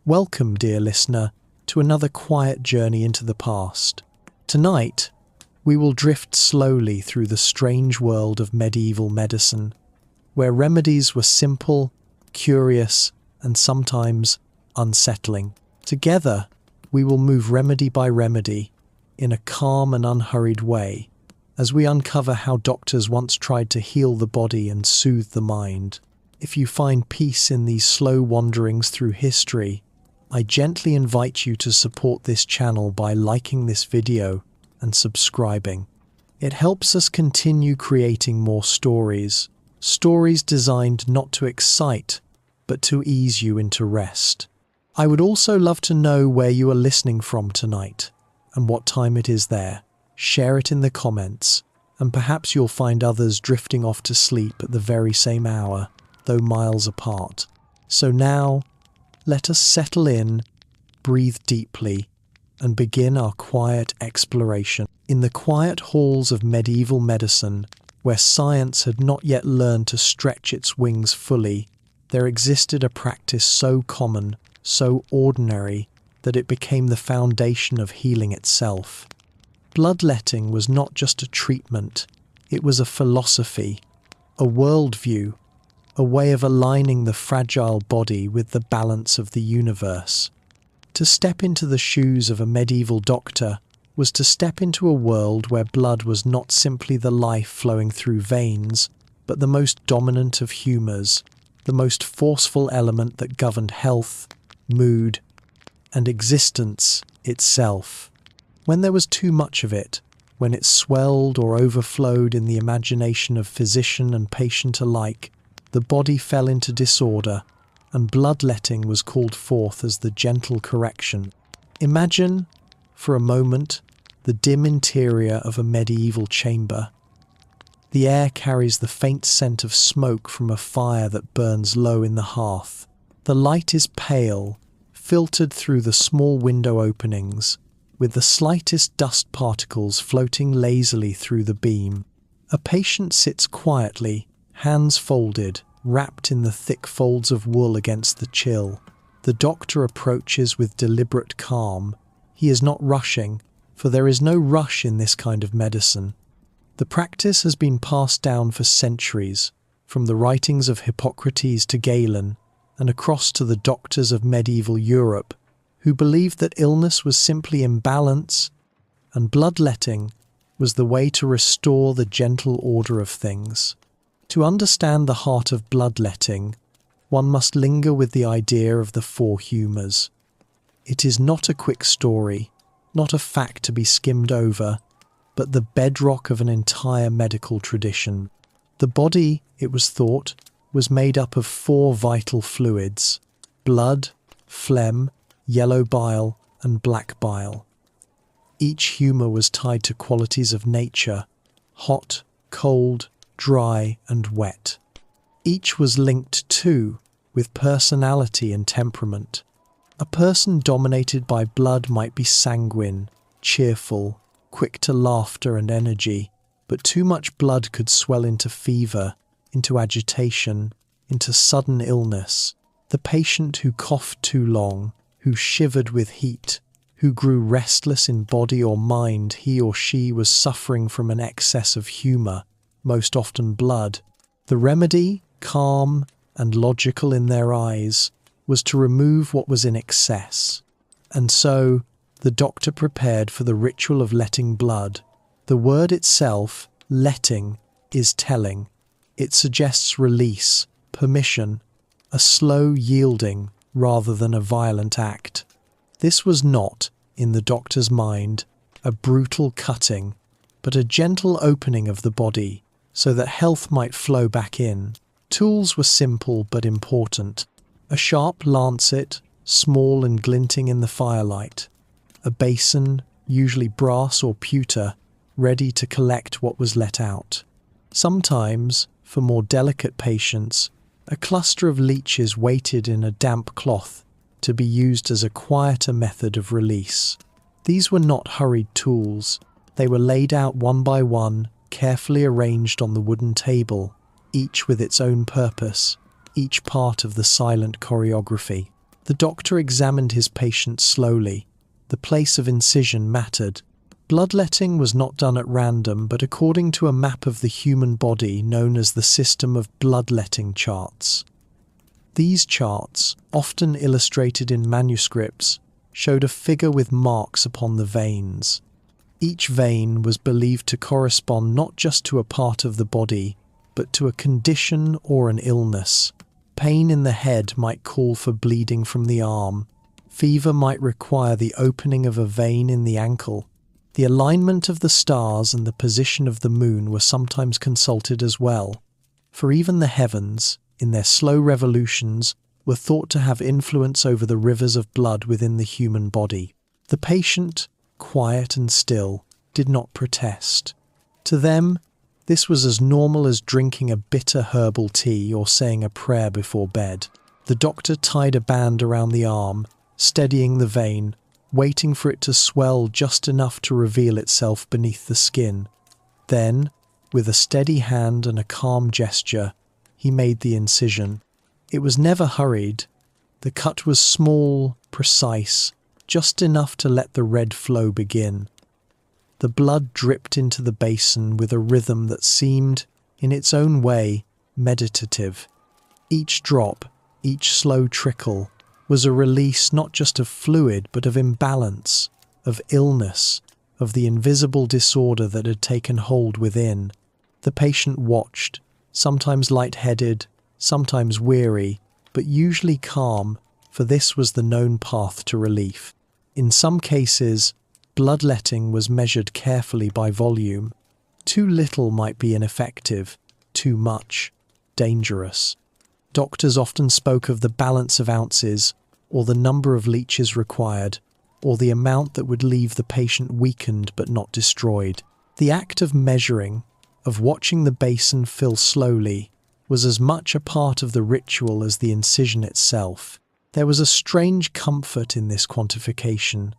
Welcome, dear listener, to another quiet journey into the past. Tonight, we will drift slowly through the strange world of medieval medicine, where remedies were simple, curious, and sometimes unsettling. Together, we will move remedy by remedy in a calm and unhurried way as we uncover how doctors once tried to heal the body and soothe the mind. If you find peace in these slow wanderings through history, I gently invite you to support this channel by liking this video and subscribing. It helps us continue creating more stories designed not to excite, but to ease you into rest. I would also love to know where you are listening from tonight and what time it is there. Share it in the comments, and perhaps you'll find others drifting off to sleep at the very same hour, though miles apart. So now, let us settle in, breathe deeply, and begin our quiet exploration. In the quiet halls of medieval medicine, where science had not yet learned to stretch its wings fully, there existed a practice so common, so ordinary, that it became the foundation of healing itself. Bloodletting was not just a treatment, it was a philosophy, a worldview, a way of aligning the fragile body with the balance of the universe. To step into the shoes of a medieval doctor was to step into a world where blood was not simply the life flowing through veins, but the most dominant of humours, the most forceful element that governed health, mood, and existence itself. When there was too much of it, when it swelled or overflowed in the imagination of physician and patient alike, the body fell into disorder, and bloodletting was called forth as the gentle correction. Imagine, for a moment, the dim interior of a medieval chamber. The air carries the faint scent of smoke from a fire that burns low in the hearth. The light is pale, filtered through the small window openings, with the slightest dust particles floating lazily through the beam. A patient sits quietly, hands folded, wrapped in the thick folds of wool against the chill. The doctor approaches with deliberate calm. He is not rushing, for there is no rush in this kind of medicine. The practice has been passed down for centuries, from the writings of Hippocrates to Galen, and across to the doctors of medieval Europe, who believed that illness was simply imbalance, and bloodletting was the way to restore the gentle order of things. To understand the heart of bloodletting, one must linger with the idea of the four humours. It is not a quick story, not a fact to be skimmed over, but the bedrock of an entire medical tradition. The body, it was thought, was made up of four vital fluids: blood, phlegm, yellow bile, and black bile. Each humour was tied to qualities of nature: hot, cold, dry, and wet. Each was linked, too, with personality and temperament. A person dominated by blood might be sanguine, cheerful, quick to laughter and energy, but too much blood could swell into fever, into agitation, into sudden illness. The patient who coughed too long, who shivered with heat, who grew restless in body or mind, he or she was suffering from an excess of humour, most often blood. The remedy, calm and logical in their eyes, was to remove what was in excess. And so, the doctor prepared for the ritual of letting blood. The word itself, letting, is telling. It suggests release, permission, a slow yielding rather than a violent act. This was not, in the doctor's mind, a brutal cutting, but a gentle opening of the body, so that health might flow back in. Tools were simple but important. A sharp lancet, small and glinting in the firelight. A basin, usually brass or pewter, ready to collect what was let out. Sometimes, for more delicate patients, a cluster of leeches weighted in a damp cloth to be used as a quieter method of release. These were not hurried tools. They were laid out one by one, carefully arranged on the wooden table, each with its own purpose, each part of the silent choreography. The doctor examined his patient slowly. The place of incision mattered. Bloodletting was not done at random, but according to a map of the human body known as the system of bloodletting charts. These charts, often illustrated in manuscripts, showed a figure with marks upon the veins. Each vein was believed to correspond not just to a part of the body, but to a condition or an illness. Pain in the head might call for bleeding from the arm. Fever might require the opening of a vein in the ankle. The alignment of the stars and the position of the moon were sometimes consulted as well, for even the heavens, in their slow revolutions, were thought to have influence over the rivers of blood within the human body. The patient, quiet and still, did not protest. To them, this was as normal as drinking a bitter herbal tea or saying a prayer before bed. The doctor tied a band around the arm, steadying the vein, waiting for it to swell just enough to reveal itself beneath the skin. Then, with a steady hand and a calm gesture, he made the incision. It was never hurried. The cut was small, precise, just enough to let the red flow begin. The blood dripped into the basin with a rhythm that seemed, in its own way, meditative. Each drop, each slow trickle, was a release not just of fluid but of imbalance, of illness, of the invisible disorder that had taken hold within. The patient watched, sometimes light-headed, sometimes weary, but usually calm, for this was the known path to relief. In some cases, bloodletting was measured carefully by volume. Too little might be ineffective, too much, dangerous. Doctors often spoke of the balance of ounces, or the number of leeches required, or the amount that would leave the patient weakened but not destroyed. The act of measuring, of watching the basin fill slowly, was as much a part of the ritual as the incision itself. There was a strange comfort in this quantification,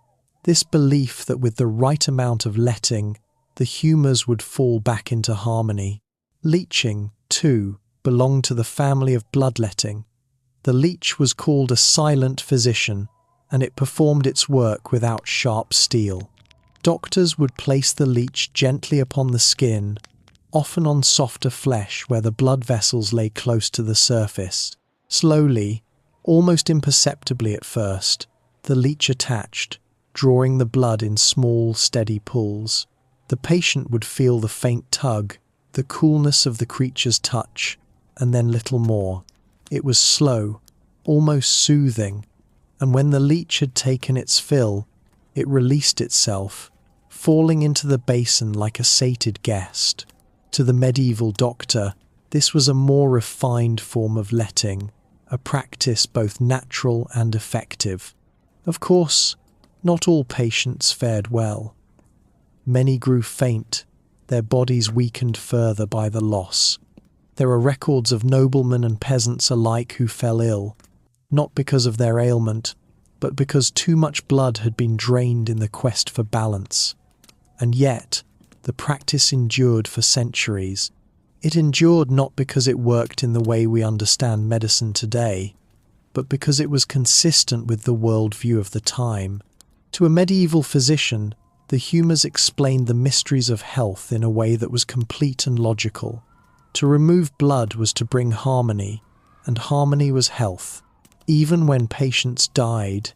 this belief that with the right amount of letting, the humours would fall back into harmony. Leeching, too, belonged to the family of bloodletting. The leech was called a silent physician, and it performed its work without sharp steel. Doctors would place the leech gently upon the skin, often on softer flesh where the blood vessels lay close to the surface. Slowly, almost imperceptibly at first, the leech attached, drawing the blood in small, steady pulls. The patient would feel the faint tug, the coolness of the creature's touch, and then little more. It was slow, almost soothing, and when the leech had taken its fill, it released itself, falling into the basin like a sated guest. To the medieval doctor, this was a more refined form of letting, a practice both natural and effective. Of course, not all patients fared well. Many grew faint, their bodies weakened further by the loss. There are records of noblemen and peasants alike who fell ill, not because of their ailment, but because too much blood had been drained in the quest for balance. And yet, the practice endured for centuries. It endured not because it worked in the way we understand medicine today, but because it was consistent with the worldview of the time. To a medieval physician, the humours explained the mysteries of health in a way that was complete and logical. To remove blood was to bring harmony, and harmony was health. Even when patients died,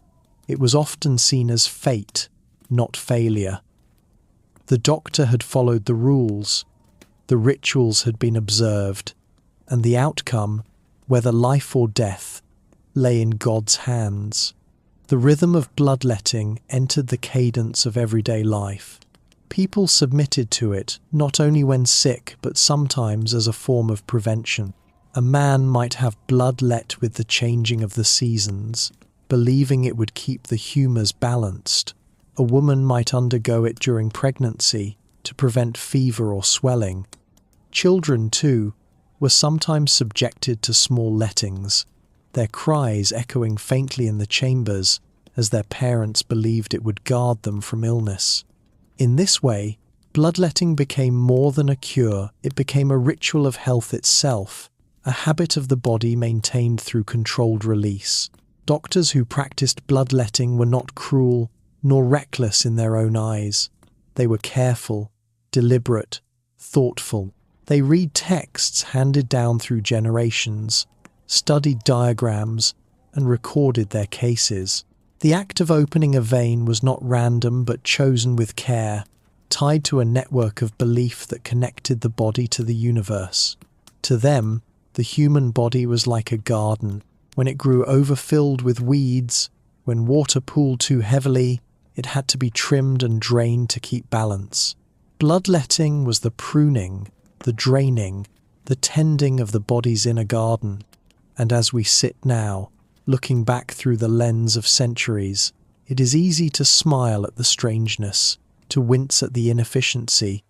it was often seen as fate, not failure. The doctor had followed the rules, the rituals had been observed, and the outcome, whether life or death, lay in God's hands. The rhythm of bloodletting entered the cadence of everyday life. People submitted to it, not only when sick, but sometimes as a form of prevention. A man might have blood let with the changing of the seasons, believing it would keep the humours balanced. A woman might undergo it during pregnancy to prevent fever or swelling. Children, too, were sometimes subjected to small lettings, their cries echoing faintly in the chambers as their parents believed it would guard them from illness. In this way, bloodletting became more than a cure, it became a ritual of health itself, a habit of the body maintained through controlled release. Doctors who practiced bloodletting were not cruel nor reckless in their own eyes. They were careful, deliberate, thoughtful. They read texts handed down through generations, studied diagrams, and recorded their cases. The act of opening a vein was not random but chosen with care, tied to a network of belief that connected the body to the universe. To them, the human body was like a garden. When it grew overfilled with weeds, when water pooled too heavily, it had to be trimmed and drained to keep balance. Bloodletting was the pruning, the draining, the tending of the body's inner garden. And as we sit now, looking back through the lens of centuries, it is easy to smile at the strangeness, to wince at the inefficiency,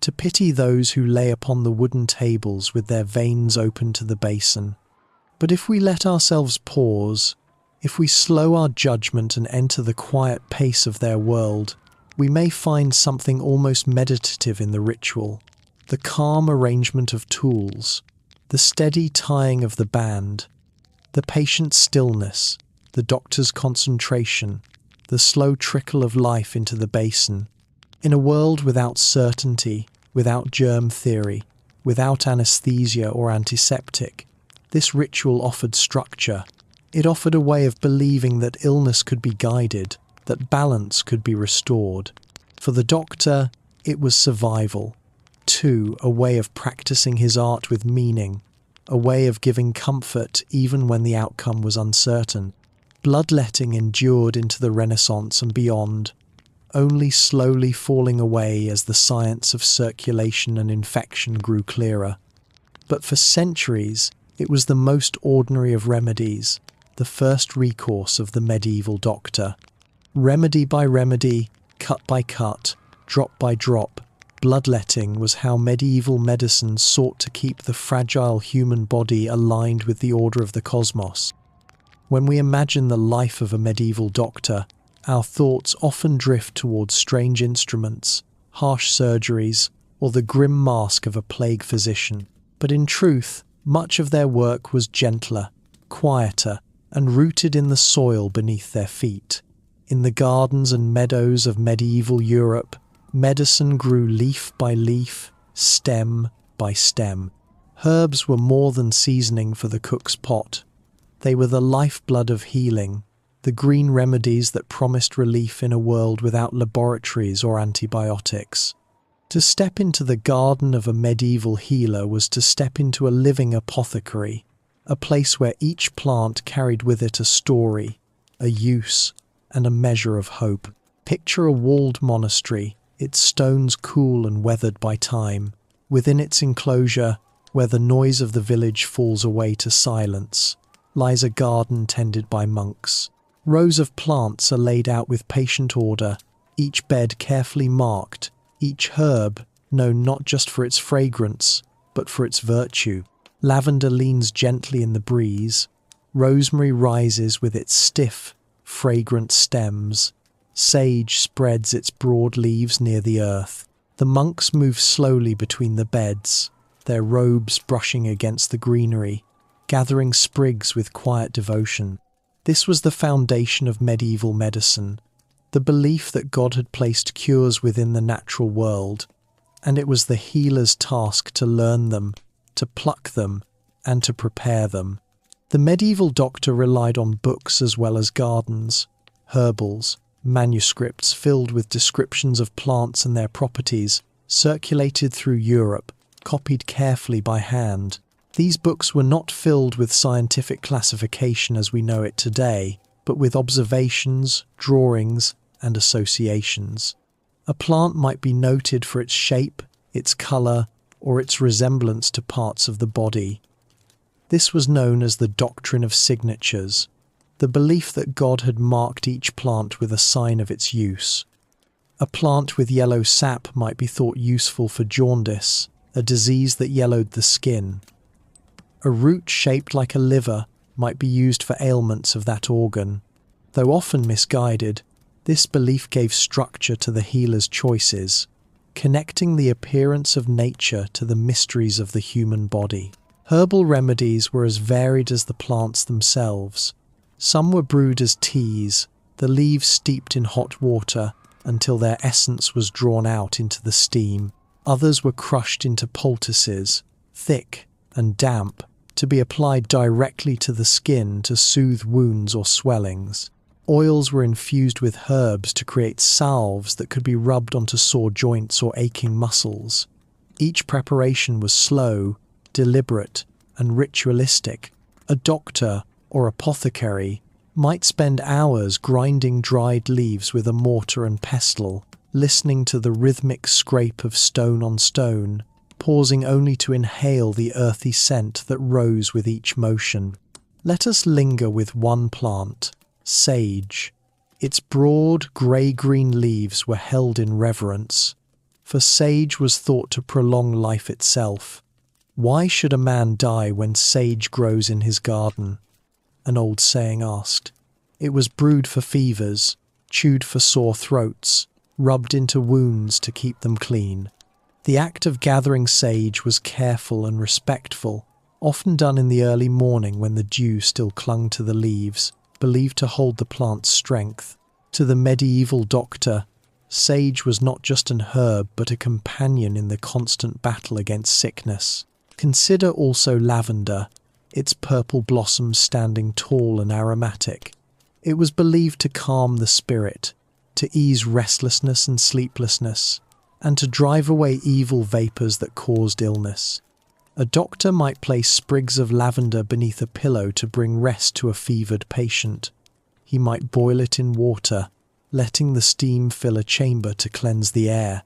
to pity those who lay upon the wooden tables with their veins open to the basin. But if we let ourselves pause, if we slow our judgment and enter the quiet pace of their world, we may find something almost meditative in the ritual. The calm arrangement of tools, the steady tying of the band, the patient stillness, the doctor's concentration, the slow trickle of life into the basin. In a world without certainty, without germ theory, without anesthesia or antiseptic, this ritual offered structure. It offered a way of believing that illness could be guided, that balance could be restored. For the doctor, it was survival. Too, a way of practicing his art with meaning, a way of giving comfort even when the outcome was uncertain. Bloodletting endured into the Renaissance and beyond, only slowly falling away as the science of circulation and infection grew clearer. But for centuries, it was the most ordinary of remedies, the first recourse of the medieval doctor. Remedy by remedy, cut by cut, drop by drop, bloodletting was how medieval medicine sought to keep the fragile human body aligned with the order of the cosmos. When we imagine the life of a medieval doctor, our thoughts often drift towards strange instruments, harsh surgeries, or the grim mask of a plague physician. But in truth, much of their work was gentler, quieter, and rooted in the soil beneath their feet. In the gardens and meadows of medieval Europe, medicine grew leaf by leaf, stem by stem. Herbs were more than seasoning for the cook's pot. They were the lifeblood of healing, the green remedies that promised relief in a world without laboratories or antibiotics. To step into the garden of a medieval healer was to step into a living apothecary, a place where each plant carried with it a story, a use, and a measure of hope. Picture a walled monastery, its stones cool and weathered by time. Within its enclosure, where the noise of the village falls away to silence, lies a garden tended by monks. Rows of plants are laid out with patient order, each bed carefully marked, each herb known not just for its fragrance, but for its virtue. Lavender leans gently in the breeze, rosemary rises with its stiff, fragrant stems, sage spreads its broad leaves near the earth. The monks move slowly between the beds, their robes brushing against the greenery, gathering sprigs with quiet devotion. This was the foundation of medieval medicine, the belief that God had placed cures within the natural world, and it was the healer's task to learn them, to pluck them, and to prepare them. The medieval doctor relied on books as well as gardens, herbals, manuscripts filled with descriptions of plants and their properties, circulated through Europe, copied carefully by hand. These books were not filled with scientific classification as we know it today, but with observations, drawings, and associations. A plant might be noted for its shape, its colour, or its resemblance to parts of the body. This was known as the doctrine of signatures, the belief that God had marked each plant with a sign of its use. A plant with yellow sap might be thought useful for jaundice, a disease that yellowed the skin. A root shaped like a liver might be used for ailments of that organ. Though often misguided, this belief gave structure to the healer's choices, connecting the appearance of nature to the mysteries of the human body. Herbal remedies were as varied as the plants themselves. Some were brewed as teas, the leaves steeped in hot water until their essence was drawn out into the steam. Others were crushed into poultices, thick and damp, to be applied directly to the skin to soothe wounds or swellings. Oils were infused with herbs to create salves that could be rubbed onto sore joints or aching muscles. Each preparation was slow, deliberate, and ritualistic. A doctor or apothecary might spend hours grinding dried leaves with a mortar and pestle, listening to the rhythmic scrape of stone on stone, pausing only to inhale the earthy scent that rose with each motion. Let us linger with one plant, sage. Its broad, grey-green leaves were held in reverence, for sage was thought to prolong life itself. Why should a man die when sage grows in his garden? An old saying asked. It was brewed for fevers, chewed for sore throats, rubbed into wounds to keep them clean. The act of gathering sage was careful and respectful, often done in the early morning when the dew still clung to the leaves, believed to hold the plant's strength. To the medieval doctor, sage was not just an herb but a companion in the constant battle against sickness. Consider also lavender, its purple blossoms standing tall and aromatic. It was believed to calm the spirit, to ease restlessness and sleeplessness, and to drive away evil vapours that caused illness. A doctor might place sprigs of lavender beneath a pillow to bring rest to a fevered patient. He might boil it in water, letting the steam fill a chamber to cleanse the air.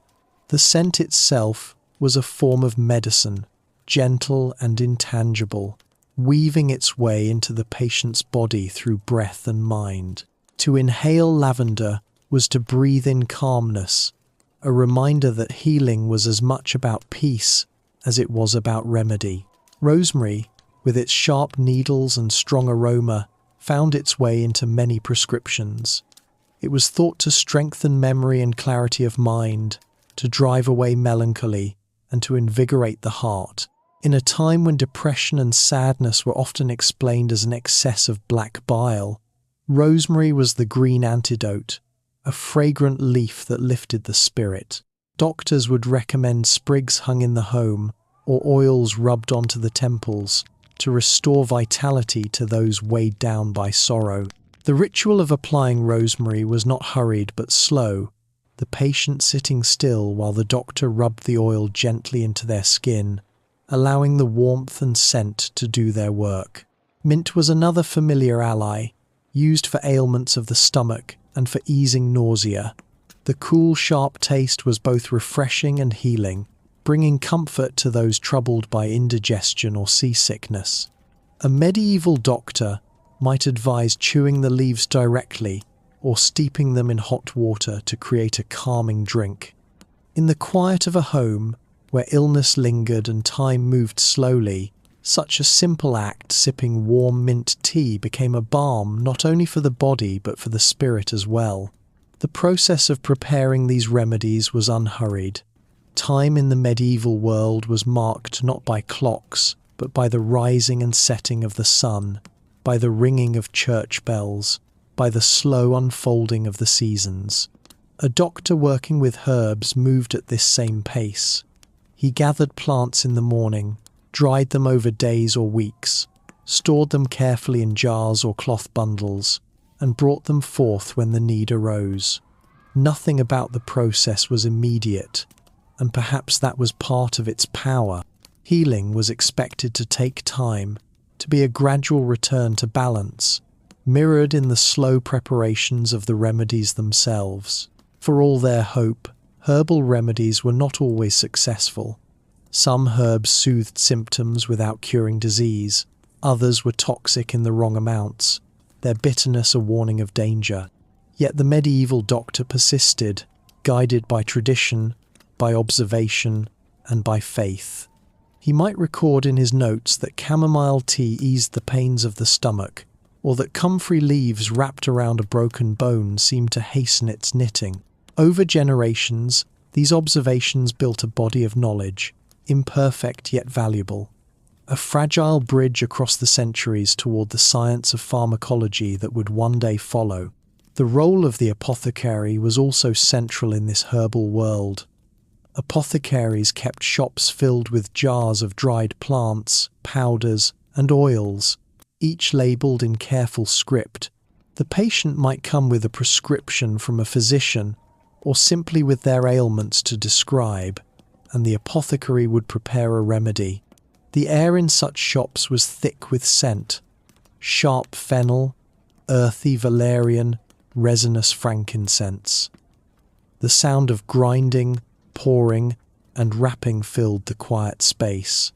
The scent itself was a form of medicine, gentle and intangible, weaving its way into the patient's body through breath and mind. To inhale lavender was to breathe in calmness, a reminder that healing was as much about peace as it was about remedy. Rosemary, with its sharp needles and strong aroma, found its way into many prescriptions. It was thought to strengthen memory and clarity of mind, to drive away melancholy, and to invigorate the heart. In a time when depression and sadness were often explained as an excess of black bile, rosemary was the green antidote, a fragrant leaf that lifted the spirit. Doctors would recommend sprigs hung in the home or oils rubbed onto the temples to restore vitality to those weighed down by sorrow. The ritual of applying rosemary was not hurried but slow, the patient sitting still while the doctor rubbed the oil gently into their skin, allowing the warmth and scent to do their work. Mint was another familiar ally, used for ailments of the stomach and for easing nausea. The cool, sharp taste was both refreshing and healing, bringing comfort to those troubled by indigestion or seasickness. A medieval doctor might advise chewing the leaves directly or steeping them in hot water to create a calming drink. In the quiet of a home, where illness lingered and time moved slowly, such a simple act, sipping warm mint tea, became a balm not only for the body but for the spirit as well. The process of preparing these remedies was unhurried. Time in the medieval world was marked not by clocks, but by the rising and setting of the sun, by the ringing of church bells, by the slow unfolding of the seasons. A doctor working with herbs moved at this same pace. He gathered plants in the morning, dried them over days or weeks, stored them carefully in jars or cloth bundles, and brought them forth when the need arose. Nothing about the process was immediate, and perhaps that was part of its power. Healing was expected to take time, to be a gradual return to balance, mirrored in the slow preparations of the remedies themselves. For all their hope, herbal remedies were not always successful. Some herbs soothed symptoms without curing disease, others were toxic in the wrong amounts, their bitterness a warning of danger. Yet the medieval doctor persisted, guided by tradition, by observation, and by faith. He might record in his notes that chamomile tea eased the pains of the stomach, or that comfrey leaves wrapped around a broken bone seemed to hasten its knitting. Over generations, these observations built a body of knowledge, imperfect yet valuable. a fragile bridge across the centuries toward the science of pharmacology that would one day follow. The role of the apothecary was also central in this herbal world. Apothecaries kept shops filled with jars of dried plants, powders, and oils, each labelled in careful script. The patient might come with a prescription from a physician, or simply with their ailments to describe, and the apothecary would prepare a remedy. The air in such shops was thick with scent: sharp fennel, earthy valerian, resinous frankincense. The sound of grinding, pouring, and rapping filled the quiet space.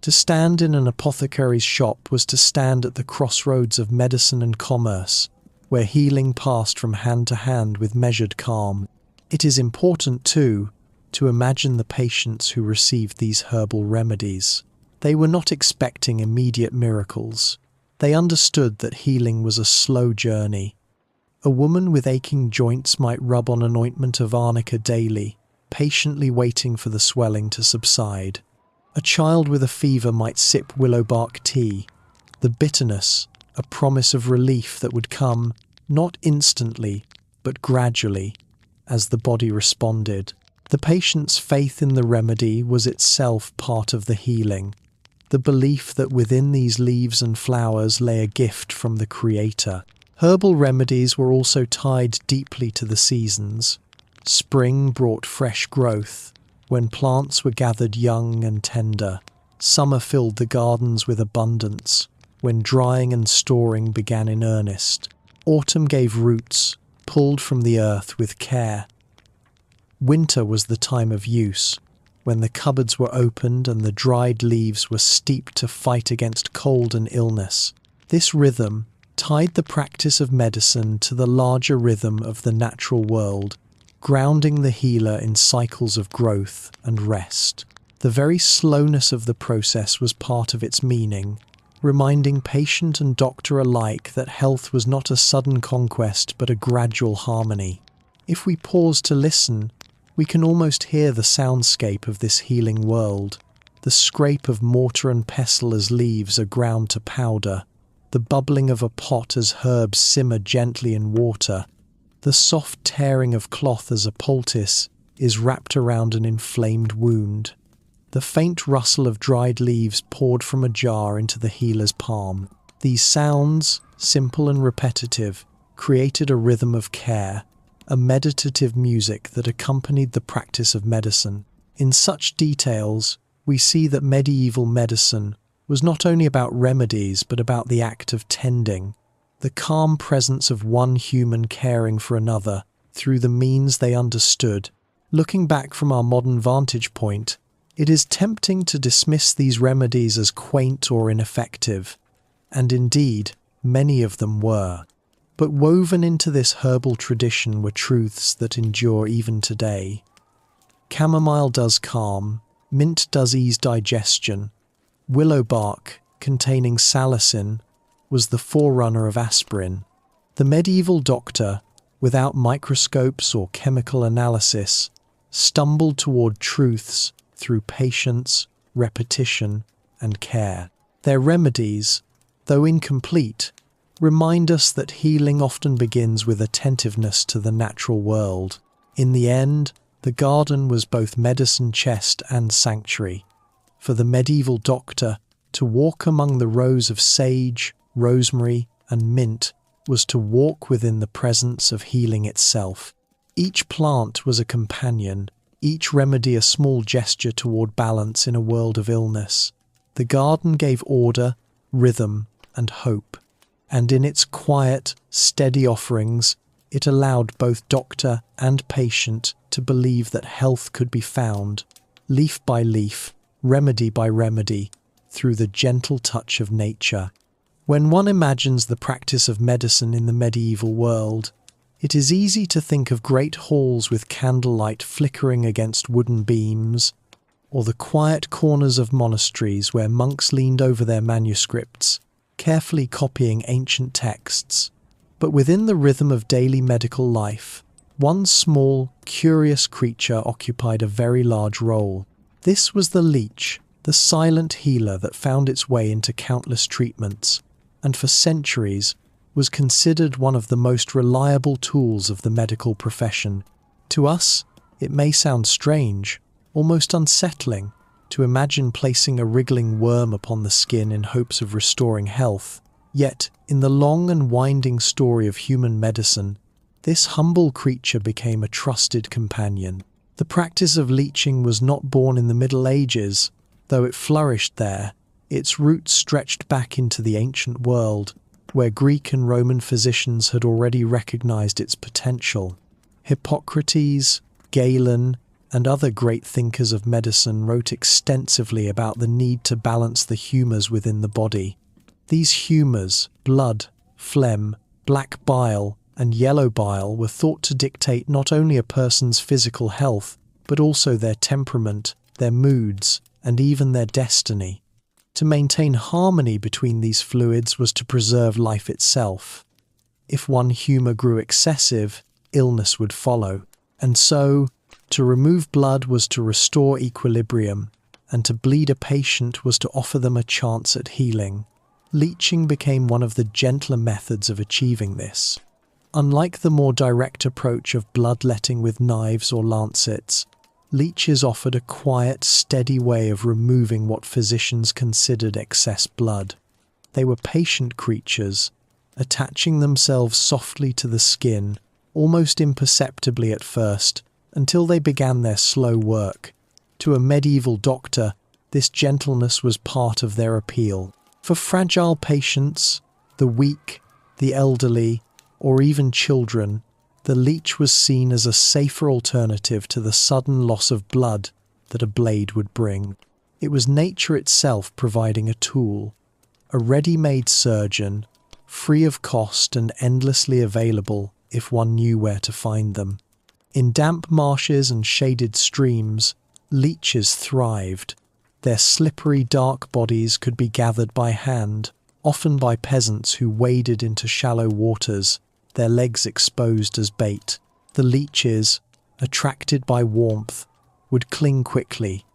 To stand in an apothecary's shop was to stand at the crossroads of medicine and commerce, where healing passed from hand to hand with measured calm. It is important, too, to imagine the patients who received these herbal remedies. They were not expecting immediate miracles. They understood that healing was a slow journey. A woman with aching joints might rub on an ointment of arnica daily, patiently waiting for the swelling to subside. A child with a fever might sip willow bark tea, the bitterness, a promise of relief that would come, not instantly, but gradually, as the body responded. The patient's faith in the remedy was itself part of the healing, the belief that within these leaves and flowers lay a gift from the Creator. Herbal remedies were also tied deeply to the seasons. Spring brought fresh growth, when plants were gathered young and tender. Summer filled the gardens with abundance, when drying and storing began in earnest. Autumn gave roots, pulled from the earth with care. Winter was the time of use, when the cupboards were opened and the dried leaves were steeped to fight against cold and illness. This rhythm tied the practice of medicine to the larger rhythm of the natural world, grounding the healer in cycles of growth and rest. The very slowness of the process was part of its meaning, reminding patient and doctor alike that health was not a sudden conquest but a gradual harmony. If we pause to listen, we can almost hear the soundscape of this healing world: the scrape of mortar and pestle as leaves are ground to powder, the bubbling of a pot as herbs simmer gently in water, the soft tearing of cloth as a poultice is wrapped around an inflamed wound, the faint rustle of dried leaves poured from a jar into the healer's palm. These sounds, simple and repetitive, created a rhythm of care, a meditative music that accompanied the practice of medicine. In such details, we see that medieval medicine was not only about remedies but about the act of tending, the calm presence of one human caring for another through the means they understood. Looking back from our modern vantage point, it is tempting to dismiss these remedies as quaint or ineffective, and indeed, many of them were. But woven into this herbal tradition were truths that endure even today. Chamomile does calm, mint does ease digestion, willow bark, containing salicin, was the forerunner of aspirin. The medieval doctor, without microscopes or chemical analysis, stumbled toward truths through patience, repetition, and care. Their remedies, though incomplete, remind us that healing often begins with attentiveness to the natural world. In the end, the garden was both medicine chest and sanctuary. For the medieval doctor, to walk among the rows of sage, rosemary, and mint was to walk within the presence of healing itself. Each plant was a companion, each remedy a small gesture toward balance in a world of illness. The garden gave order, rhythm, and hope, and in its quiet, steady offerings, it allowed both doctor and patient to believe that health could be found, leaf by leaf, remedy by remedy, through the gentle touch of nature. When one imagines the practice of medicine in the medieval world, it is easy to think of great halls with candlelight flickering against wooden beams, or the quiet corners of monasteries where monks leaned over their manuscripts, carefully copying ancient texts. But within the rhythm of daily medical life, one small, curious creature occupied a very large role. This was the leech, the silent healer that found its way into countless treatments, and for centuries was considered one of the most reliable tools of the medical profession. To us, it may sound strange, almost unsettling, to imagine placing a wriggling worm upon the skin in hopes of restoring health. Yet, in the long and winding story of human medicine, this humble creature became a trusted companion. The practice of leeching was not born in the Middle Ages, though it flourished there. Its roots stretched back into the ancient world, where Greek and Roman physicians had already recognized its potential. Hippocrates, Galen, and other great thinkers of medicine wrote extensively about the need to balance the humours within the body. These humours, blood, phlegm, black bile, and yellow bile, were thought to dictate not only a person's physical health, but also their temperament, their moods, and even their destiny. To maintain harmony between these fluids was to preserve life itself. If one humour grew excessive, illness would follow. And so, to remove blood was to restore equilibrium, and to bleed a patient was to offer them a chance at healing. Leeching became one of the gentler methods of achieving this. Unlike the more direct approach of bloodletting with knives or lancets, leeches offered a quiet, steady way of removing what physicians considered excess blood. They were patient creatures, attaching themselves softly to the skin, almost imperceptibly at first, until they began their slow work. To a medieval doctor, this gentleness was part of their appeal. For fragile patients, the weak, the elderly, or even children, the leech was seen as a safer alternative to the sudden loss of blood that a blade would bring. It was nature itself providing a tool, a ready-made surgeon, free of cost and endlessly available if one knew where to find them. In damp marshes and shaded streams, leeches thrived. Their slippery, dark bodies could be gathered by hand, often by peasants who waded into shallow waters, their legs exposed as bait. The leeches, attracted by warmth, would cling quickly,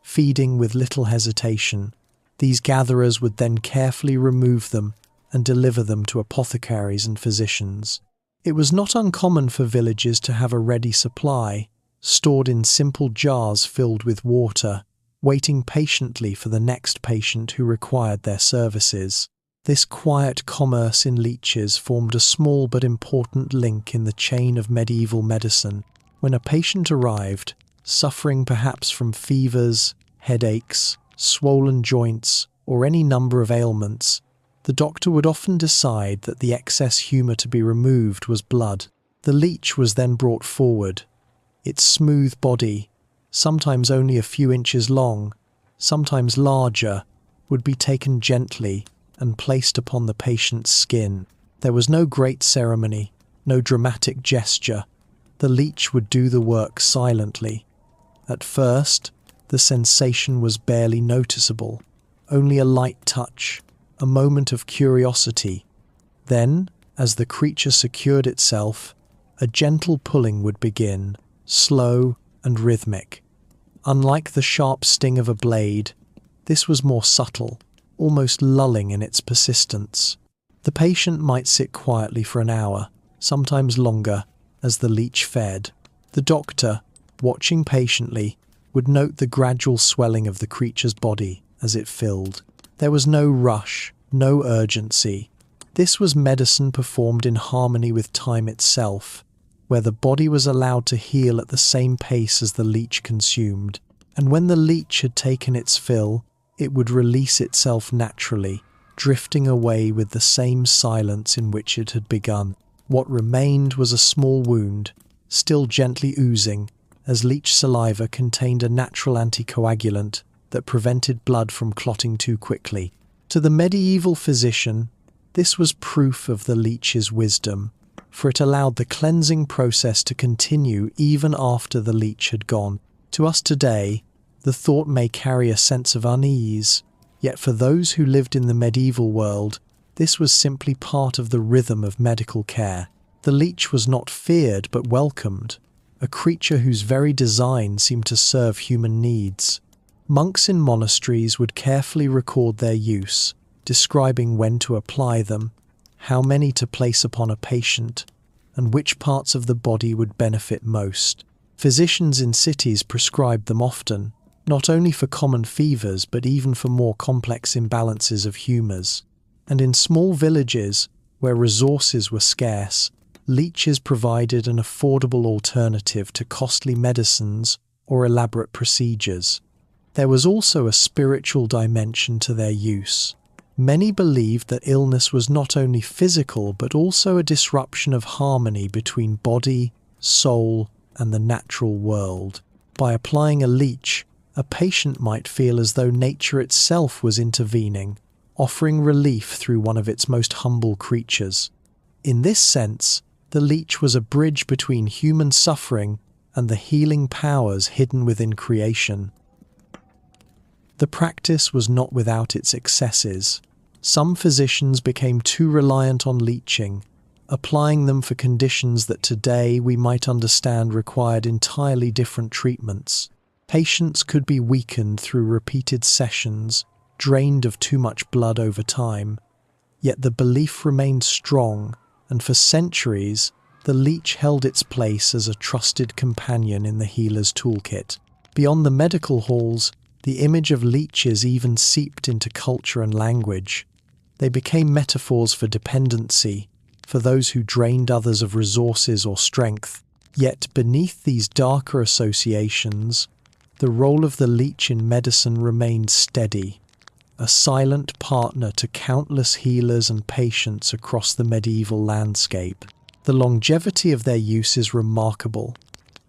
feeding with little hesitation. These gatherers would then carefully remove them and deliver them to apothecaries and physicians. It was not uncommon for villages to have a ready supply, stored in simple jars filled with water, waiting patiently for the next patient who required their services. This quiet commerce in leeches formed a small but important link in the chain of medieval medicine. When a patient arrived, suffering perhaps from fevers, headaches, swollen joints, or any number of ailments, the doctor would often decide that the excess humour to be removed was blood. The leech was then brought forward. Its smooth body, sometimes only a few inches long, sometimes larger, would be taken gently and placed upon the patient's skin. There was no great ceremony, no dramatic gesture. The leech would do the work silently. At first, the sensation was barely noticeable, only a light touch, a moment of curiosity. Then, as the creature secured itself, a gentle pulling would begin, slow and rhythmic. Unlike the sharp sting of a blade, this was more subtle, almost lulling in its persistence. The patient might sit quietly for an hour, sometimes longer, as the leech fed. The doctor, watching patiently, would note the gradual swelling of the creature's body as it filled. There was no rush, no urgency. This was medicine performed in harmony with time itself, where the body was allowed to heal at the same pace as the leech consumed. And when the leech had taken its fill, it would release itself naturally, drifting away with the same silence in which it had begun. What remained was a small wound, still gently oozing, as leech saliva contained a natural anticoagulant that prevented blood from clotting too quickly. To the medieval physician, this was proof of the leech's wisdom, for it allowed the cleansing process to continue even after the leech had gone. To us today, the thought may carry a sense of unease, yet for those who lived in the medieval world, this was simply part of the rhythm of medical care. The leech was not feared but welcomed, a creature whose very design seemed to serve human needs. Monks in monasteries would carefully record their use, describing when to apply them, how many to place upon a patient, and which parts of the body would benefit most. Physicians in cities prescribed them often, not only for common fevers but even for more complex imbalances of humours. And in small villages, where resources were scarce, leeches provided an affordable alternative to costly medicines or elaborate procedures. There was also a spiritual dimension to their use. Many believed that illness was not only physical but also a disruption of harmony between body, soul, and the natural world. By applying a leech, a patient might feel as though nature itself was intervening, offering relief through one of its most humble creatures. In this sense, the leech was a bridge between human suffering and the healing powers hidden within creation. The practice was not without its excesses. Some physicians became too reliant on leeching, applying them for conditions that today we might understand required entirely different treatments. Patients could be weakened through repeated sessions, drained of too much blood over time. Yet the belief remained strong, and for centuries, the leech held its place as a trusted companion in the healer's toolkit. Beyond the medical halls, the image of leeches even seeped into culture and language. They became metaphors for dependency, for those who drained others of resources or strength. Yet beneath these darker associations, the role of the leech in medicine remained steady, a silent partner to countless healers and patients across the medieval landscape. The longevity of their use is remarkable.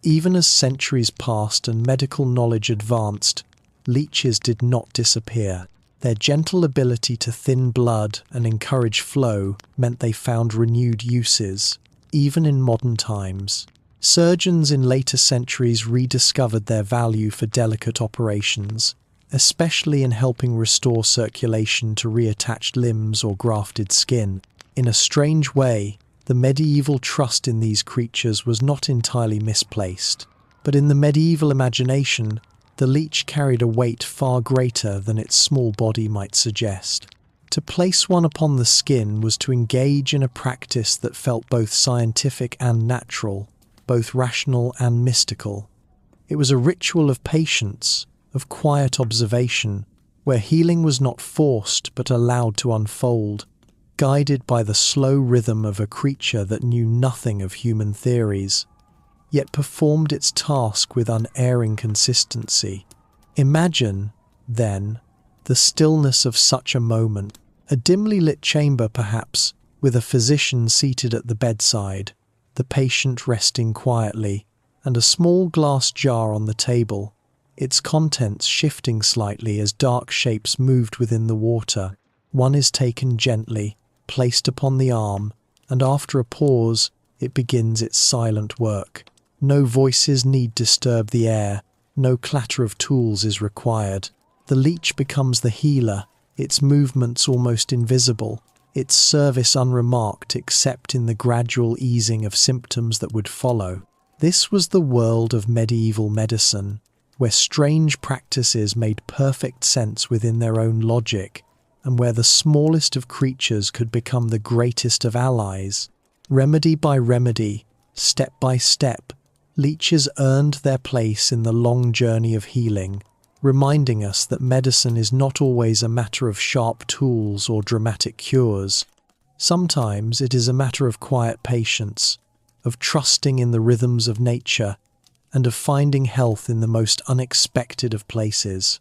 Even as centuries passed and medical knowledge advanced, leeches did not disappear. Their gentle ability to thin blood and encourage flow meant they found renewed uses, even in modern times. Surgeons in later centuries rediscovered their value for delicate operations, especially in helping restore circulation to reattached limbs or grafted skin. In a strange way, the medieval trust in these creatures was not entirely misplaced, but in the medieval imagination, the leech carried a weight far greater than its small body might suggest. To place one upon the skin was to engage in a practice that felt both scientific and natural, both rational and mystical. It was a ritual of patience, of quiet observation, where healing was not forced but allowed to unfold, guided by the slow rhythm of a creature that knew nothing of human theories, yet performed its task with unerring consistency. Imagine, then, the stillness of such a moment, a dimly lit chamber perhaps, with a physician seated at the bedside, the patient resting quietly, and a small glass jar on the table, its contents shifting slightly as dark shapes moved within the water. One is taken gently, placed upon the arm, and after a pause, it begins its silent work. No voices need disturb the air, no clatter of tools is required. The leech becomes the healer, its movements almost invisible, its service unremarked except in the gradual easing of symptoms that would follow. This was the world of medieval medicine, where strange practices made perfect sense within their own logic, and where the smallest of creatures could become the greatest of allies. Remedy by remedy, step by step, leeches earned their place in the long journey of healing, reminding us that medicine is not always a matter of sharp tools or dramatic cures. Sometimes it is a matter of quiet patience, of trusting in the rhythms of nature, and of finding health in the most unexpected of places.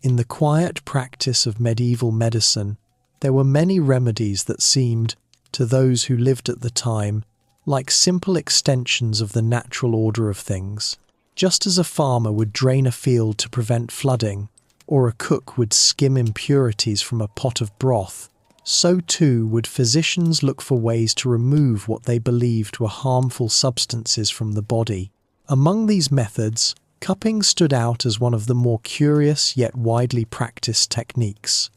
In the quiet practice of medieval medicine, there were many remedies that seemed, to those who lived at the time, like simple extensions of the natural order of things. Just as a farmer would drain a field to prevent flooding, or a cook would skim impurities from a pot of broth, so too would physicians look for ways to remove what they believed were harmful substances from the body. Among these methods, cupping stood out as one of the more curious yet widely practiced techniques.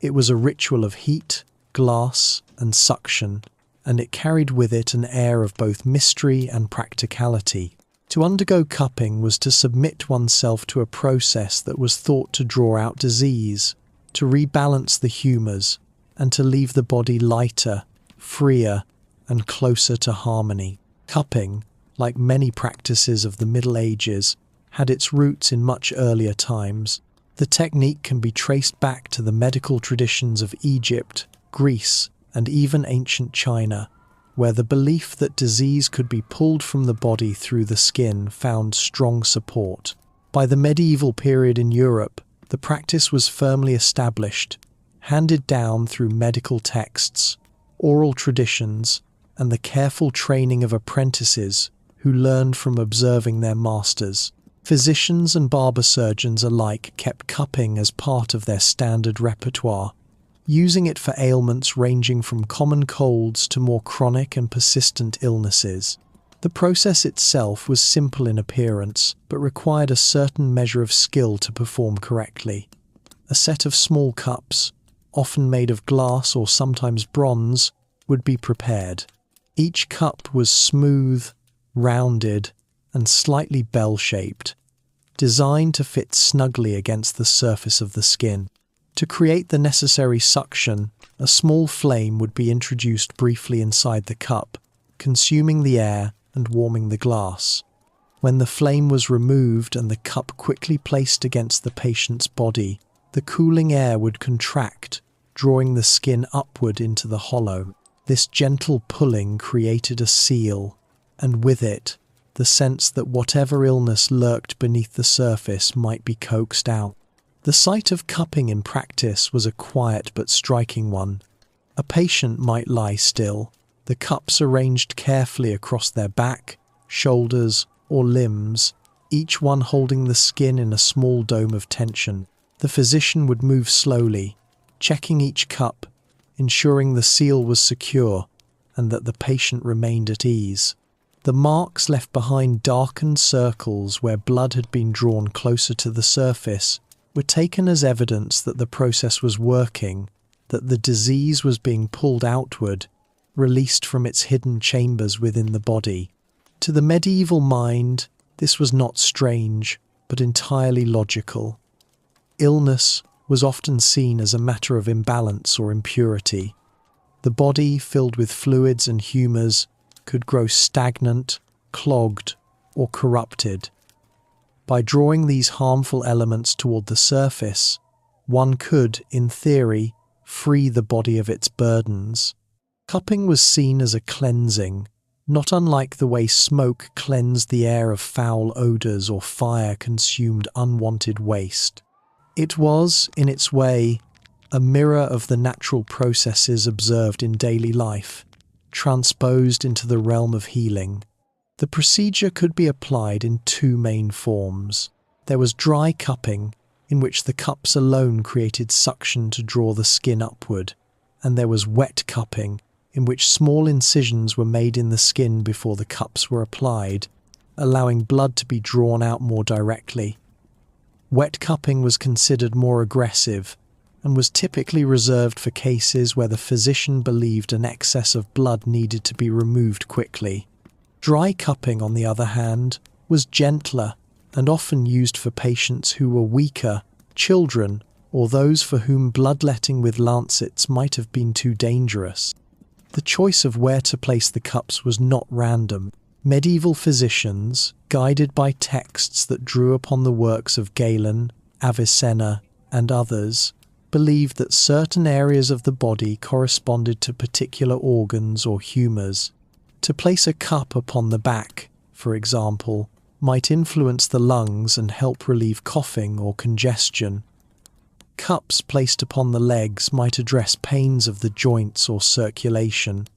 It was a ritual of heat, glass, and suction, and it carried with it an air of both mystery and practicality. To undergo cupping was to submit oneself to a process that was thought to draw out disease, to rebalance the humours, and to leave the body lighter, freer, and closer to harmony. Cupping, like many practices of the Middle Ages, had its roots in much earlier times. The technique can be traced back to the medical traditions of Egypt, Greece, and even ancient China, where the belief that disease could be pulled from the body through the skin found strong support. By the medieval period in Europe, the practice was firmly established, handed down through medical texts, oral traditions, and the careful training of apprentices who learned from observing their masters. Physicians and barber surgeons alike kept cupping as part of their standard repertoire, using it for ailments ranging from common colds to more chronic and persistent illnesses. The process itself was simple in appearance, but required a certain measure of skill to perform correctly. A set of small cups, often made of glass or sometimes bronze, would be prepared. Each cup was smooth, rounded, and slightly bell-shaped, designed to fit snugly against the surface of the skin. To create the necessary suction, a small flame would be introduced briefly inside the cup, consuming the air and warming the glass. When the flame was removed and the cup quickly placed against the patient's body, the cooling air would contract, drawing the skin upward into the hollow. This gentle pulling created a seal, and with it, the sense that whatever illness lurked beneath the surface might be coaxed out. The sight of cupping in practice was a quiet but striking one. A patient might lie still, the cups arranged carefully across their back, shoulders, or limbs, each one holding the skin in a small dome of tension. The physician would move slowly, checking each cup, ensuring the seal was secure and that the patient remained at ease. The marks left behind darkened circles where blood had been drawn closer to the surface were taken as evidence that the process was working, that the disease was being pulled outward, released from its hidden chambers within the body. To the medieval mind, this was not strange, but entirely logical. Illness was often seen as a matter of imbalance or impurity. The body, filled with fluids and humours, could grow stagnant, clogged, or corrupted. By drawing these harmful elements toward the surface, one could, in theory, free the body of its burdens. Cupping was seen as a cleansing, not unlike the way smoke cleansed the air of foul odours or fire consumed unwanted waste. It was, in its way, a mirror of the natural processes observed in daily life, transposed into the realm of healing. The procedure could be applied in two main forms. There was dry cupping, in which the cups alone created suction to draw the skin upward, and there was wet cupping, in which small incisions were made in the skin before the cups were applied, allowing blood to be drawn out more directly. Wet cupping was considered more aggressive, and was typically reserved for cases where the physician believed an excess of blood needed to be removed quickly. Dry cupping, on the other hand, was gentler and often used for patients who were weaker, children, or those for whom bloodletting with lancets might have been too dangerous. The choice of where to place the cups was not random. Medieval physicians, guided by texts that drew upon the works of Galen, Avicenna, and others, believed that certain areas of the body corresponded to particular organs or humours. To place a cup upon the back, for example, might influence the lungs and help relieve coughing or congestion. Cups placed upon the legs might address pains of the joints or circulation.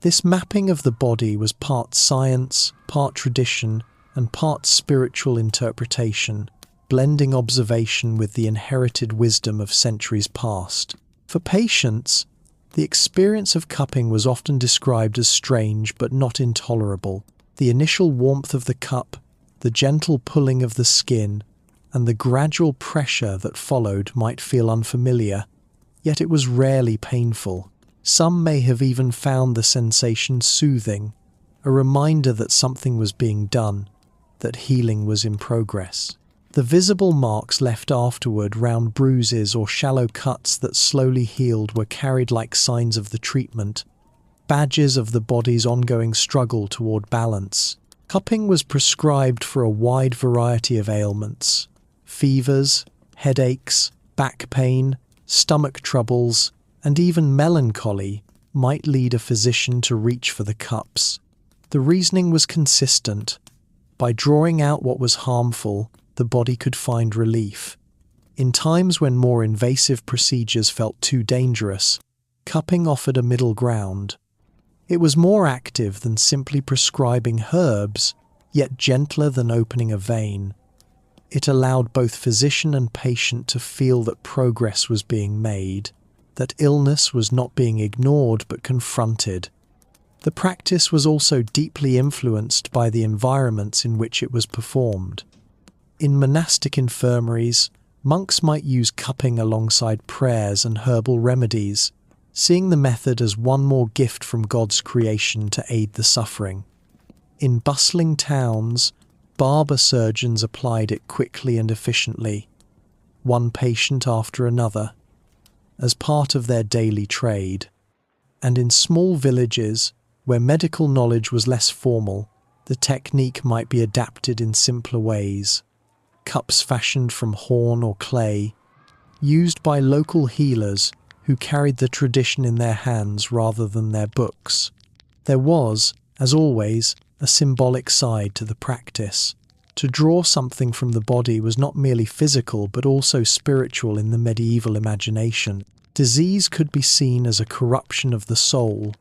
This mapping of the body was part science, part tradition, and part spiritual interpretation, blending observation with the inherited wisdom of centuries past. For patients, the experience of cupping was often described as strange but not intolerable. The initial warmth of the cup, the gentle pulling of the skin, and the gradual pressure that followed might feel unfamiliar, yet it was rarely painful. Some may have even found the sensation soothing, a reminder that something was being done. that healing was in progress. The visible marks left afterward, round bruises or shallow cuts that slowly healed, were carried like signs of the treatment, badges of the body's ongoing struggle toward balance. Cupping was prescribed for a wide variety of ailments: fevers, headaches, back pain, stomach troubles, and even melancholy might lead a physician to reach for the cups. The reasoning was consistent. By drawing out what was harmful, the body could find relief. In times when more invasive procedures felt too dangerous, cupping offered a middle ground. It was more active than simply prescribing herbs, yet gentler than opening a vein. It allowed both physician and patient to feel that progress was being made, that illness was not being ignored but confronted. The practice was also deeply influenced by the environments in which it was performed. In monastic infirmaries, monks might use cupping alongside prayers and herbal remedies, seeing the method as one more gift from God's creation to aid the suffering. In bustling towns, barber surgeons applied it quickly and efficiently, one patient after another, as part of their daily trade. And in small villages, where medical knowledge was less formal, the technique might be adapted in simpler ways. Cups fashioned from horn or clay, used by local healers who carried the tradition in their hands rather than their books. There was, as always, a symbolic side to the practice. To draw something from the body was not merely physical but also spiritual in the medieval imagination. Disease could be seen as a corruption of the soul,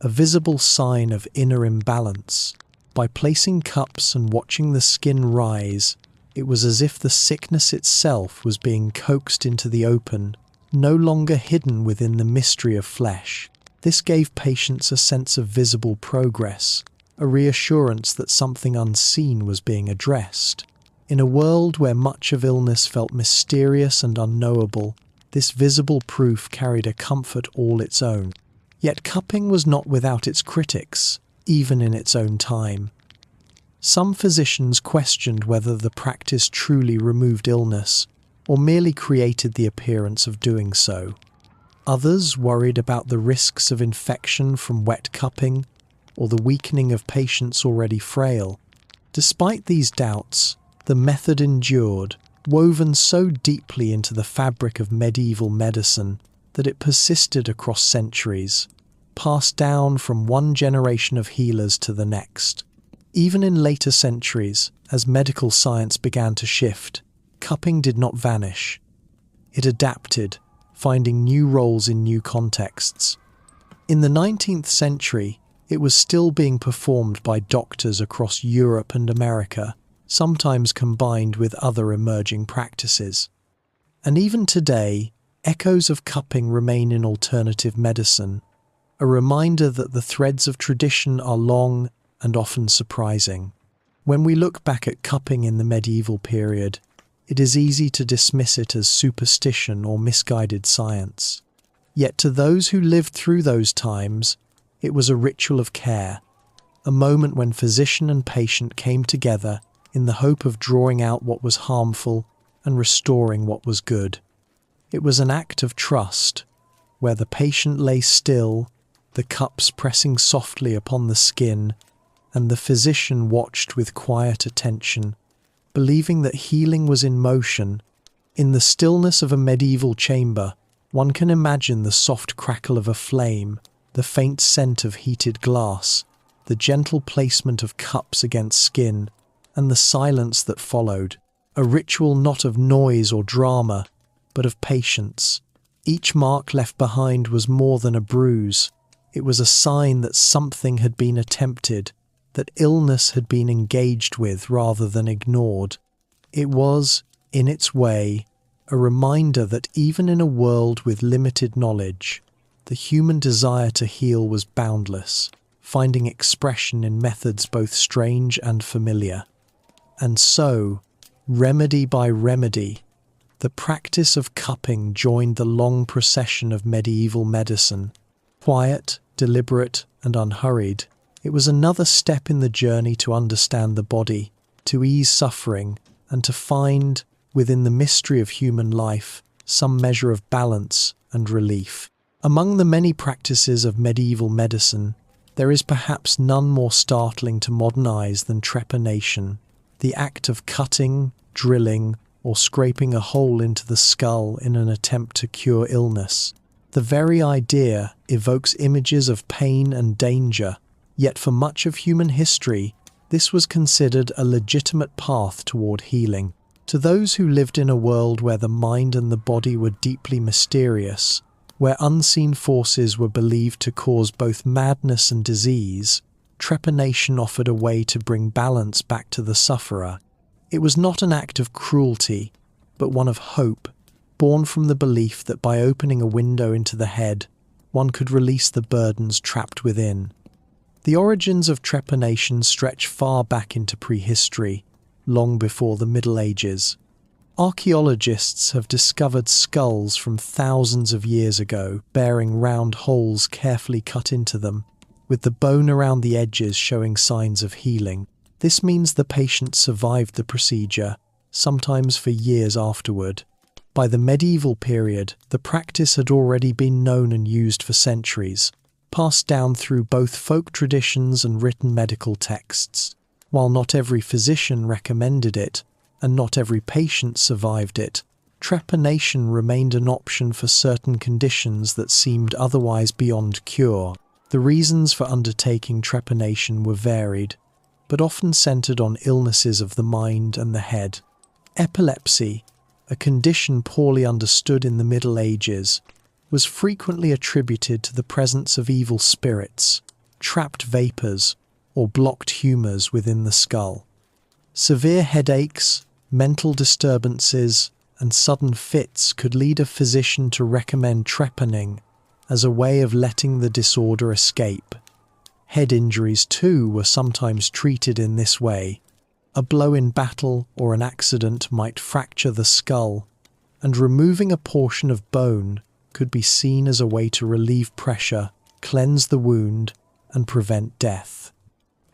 a visible sign of inner imbalance. By placing cups and watching the skin rise, it was as if the sickness itself was being coaxed into the open, no longer hidden within the mystery of flesh. This gave patients a sense of visible progress, a reassurance that something unseen was being addressed. In a world where much of illness felt mysterious and unknowable, this visible proof carried a comfort all its own. Yet cupping was not without its critics, even in its own time. Some physicians questioned whether the practice truly removed illness, or merely created the appearance of doing so. Others worried about the risks of infection from wet cupping, or the weakening of patients already frail. Despite these doubts, the method endured, woven so deeply into the fabric of medieval medicine that it persisted across centuries, passed down from one generation of healers to the next. Even in later centuries, as medical science began to shift, cupping did not vanish. It adapted, finding new roles in new contexts. In the 19th century, it was still being performed by doctors across Europe and America, sometimes combined with other emerging practices. And even today, echoes of cupping remain in alternative medicine, a reminder that the threads of tradition are long and often surprising. When we look back at cupping in the medieval period, it is easy to dismiss it as superstition or misguided science. Yet to those who lived through those times, it was a ritual of care, a moment when physician and patient came together in the hope of drawing out what was harmful and restoring what was good. It was an act of trust, where the patient lay still, the cups pressing softly upon the skin, and the physician watched with quiet attention, believing that healing was in motion. In the stillness of a medieval chamber, one can imagine the soft crackle of a flame, the faint scent of heated glass, the gentle placement of cups against skin, and the silence that followed, a ritual not of noise or drama, but of patience. Each mark left behind was more than a bruise. It was a sign that something had been attempted, that illness had been engaged with rather than ignored. It was, in its way, a reminder that even in a world with limited knowledge, the human desire to heal was boundless, finding expression in methods both strange and familiar. And so, remedy by remedy, the practice of cupping joined the long procession of medieval medicine. Quiet, deliberate, and unhurried, it was another step in the journey to understand the body, to ease suffering, and to find, within the mystery of human life, some measure of balance and relief. Among the many practices of medieval medicine, there is perhaps none more startling to modern eyes than trepanation, the act of cutting, drilling, or scraping a hole into the skull in an attempt to cure illness. The very idea evokes images of pain and danger, yet for much of human history, this was considered a legitimate path toward healing. To those who lived in a world where the mind and the body were deeply mysterious, where unseen forces were believed to cause both madness and disease, trepanation offered a way to bring balance back to the sufferer. It was not an act of cruelty, but one of hope, born from the belief that by opening a window into the head, one could release the burdens trapped within. The origins of trepanation stretch far back into prehistory, long before the Middle Ages. Archaeologists have discovered skulls from thousands of years ago, bearing round holes carefully cut into them, with the bone around the edges showing signs of healing. This means the patient survived the procedure, sometimes for years afterward. By the medieval period, the practice had already been known and used for centuries, passed down through both folk traditions and written medical texts. While not every physician recommended it, and not every patient survived it, trepanation remained an option for certain conditions that seemed otherwise beyond cure. The reasons for undertaking trepanation were varied, but often centered on illnesses of the mind and the head. Epilepsy, a condition poorly understood in the Middle Ages, was frequently attributed to the presence of evil spirits, trapped vapors, or blocked humors within the skull. Severe headaches, mental disturbances, and sudden fits could lead a physician to recommend trepanning as a way of letting the disorder escape. Head injuries, too, were sometimes treated in this way. A blow in battle or an accident might fracture the skull, and removing a portion of bone could be seen as a way to relieve pressure, cleanse the wound, and prevent death.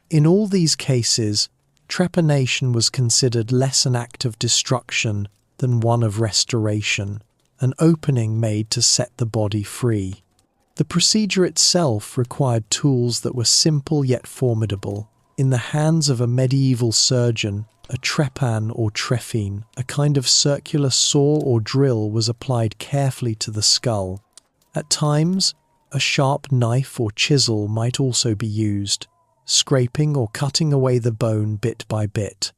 In all these cases, trepanation was considered less an act of destruction than one of restoration, an opening made to set the body free. The procedure itself required tools that were simple yet formidable. In the hands of a medieval surgeon, a trepan or trephine, a kind of circular saw or drill, was applied carefully to the skull. At times, a sharp knife or chisel might also be used, scraping or cutting away the bone bit by bit.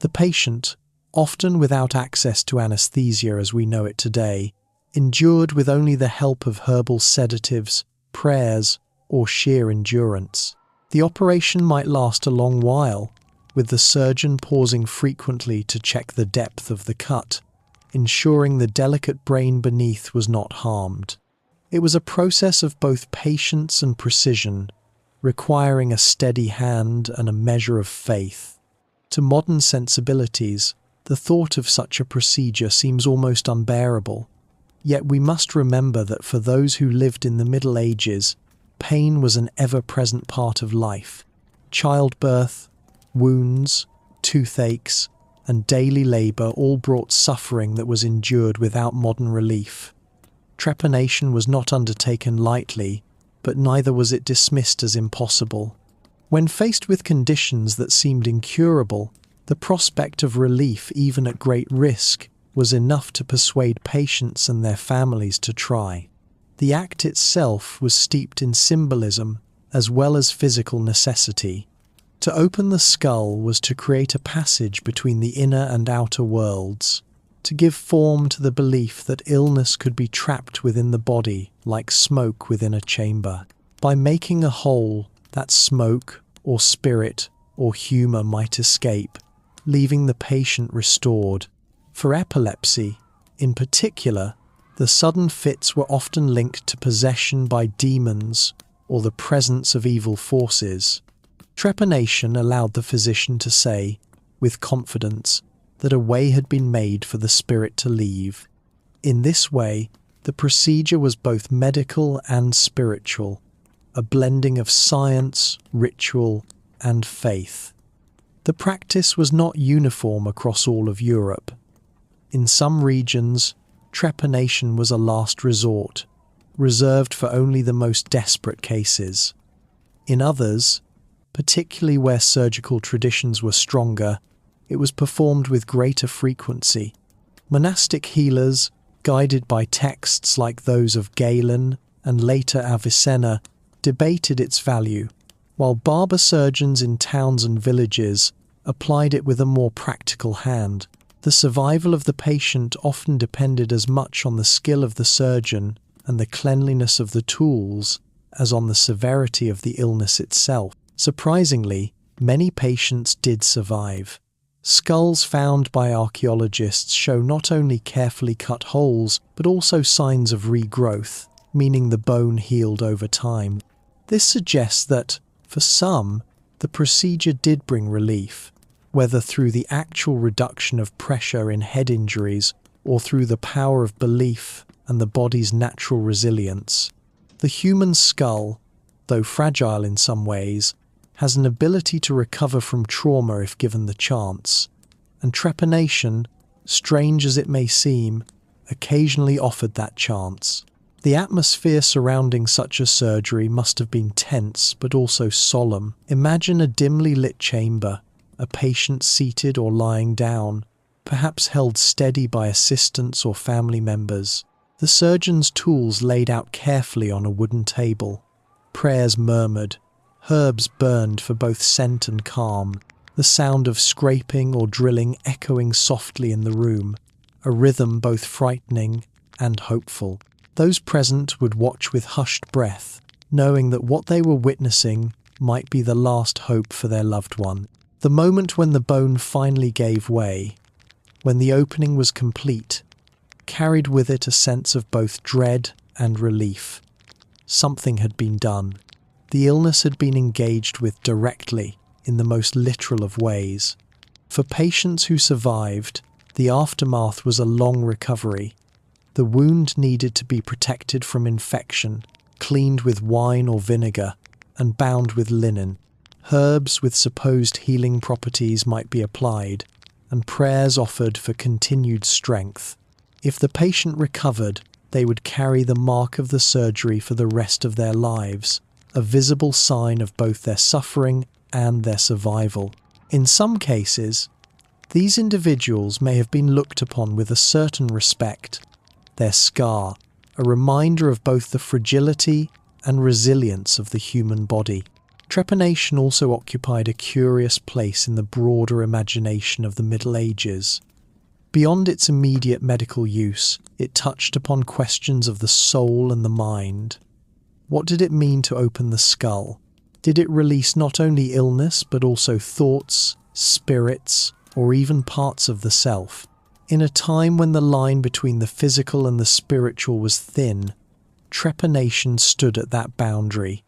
The patient, often without access to anesthesia as we know it today, endured with only the help of herbal sedatives, prayers, or sheer endurance. The operation might last a long while, with the surgeon pausing frequently to check the depth of the cut, ensuring the delicate brain beneath was not harmed. It was a process of both patience and precision, requiring a steady hand and a measure of faith. To modern sensibilities, the thought of such a procedure seems almost unbearable. Yet we must remember that for those who lived in the Middle Ages, pain was an ever-present part of life. Childbirth, wounds, toothaches, and daily labor all brought suffering that was endured without modern relief. Trepanation was not undertaken lightly, but neither was it dismissed as impossible. When faced with conditions that seemed incurable, the prospect of relief, even at great risk, was enough to persuade patients and their families to try. The act itself was steeped in symbolism as well as physical necessity. To open the skull was to create a passage between the inner and outer worlds, to give form to the belief that illness could be trapped within the body like smoke within a chamber. By making a hole, that smoke or spirit or humor might escape, leaving the patient restored. For epilepsy, in particular, the sudden fits were often linked to possession by demons or the presence of evil forces. Trepanation allowed the physician to say, with confidence, that a way had been made for the spirit to leave. In this way, the procedure was both medical and spiritual, a blending of science, ritual, and faith. The practice was not uniform across all of Europe. In some regions, trepanation was a last resort, reserved for only the most desperate cases. In others, particularly where surgical traditions were stronger, it was performed with greater frequency. Monastic healers, guided by texts like those of Galen and later Avicenna, debated its value, while barber surgeons in towns and villages applied it with a more practical hand. The survival of the patient often depended as much on the skill of the surgeon and the cleanliness of the tools as on the severity of the illness itself. Surprisingly, many patients did survive. Skulls found by archaeologists show not only carefully cut holes, but also signs of regrowth, meaning the bone healed over time. This suggests that, for some, the procedure did bring relief, whether through the actual reduction of pressure in head injuries or through the power of belief and the body's natural resilience. The human skull, though fragile in some ways, has an ability to recover from trauma if given the chance, and trepanation, strange as it may seem, occasionally offered that chance. The atmosphere surrounding such a surgery must have been tense but also solemn. Imagine a dimly lit chamber, a patient seated or lying down, perhaps held steady by assistants or family members. The surgeon's tools laid out carefully on a wooden table. Prayers murmured, herbs burned for both scent and calm, the sound of scraping or drilling echoing softly in the room, a rhythm both frightening and hopeful. Those present would watch with hushed breath, knowing that what they were witnessing might be the last hope for their loved one. The moment when the bone finally gave way, when the opening was complete, carried with it a sense of both dread and relief. Something had been done. The illness had been engaged with directly, in the most literal of ways. For patients who survived, the aftermath was a long recovery. The wound needed to be protected from infection, cleaned with wine or vinegar, and bound with linen. Herbs with supposed healing properties might be applied, and prayers offered for continued strength. If the patient recovered, they would carry the mark of the surgery for the rest of their lives, a visible sign of both their suffering and their survival. In some cases, these individuals may have been looked upon with a certain respect. Their scar, a reminder of both the fragility and resilience of the human body. Trepanation also occupied a curious place in the broader imagination of the Middle Ages. Beyond its immediate medical use, it touched upon questions of the soul and the mind. What did it mean to open the skull? Did it release not only illness but also thoughts, spirits, or even parts of the self? In a time when the line between the physical and the spiritual was thin, trepanation stood at that boundary,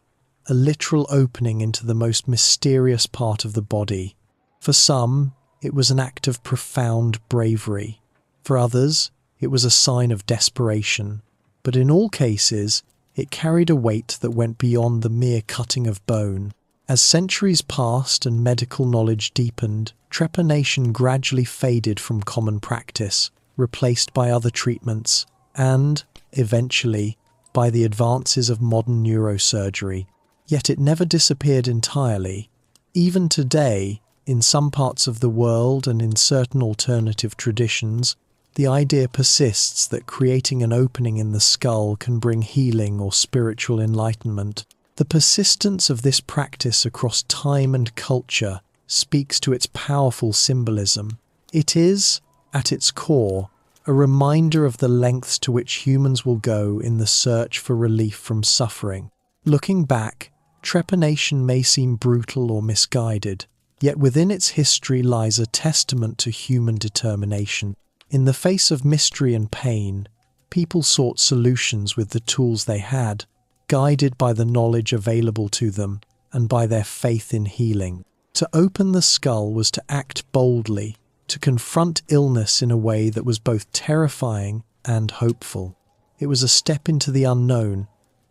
a literal opening into the most mysterious part of the body. For some, it was an act of profound bravery. For others, it was a sign of desperation. But in all cases, it carried a weight that went beyond the mere cutting of bone. As centuries passed and medical knowledge deepened, trepanation gradually faded from common practice, replaced by other treatments, and, eventually, by the advances of modern neurosurgery. Yet it never disappeared entirely. Even today, in some parts of the world and in certain alternative traditions, the idea persists that creating an opening in the skull can bring healing or spiritual enlightenment. The persistence of this practice across time and culture speaks to its powerful symbolism. It is, at its core, a reminder of the lengths to which humans will go in the search for relief from suffering. Looking back, trepanation may seem brutal or misguided, yet within its history lies a testament to human determination. In the face of mystery and pain, people sought solutions with the tools they had, guided by the knowledge available to them and by their faith in healing. To open the skull was to act boldly, to confront illness in a way that was both terrifying and hopeful. It was a step into the unknown,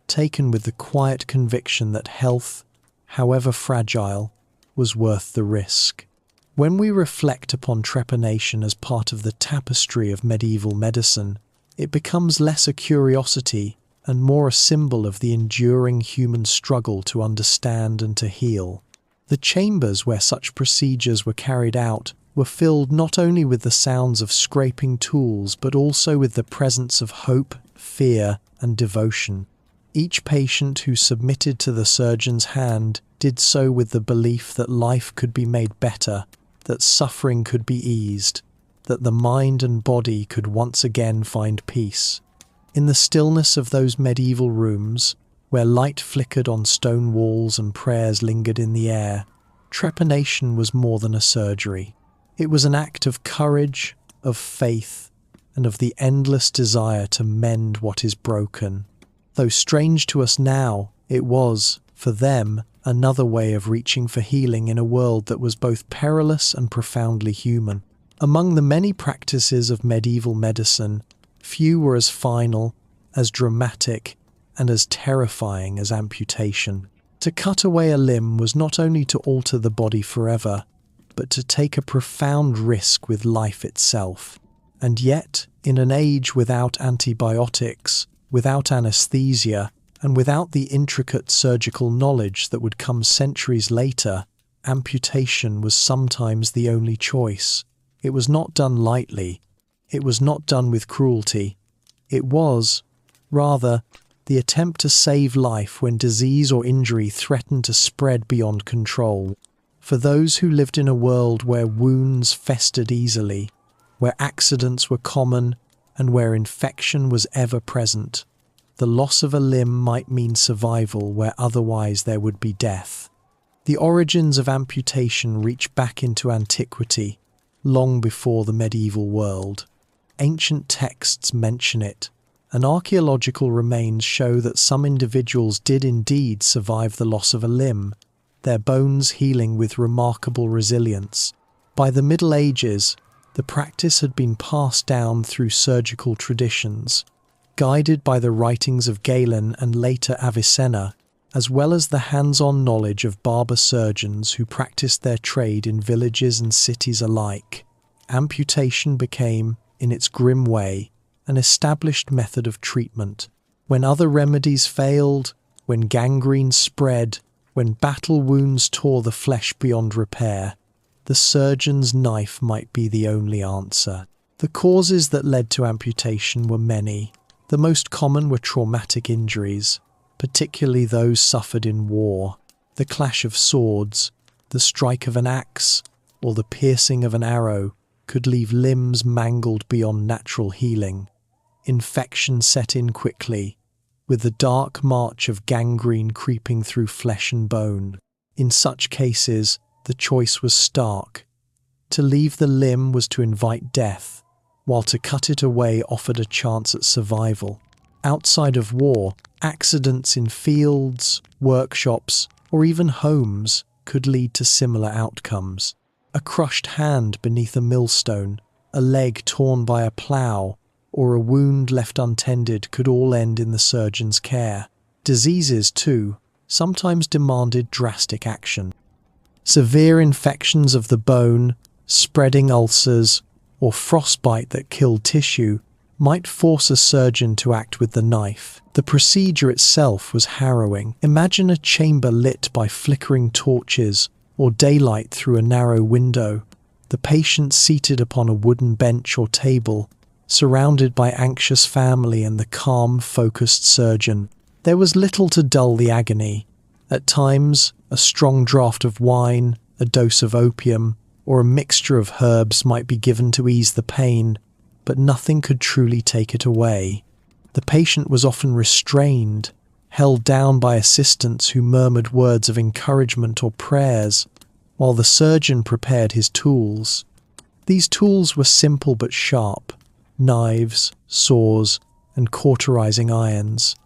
taken with the quiet conviction that health, however fragile, was worth the risk. When we reflect upon trepanation as part of the tapestry of medieval medicine, it becomes less a curiosity and more a symbol of the enduring human struggle to understand and to heal. The chambers where such procedures were carried out were filled not only with the sounds of scraping tools but also with the presence of hope, fear, and devotion. Each patient who submitted to the surgeon's hand did so with the belief that life could be made better, that suffering could be eased, that the mind and body could once again find peace. In the stillness of those medieval rooms, where light flickered on stone walls and prayers lingered in the air, trepanation was more than a surgery. It was an act of courage, of faith, and of the endless desire to mend what is broken. Though strange to us now, it was, for them, another way of reaching for healing in a world that was both perilous and profoundly human. Among the many practices of medieval medicine, few were as final, as dramatic, and as terrifying as amputation. To cut away a limb was not only to alter the body forever, but to take a profound risk with life itself. And yet, in an age without antibiotics, without anesthesia, and without the intricate surgical knowledge that would come centuries later, amputation was sometimes the only choice. It was not done lightly. It was not done with cruelty. It was, rather, the attempt to save life when disease or injury threatened to spread beyond control. For those who lived in a world where wounds festered easily, where accidents were common, and where infection was ever present, the loss of a limb might mean survival where otherwise there would be death. The origins of amputation reach back into antiquity, long before the medieval world. Ancient texts mention it, and archaeological remains show that some individuals did indeed survive the loss of a limb, their bones healing with remarkable resilience. By the Middle Ages, the practice had been passed down through surgical traditions, guided by the writings of Galen and later Avicenna, as well as the hands-on knowledge of barber surgeons who practiced their trade in villages and cities alike. Amputation became, in its grim way, an established method of treatment. When other remedies failed, when gangrene spread, when battle wounds tore the flesh beyond repair, the surgeon's knife might be the only answer. The causes that led to amputation were many. The most common were traumatic injuries, particularly those suffered in war. The clash of swords, the strike of an axe, or the piercing of an arrow could leave limbs mangled beyond natural healing. Infection set in quickly, with the dark march of gangrene creeping through flesh and bone. In such cases, the choice was stark. To leave the limb was to invite death, while to cut it away offered a chance at survival. Outside of war, accidents in fields, workshops, or even homes could lead to similar outcomes. A crushed hand beneath a millstone, a leg torn by a plough, or a wound left untended could all end in the surgeon's care. Diseases, too, sometimes demanded drastic action. Severe infections of the bone, spreading ulcers, or frostbite that killed tissue might force a surgeon to act with the knife. The procedure itself was harrowing. Imagine a chamber lit by flickering torches or daylight through a narrow window, the patient seated upon a wooden bench or table, surrounded by anxious family and the calm, focused surgeon. There was little to dull the agony. At times, a strong draught of wine, a dose of opium, or a mixture of herbs might be given to ease the pain, but nothing could truly take it away. The patient was often restrained, held down by assistants who murmured words of encouragement or prayers, while the surgeon prepared his tools. These tools were simple but sharp: knives, saws, and cauterizing irons.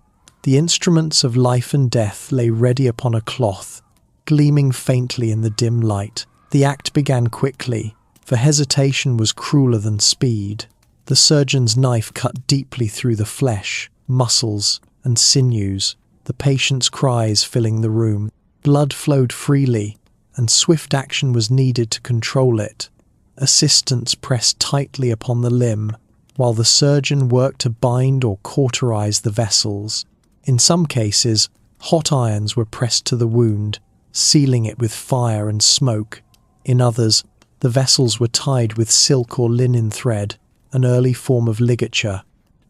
The instruments of life and death lay ready upon a cloth, gleaming faintly in the dim light. The act began quickly, for hesitation was crueler than speed. The surgeon's knife cut deeply through the flesh, muscles, and sinews, the patient's cries filling the room. Blood flowed freely, and swift action was needed to control it. Assistants pressed tightly upon the limb, while the surgeon worked to bind or cauterize the vessels. In some cases, hot irons were pressed to the wound, sealing it with fire and smoke. In others, the vessels were tied with silk or linen thread, an early form of ligature.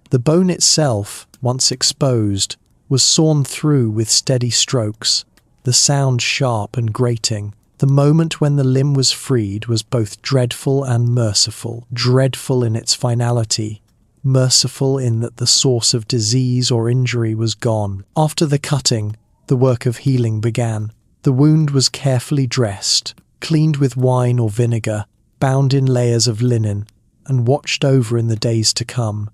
The bone itself, once exposed, was sawn through with steady strokes, the sound sharp and grating. The moment when the limb was freed was both dreadful and merciful. Dreadful in its finality, merciful in that the source of disease or injury was gone. After the cutting, the work of healing began. The wound was carefully dressed, cleaned with wine or vinegar, bound in layers of linen, and watched over in the days to come.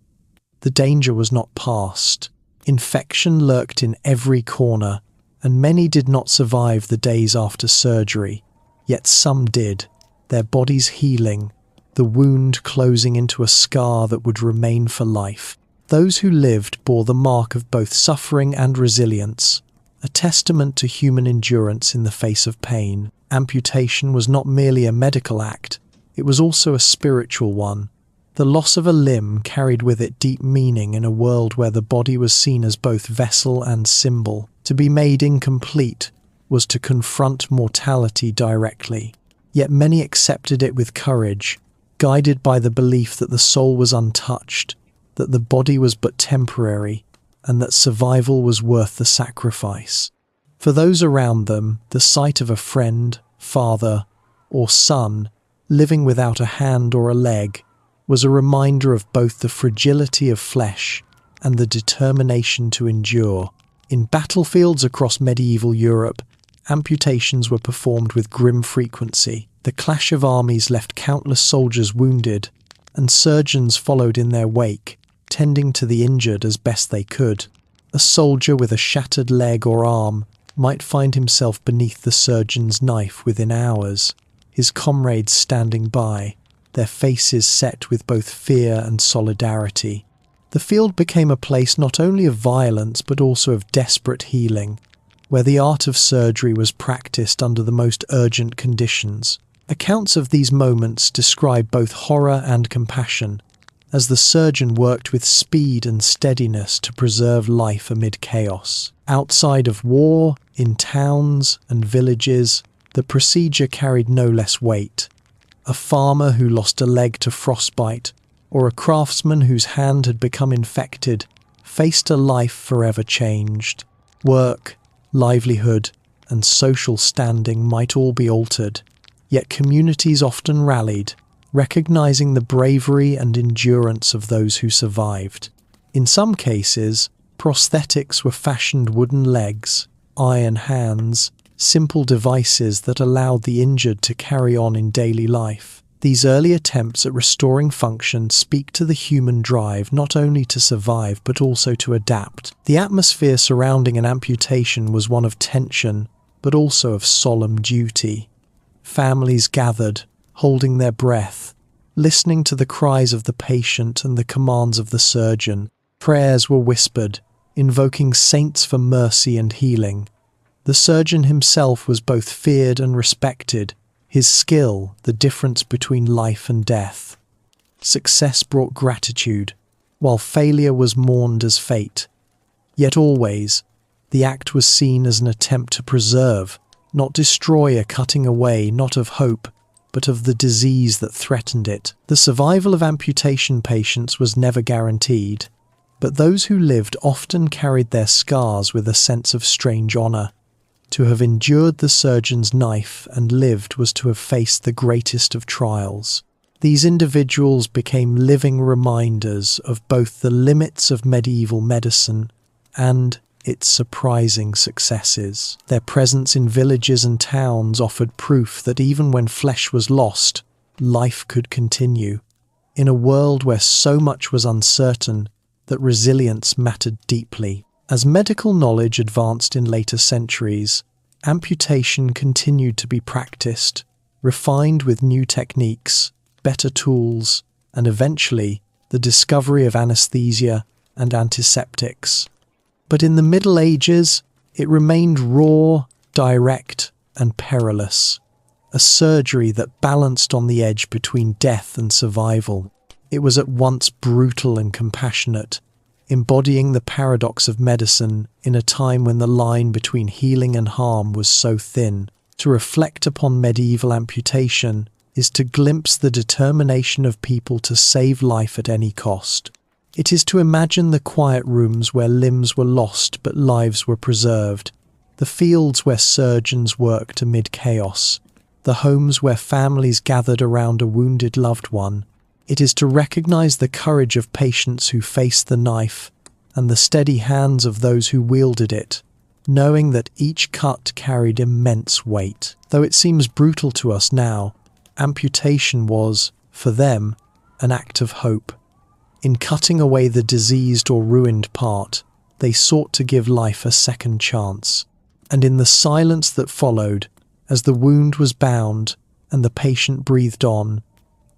The danger was not past. Infection lurked in every corner, and many did not survive the days after surgery. Yet some did, their bodies healing, the wound closing into a scar that would remain for life. Those who lived bore the mark of both suffering and resilience, a testament to human endurance in the face of pain. Amputation was not merely a medical act, it was also a spiritual one. The loss of a limb carried with it deep meaning in a world where the body was seen as both vessel and symbol. To be made incomplete was to confront mortality directly. Yet many accepted it with courage, guided by the belief that the soul was untouched, that the body was but temporary, and that survival was worth the sacrifice. For those around them, the sight of a friend, father, or son living without a hand or a leg was a reminder of both the fragility of flesh and the determination to endure. In battlefields across medieval Europe, amputations were performed with grim frequency. The clash of armies left countless soldiers wounded, and surgeons followed in their wake, tending to the injured as best they could. A soldier with a shattered leg or arm might find himself beneath the surgeon's knife within hours, his comrades standing by, their faces set with both fear and solidarity. The field became a place not only of violence but also of desperate healing, where the art of surgery was practiced under the most urgent conditions. Accounts of these moments describe both horror and compassion, as the surgeon worked with speed and steadiness to preserve life amid chaos. Outside of war, in towns and villages, the procedure carried no less weight. A farmer who lost a leg to frostbite, or a craftsman whose hand had become infected, faced a life forever changed. Work, livelihood, and social standing might all be altered, yet communities often rallied, recognizing the bravery and endurance of those who survived. In some cases, prosthetics were fashioned wooden legs, iron hands, simple devices that allowed the injured to carry on in daily life. These early attempts at restoring function speak to the human drive not only to survive but also to adapt. The atmosphere surrounding an amputation was one of tension, but also of solemn duty. Families gathered, holding their breath, listening to the cries of the patient and the commands of the surgeon. Prayers were whispered, invoking saints for mercy and healing. The surgeon himself was both feared and respected, his skill the difference between life and death. Success brought gratitude, while failure was mourned as fate. Yet always, the act was seen as an attempt to preserve, not destroy, a cutting away not of hope, but of the disease that threatened it. The survival of amputation patients was never guaranteed, but those who lived often carried their scars with a sense of strange honor. To have endured the surgeon's knife and lived was to have faced the greatest of trials. These individuals became living reminders of both the limits of medieval medicine and its surprising successes. Their presence in villages and towns offered proof that even when flesh was lost, life could continue. In a world where so much was uncertain, that resilience mattered deeply. As medical knowledge advanced in later centuries, amputation continued to be practiced, refined with new techniques, better tools, and eventually the discovery of anesthesia and antiseptics. But in the Middle Ages, it remained raw, direct, and perilous. a surgery that balanced on the edge between death and survival. It was at once brutal and compassionate, embodying the paradox of medicine in a time when the line between healing and harm was so thin. To reflect upon medieval amputation is to glimpse the determination of people to save life at any cost. It is to imagine the quiet rooms where limbs were lost but lives were preserved, the fields where surgeons worked amid chaos, the homes where families gathered around a wounded loved one. It is to recognize the courage of patients who faced the knife and the steady hands of those who wielded it, knowing that each cut carried immense weight. Though it seems brutal to us now, amputation was, for them, an act of hope. In cutting away the diseased or ruined part, they sought to give life a second chance. And in the silence that followed, as the wound was bound and the patient breathed on,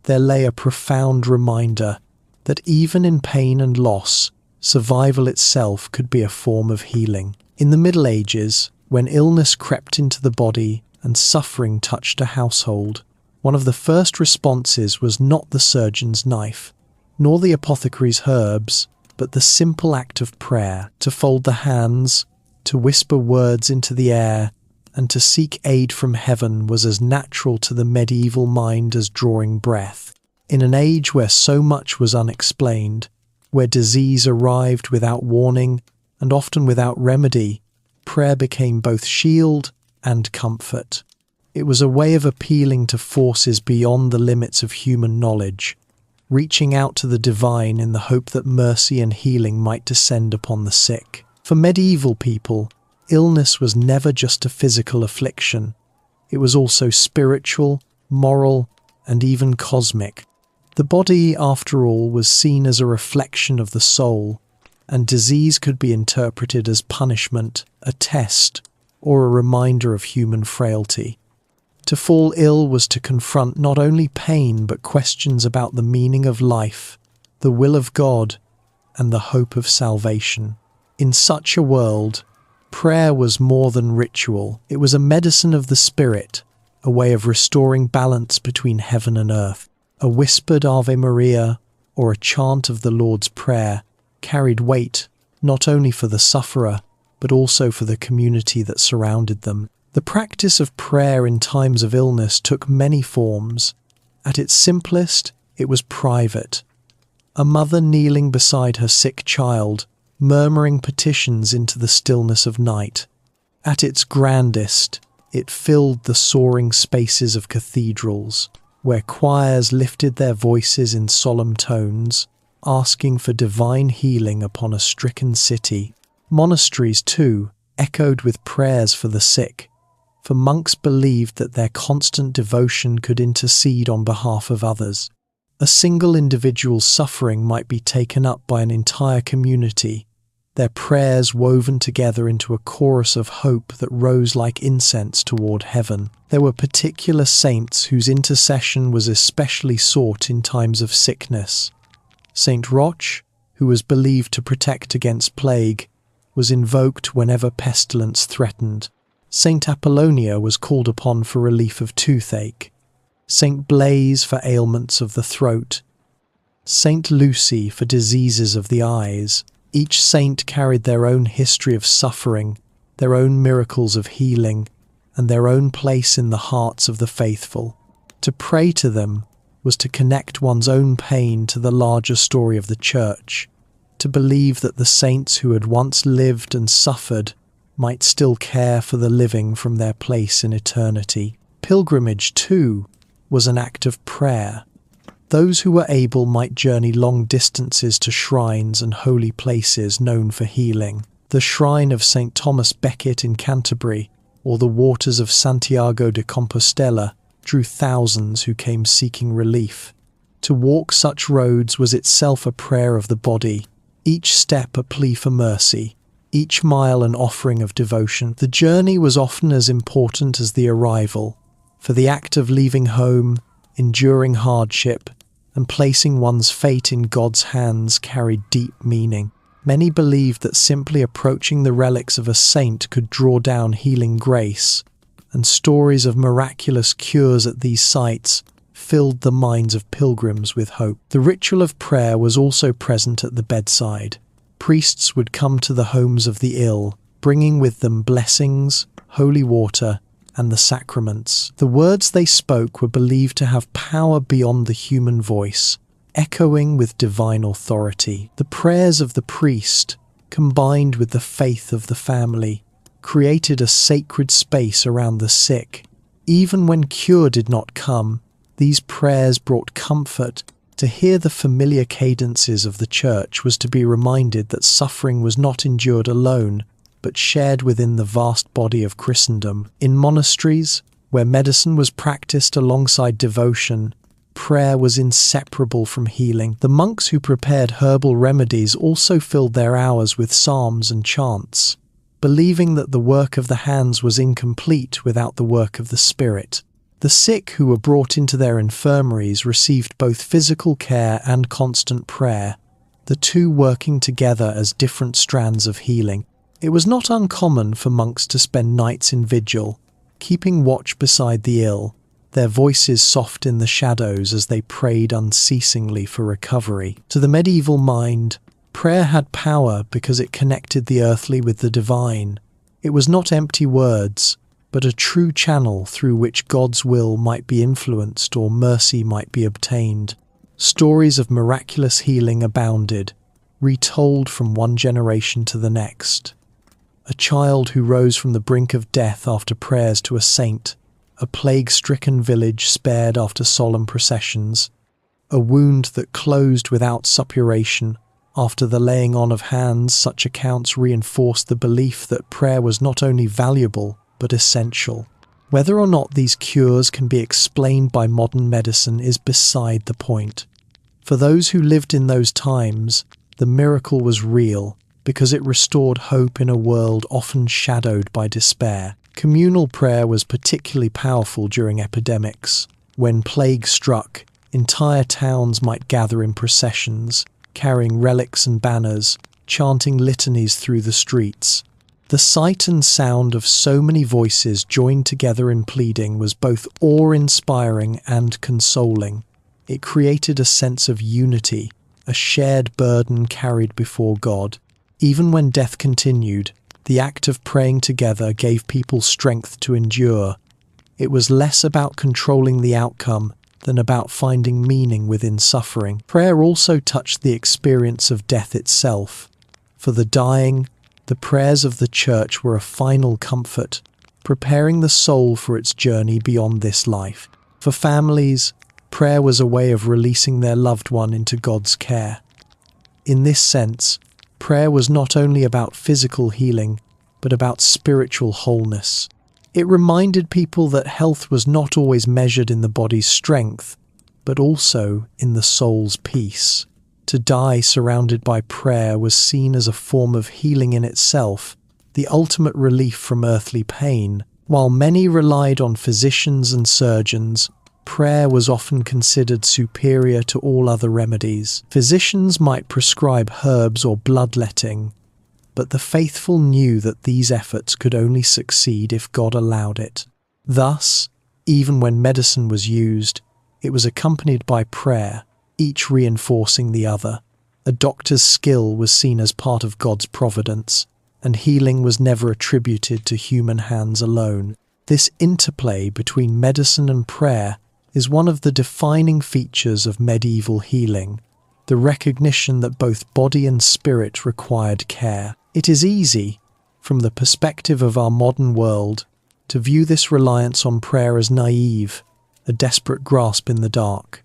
there lay a profound reminder that even in pain and loss, survival itself could be a form of healing. In the Middle Ages, when illness crept into the body and suffering touched a household, one of the first responses was not the surgeon's knife, nor the apothecary's herbs, but the simple act of prayer, to fold the hands, to whisper words into the air, and to seek aid from heaven was as natural to the medieval mind as drawing breath. In an age where so much was unexplained, where disease arrived without warning and often without remedy, prayer became both shield and comfort. It was a way of appealing to forces beyond the limits of human knowledge, reaching out to the divine in the hope that mercy and healing might descend upon the sick. For medieval people, illness was never just a physical affliction. It was also spiritual, moral, and even cosmic. The body, after all, was seen as a reflection of the soul, and disease could be interpreted as punishment, a test, or a reminder of human frailty. To fall ill was to confront not only pain but questions about the meaning of life, the will of God, and the hope of salvation. In such a world, prayer was more than ritual. It was a medicine of the spirit, a way of restoring balance between heaven and earth. A whispered Ave Maria or a chant of the Lord's Prayer carried weight not only for the sufferer, but also for the community that surrounded them. The practice of prayer in times of illness took many forms. At its simplest, it was private. A mother kneeling beside her sick child, murmuring petitions into the stillness of night. At its grandest, it filled the soaring spaces of cathedrals, where choirs lifted their voices in solemn tones, asking for divine healing upon a stricken city. Monasteries, too, echoed with prayers for the sick, for monks believed that their constant devotion could intercede on behalf of others. A single individual's suffering might be taken up by an entire community, their prayers woven together into a chorus of hope that rose like incense toward heaven. There were particular saints whose intercession was especially sought in times of sickness. Saint Roch, who was believed to protect against plague, was invoked whenever pestilence threatened. Saint Apollonia was called upon for relief of toothache, Saint Blaise for ailments of the throat, Saint Lucy for diseases of the eyes. Each saint carried their own history of suffering, their own miracles of healing, and their own place in the hearts of the faithful. To pray to them was to connect one's own pain to the larger story of the Church, to believe that the saints who had once lived and suffered might still care for the living from their place in eternity. Pilgrimage, too, was an act of prayer. Those who were able might journey long distances to shrines and holy places known for healing. The shrine of St. Thomas Becket in Canterbury, or the waters of Santiago de Compostela, drew thousands who came seeking relief. To walk such roads was itself a prayer of the body, each step a plea for mercy, each mile an offering of devotion. The journey was often as important as the arrival, for the act of leaving home, enduring hardship, and placing one's fate in God's hands carried deep meaning. Many believed that simply approaching the relics of a saint could draw down healing grace, and stories of miraculous cures at these sites filled the minds of pilgrims with hope. The ritual of prayer was also present at the bedside. Priests would come to the homes of the ill, bringing with them blessings, holy water, and the sacraments. The words they spoke were believed to have power beyond the human voice, echoing with divine authority. The prayers of the priest, combined with the faith of the family, created a sacred space around the sick. Even when cure did not come, these prayers brought comfort. To hear the familiar cadences of the church was to be reminded that suffering was not endured alone, but shared within the vast body of Christendom. In monasteries, where medicine was practiced alongside devotion, prayer was inseparable from healing. The monks who prepared herbal remedies also filled their hours with psalms and chants, believing that the work of the hands was incomplete without the work of the spirit. The sick who were brought into their infirmaries received both physical care and constant prayer, the two working together as different strands of healing. It was not uncommon for monks to spend nights in vigil, keeping watch beside the ill, their voices soft in the shadows as they prayed unceasingly for recovery. To the medieval mind, prayer had power because it connected the earthly with the divine. It was not empty words, but a true channel through which God's will might be influenced or mercy might be obtained. Stories of miraculous healing abounded, retold from one generation to the next. A child who rose from the brink of death after prayers to a saint, a plague-stricken village spared after solemn processions, a wound that closed without suppuration after the laying on of hands. Such accounts reinforced the belief that prayer was not only valuable, but essential. Whether or not these cures can be explained by modern medicine is beside the point. For those who lived in those times, the miracle was real because it restored hope in a world often shadowed by despair. Communal prayer was particularly powerful during epidemics. When plague struck, entire towns might gather in processions, carrying relics and banners, chanting litanies through the streets. The sight and sound of so many voices joined together in pleading was both awe-inspiring and consoling. It created a sense of unity, a shared burden carried before God. Even when death continued, the act of praying together gave people strength to endure. It was less about controlling the outcome than about finding meaning within suffering. Prayer also touched the experience of death itself. For the dying, the prayers of the Church were a final comfort, preparing the soul for its journey beyond this life. For families, prayer was a way of releasing their loved one into God's care. In this sense, prayer was not only about physical healing, but about spiritual wholeness. It reminded people that health was not always measured in the body's strength, but also in the soul's peace. To die surrounded by prayer was seen as a form of healing in itself, the ultimate relief from earthly pain. While many relied on physicians and surgeons, prayer was often considered superior to all other remedies. Physicians might prescribe herbs or bloodletting, but the faithful knew that these efforts could only succeed if God allowed it. Thus, even when medicine was used, it was accompanied by prayer, each reinforcing the other. A doctor's skill was seen as part of God's providence, and healing was never attributed to human hands alone. This interplay between medicine and prayer is one of the defining features of medieval healing, the recognition that both body and spirit required care. It is easy, from the perspective of our modern world, to view this reliance on prayer as naive, a desperate grasp in the dark.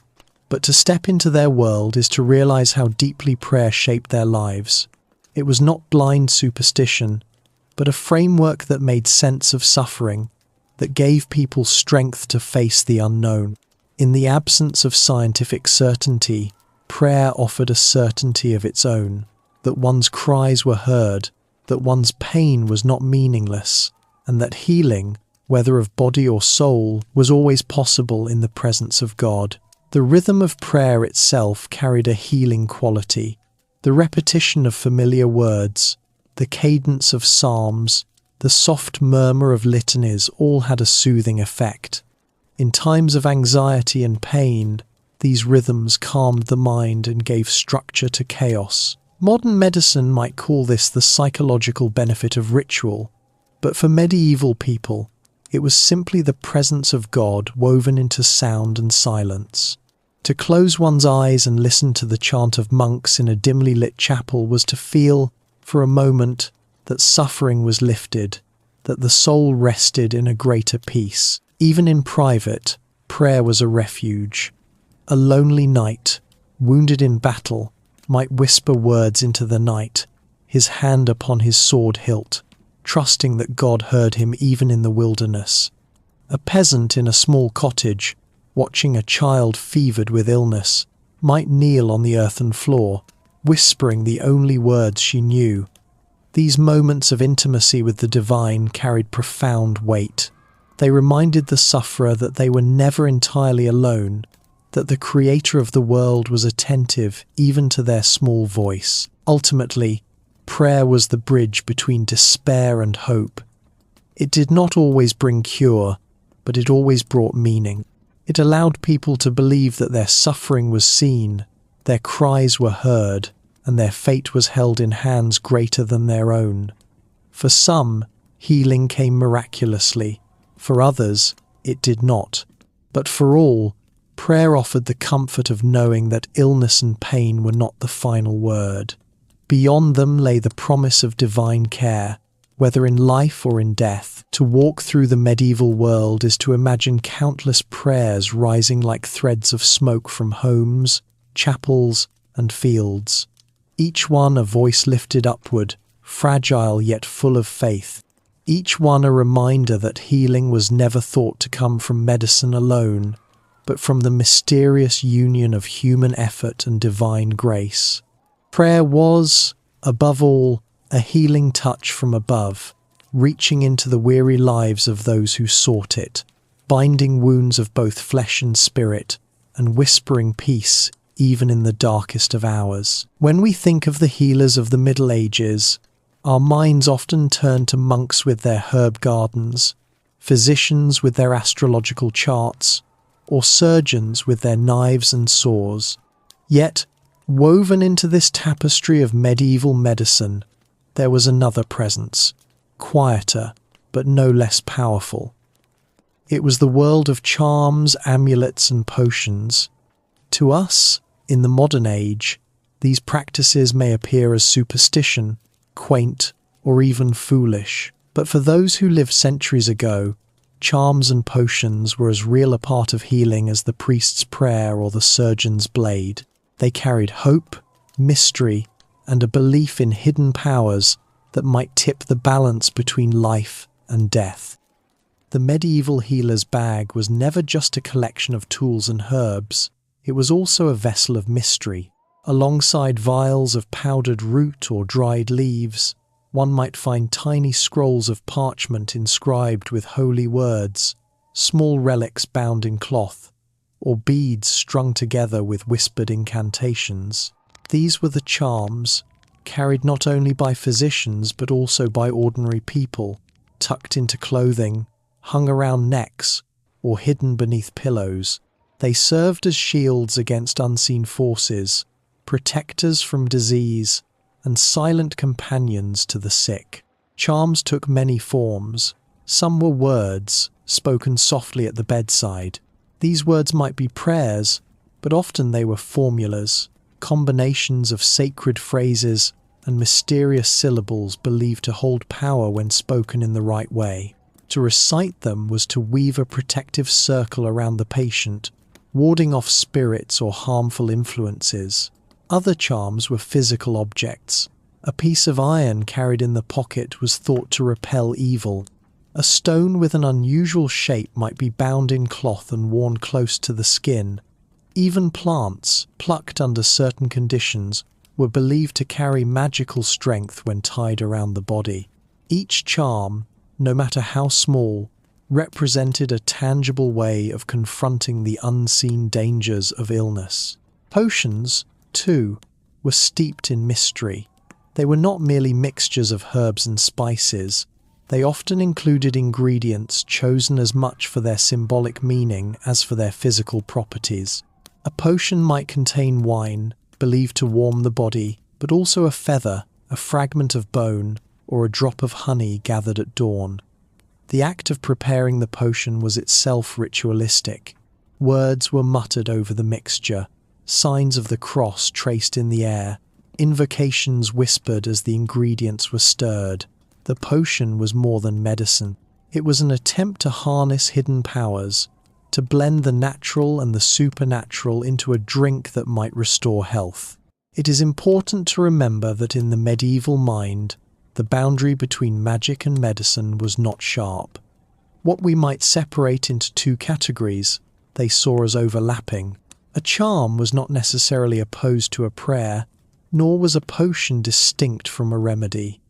But to step into their world is to realize how deeply prayer shaped their lives. It was not blind superstition, but a framework that made sense of suffering, that gave people strength to face the unknown. In the absence of scientific certainty, prayer offered a certainty of its own, that one's cries were heard, that one's pain was not meaningless, and that healing, whether of body or soul, was always possible in the presence of God. The rhythm of prayer itself carried a healing quality. The repetition of familiar words, the cadence of psalms, The soft murmur of litanies all had a soothing effect. In times of anxiety and pain, these rhythms calmed the mind and gave structure to chaos. Modern medicine might call this the psychological benefit of ritual, but for medieval people, it was simply the presence of God woven into sound and silence. To close one's eyes and listen to the chant of monks in a dimly lit chapel was to feel, for a moment, that suffering was lifted, that the soul rested in a greater peace. Even in private, prayer was a refuge. A lonely knight, wounded in battle, might whisper words into the night, his hand upon his sword hilt, trusting that God heard him even in the wilderness. A peasant in a small cottage, watching a child fevered with illness, might kneel on the earthen floor, whispering the only words she knew. These moments of intimacy with the divine carried profound weight. They reminded the sufferer that they were never entirely alone, that the creator of the world was attentive even to their small voice. Ultimately, prayer was the bridge between despair and hope. It did not always bring cure, but it always brought meaning. It allowed people to believe that their suffering was seen, their cries were heard, and their fate was held in hands greater than their own. For some, healing came miraculously. For others, it did not. But for all, prayer offered the comfort of knowing that illness and pain were not the final word. Beyond them lay the promise of divine care, whether in life or in death. To walk through the medieval world is to imagine countless prayers rising like threads of smoke from homes, chapels, and fields. Each one a voice lifted upward, fragile yet full of faith. Each one a reminder that healing was never thought to come from medicine alone, but from the mysterious union of human effort and divine grace. Prayer was, above all, a healing touch from above, reaching into the weary lives of those who sought it, binding wounds of both flesh and spirit, and whispering peace even in the darkest of hours. When we think of the healers of the Middle Ages, our minds often turn to monks with their herb gardens, physicians with their astrological charts, or surgeons with their knives and saws. Yet, woven into this tapestry of medieval medicine, there was another presence, quieter but no less powerful. It was the world of charms, amulets, and potions. To us, in the modern age, these practices may appear as superstition, quaint, or even foolish. But for those who lived centuries ago, charms and potions were as real a part of healing as the priest's prayer or the surgeon's blade. They carried hope, mystery, and a belief in hidden powers that might tip the balance between life and death. The medieval healer's bag was never just a collection of tools and herbs. It was also a vessel of mystery. Alongside vials of powdered root or dried leaves, one might find tiny scrolls of parchment inscribed with holy words, small relics bound in cloth, or beads strung together with whispered incantations. These were the charms, carried not only by physicians but also by ordinary people, tucked into clothing, hung around necks, or hidden beneath pillows. They served as shields against unseen forces, protectors from disease, and silent companions to the sick. Charms took many forms. Some were words, spoken softly at the bedside. These words might be prayers, but often they were formulas, combinations of sacred phrases and mysterious syllables believed to hold power when spoken in the right way. To recite them was to weave a protective circle around the patient, warding off spirits or harmful influences. Other charms were physical objects. A piece of iron carried in the pocket was thought to repel evil. A stone with an unusual shape might be bound in cloth and worn close to the skin. Even plants, plucked under certain conditions, were believed to carry magical strength when tied around the body. Each charm, no matter how small, represented a tangible way of confronting the unseen dangers of illness. Potions, too, were steeped in mystery. They were not merely mixtures of herbs and spices. They often included ingredients chosen as much for their symbolic meaning as for their physical properties. A potion might contain wine, believed to warm the body, but also a feather, a fragment of bone, or a drop of honey gathered at dawn. The act of preparing the potion was itself ritualistic. Words were muttered over the mixture, signs of the cross traced in the air, invocations whispered as the ingredients were stirred. The potion was more than medicine. It was an attempt to harness hidden powers, to blend the natural and the supernatural into a drink that might restore health. It is important to remember that in the medieval mind, the boundary between magic and medicine was not sharp. What we might separate into two categories, they saw as overlapping. A charm was not necessarily opposed to a prayer, nor was a potion distinct from a remedy.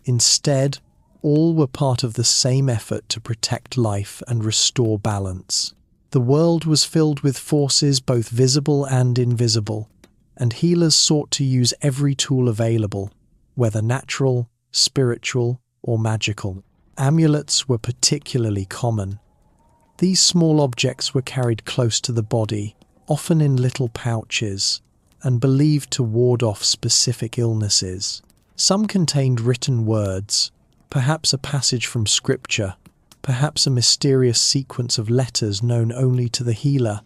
Instead, all were part of the same effort to protect life and restore balance. The world was filled with forces both visible and invisible, and healers sought to use every tool available, whether natural, spiritual, or magical. Amulets were particularly common. These small objects were carried close to the body, often in little pouches, and believed to ward off specific illnesses. Some contained written words, perhaps a passage from scripture, perhaps a mysterious sequence of letters known only to the healer.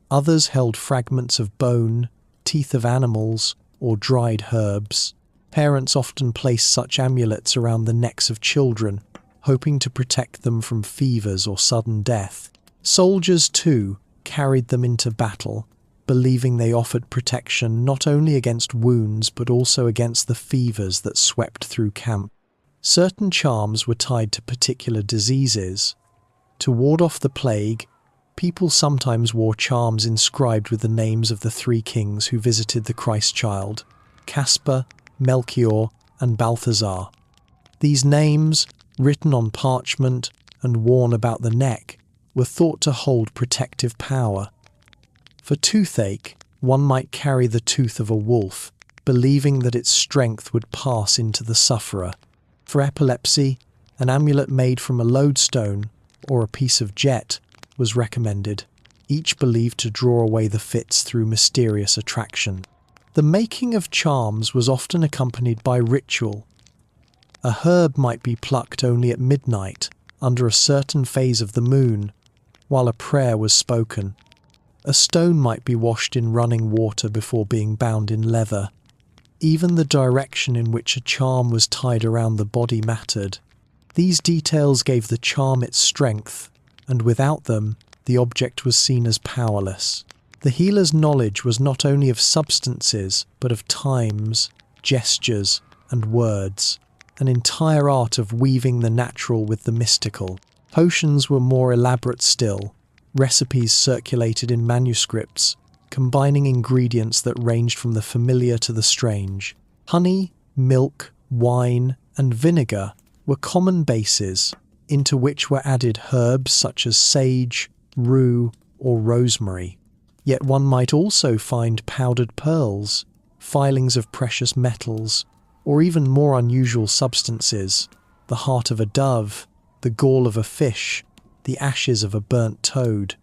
Others held fragments of bone, teeth of animals, or dried herbs. Parents often placed such amulets around the necks of children, hoping to protect them from fevers or sudden death. Soldiers, too, carried them into battle, believing they offered protection not only against wounds but also against the fevers that swept through camp. Certain charms were tied to particular diseases. To ward off the plague, people sometimes wore charms inscribed with the names of the three kings who visited the Christ child: Caspar, Melchior, and Balthazar. These names, written on parchment and worn about the neck, were thought to hold protective power. For toothache, one might carry the tooth of a wolf, believing that its strength would pass into the sufferer. For epilepsy, an amulet made from a lodestone or a piece of jet was recommended, each believed to draw away the fits through mysterious attraction. The making of charms was often accompanied by ritual. A herb might be plucked only at midnight, under a certain phase of the moon, while a prayer was spoken. A stone might be washed in running water before being bound in leather. Even the direction in which a charm was tied around the body mattered. These details gave the charm its strength, and without them, the object was seen as powerless. The healer's knowledge was not only of substances, but of times, gestures, and words, an entire art of weaving the natural with the mystical. Potions were more elaborate still. Recipes circulated in manuscripts, combining ingredients that ranged from the familiar to the strange. Honey, milk, wine, and vinegar were common bases, into which were added herbs such as sage, rue, or rosemary. Yet one might also find powdered pearls, filings of precious metals, or even more unusual substances: the heart of a dove, the gall of a fish, the ashes of a burnt toad.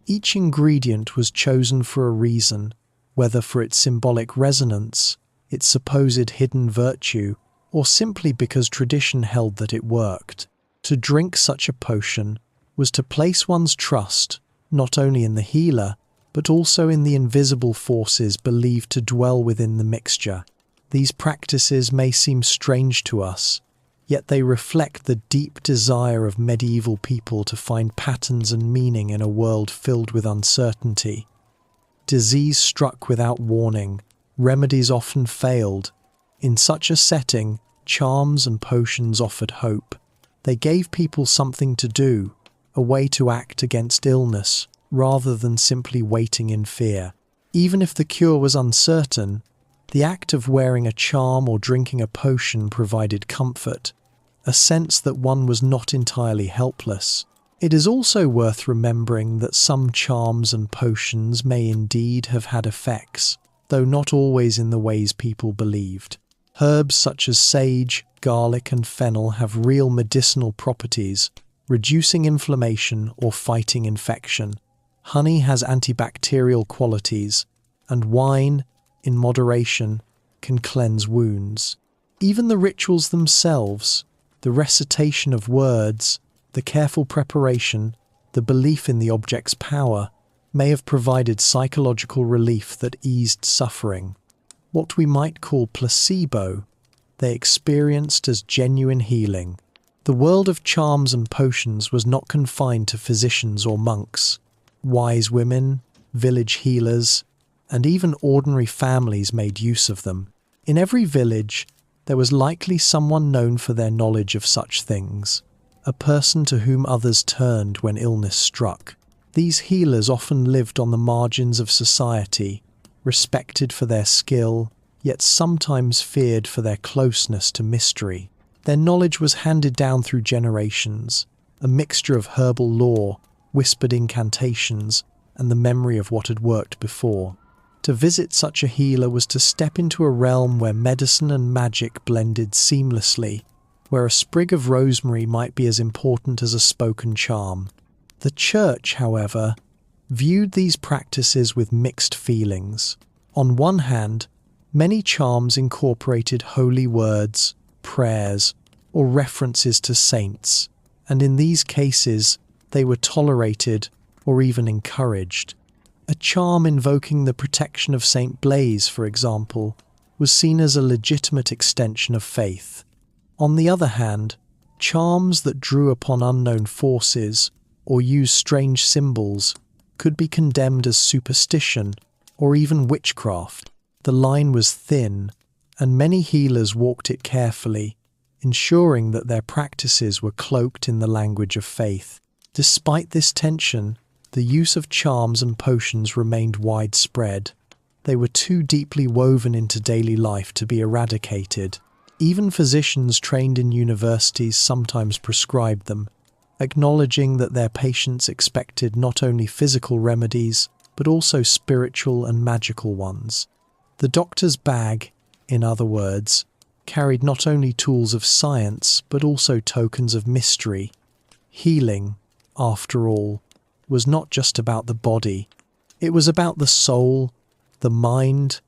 Each ingredient was chosen for a reason, whether for its symbolic resonance, its supposed hidden virtue, or simply because tradition held that it worked. To drink such a potion was to place one's trust not only in the healer, but also in the invisible forces believed to dwell within the mixture. These practices may seem strange to us, yet they reflect the deep desire of medieval people to find patterns and meaning in a world filled with uncertainty. Disease struck without warning, remedies often failed. In such a setting, charms and potions offered hope. They gave people something to do, a way to act against illness, rather than simply waiting in fear. Even if the cure was uncertain, the act of wearing a charm or drinking a potion provided comfort, a sense that one was not entirely helpless. It is also worth remembering that some charms and potions may indeed have had effects, though not always in the ways people believed. Herbs such as sage, garlic, and fennel have real medicinal properties, reducing inflammation or fighting infection. Honey has antibacterial qualities, and wine, in moderation, can cleanse wounds. Even the rituals themselves, the recitation of words, the careful preparation, the belief in the object's power, may have provided psychological relief that eased suffering. What we might call placebo, they experienced as genuine healing. The world of charms and potions was not confined to physicians or monks. Wise women, village healers, and even ordinary families made use of them. In every village, there was likely someone known for their knowledge of such things, a person to whom others turned when illness struck. These healers often lived on the margins of society, respected for their skill, yet sometimes feared for their closeness to mystery. Their knowledge was handed down through generations, a mixture of herbal lore, whispered incantations, and the memory of what had worked before. To visit such a healer was to step into a realm where medicine and magic blended seamlessly, where a sprig of rosemary might be as important as a spoken charm. The church, however, viewed these practices with mixed feelings. On one hand, many charms incorporated holy words, prayers, or references to saints, and in these cases, they were tolerated or even encouraged. A charm invoking the protection of Saint Blaise, for example, was seen as a legitimate extension of faith. On the other hand, charms that drew upon unknown forces or used strange symbols could be condemned as superstition or even witchcraft. The line was thin, and many healers walked it carefully, ensuring that their practices were cloaked in the language of faith. Despite this tension, the use of charms and potions remained widespread. They were too deeply woven into daily life to be eradicated. Even physicians trained in universities sometimes prescribed them, acknowledging that their patients expected not only physical remedies, but also spiritual and magical ones. The doctor's bag, in other words, carried not only tools of science, but also tokens of mystery. Healing, after all, was not just about the body. It was about the soul, the mind,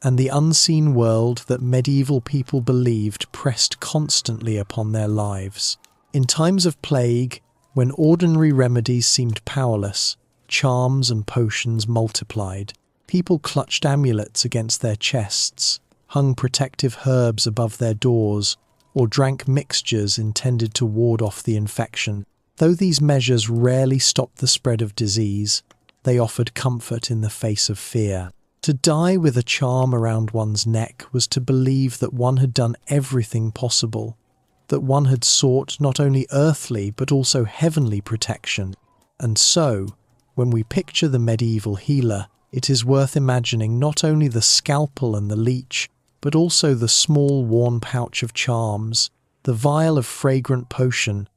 and the unseen world that medieval people believed pressed constantly upon their lives. In times of plague, when ordinary remedies seemed powerless, charms and potions multiplied. People clutched amulets against their chests, hung protective herbs above their doors, or drank mixtures intended to ward off the infection. Though these measures rarely stopped the spread of disease, they offered comfort in the face of fear. To die with a charm around one's neck was to believe that one had done everything possible, that one had sought not only earthly but also heavenly protection. And so, when we picture the medieval healer, it is worth imagining not only the scalpel and the leech, but also the small worn pouch of charms, the vial of fragrant potion,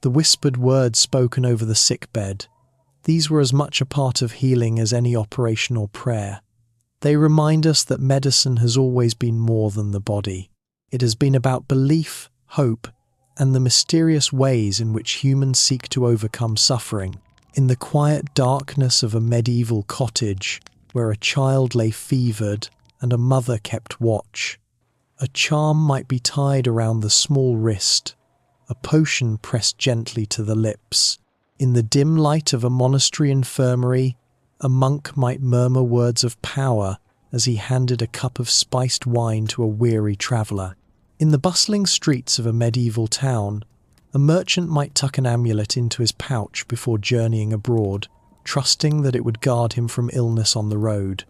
the whispered words spoken over the sickbed. These were as much a part of healing as any operation or prayer. They remind us that medicine has always been more than the body. It has been about belief, hope, and the mysterious ways in which humans seek to overcome suffering. In the quiet darkness of a medieval cottage, where a child lay fevered and a mother kept watch, a charm might be tied around the small wrist, a potion pressed gently to the lips. In the dim light of a monastery infirmary, a monk might murmur words of power as he handed a cup of spiced wine to a weary traveller. In the bustling streets of a medieval town, a merchant might tuck an amulet into his pouch before journeying abroad, trusting that it would guard him from illness on the road.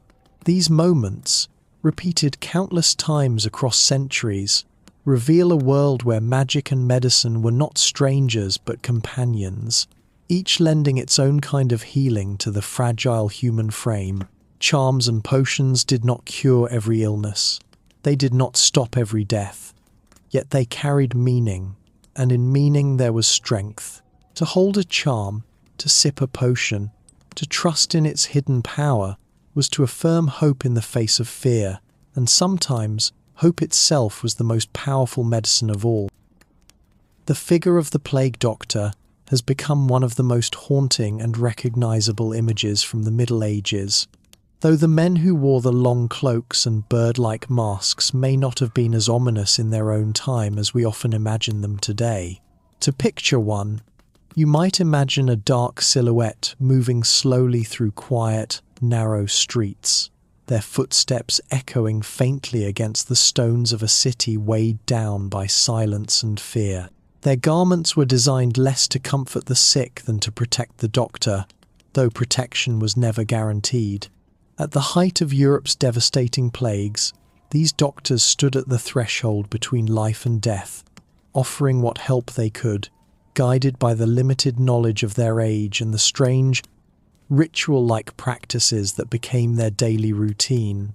These moments, repeated countless times across centuries, reveal a world where magic and medicine were not strangers but companions, each lending its own kind of healing to the fragile human frame. Charms and potions did not cure every illness. They did not stop every death. Yet they carried meaning, and in meaning there was strength. To hold a charm, to sip a potion, to trust in its hidden power, was to affirm hope in the face of fear, and sometimes Hope itself was the most powerful medicine of all. The figure of the plague doctor has become one of the most haunting and recognizable images from the Middle Ages. Though the men who wore the long cloaks and bird-like masks may not have been as ominous in their own time as we often imagine them today. To picture one, you might imagine a dark silhouette moving slowly through quiet, narrow streets, their footsteps echoing faintly against the stones of a city weighed down by silence and fear. Their garments were designed less to comfort the sick than to protect the doctor, though protection was never guaranteed. At the height of Europe's devastating plagues, these doctors stood at the threshold between life and death, offering what help they could, guided by the limited knowledge of their age and the strange, ritual-like practices that became their daily routine.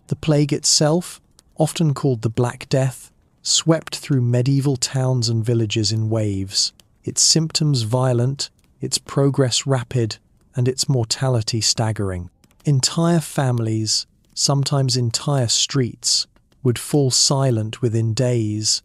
The plague itself, often called the Black Death, swept through medieval towns and villages in waves, its symptoms violent, its progress rapid, and its mortality staggering. Entire families, sometimes entire streets, would fall silent within days,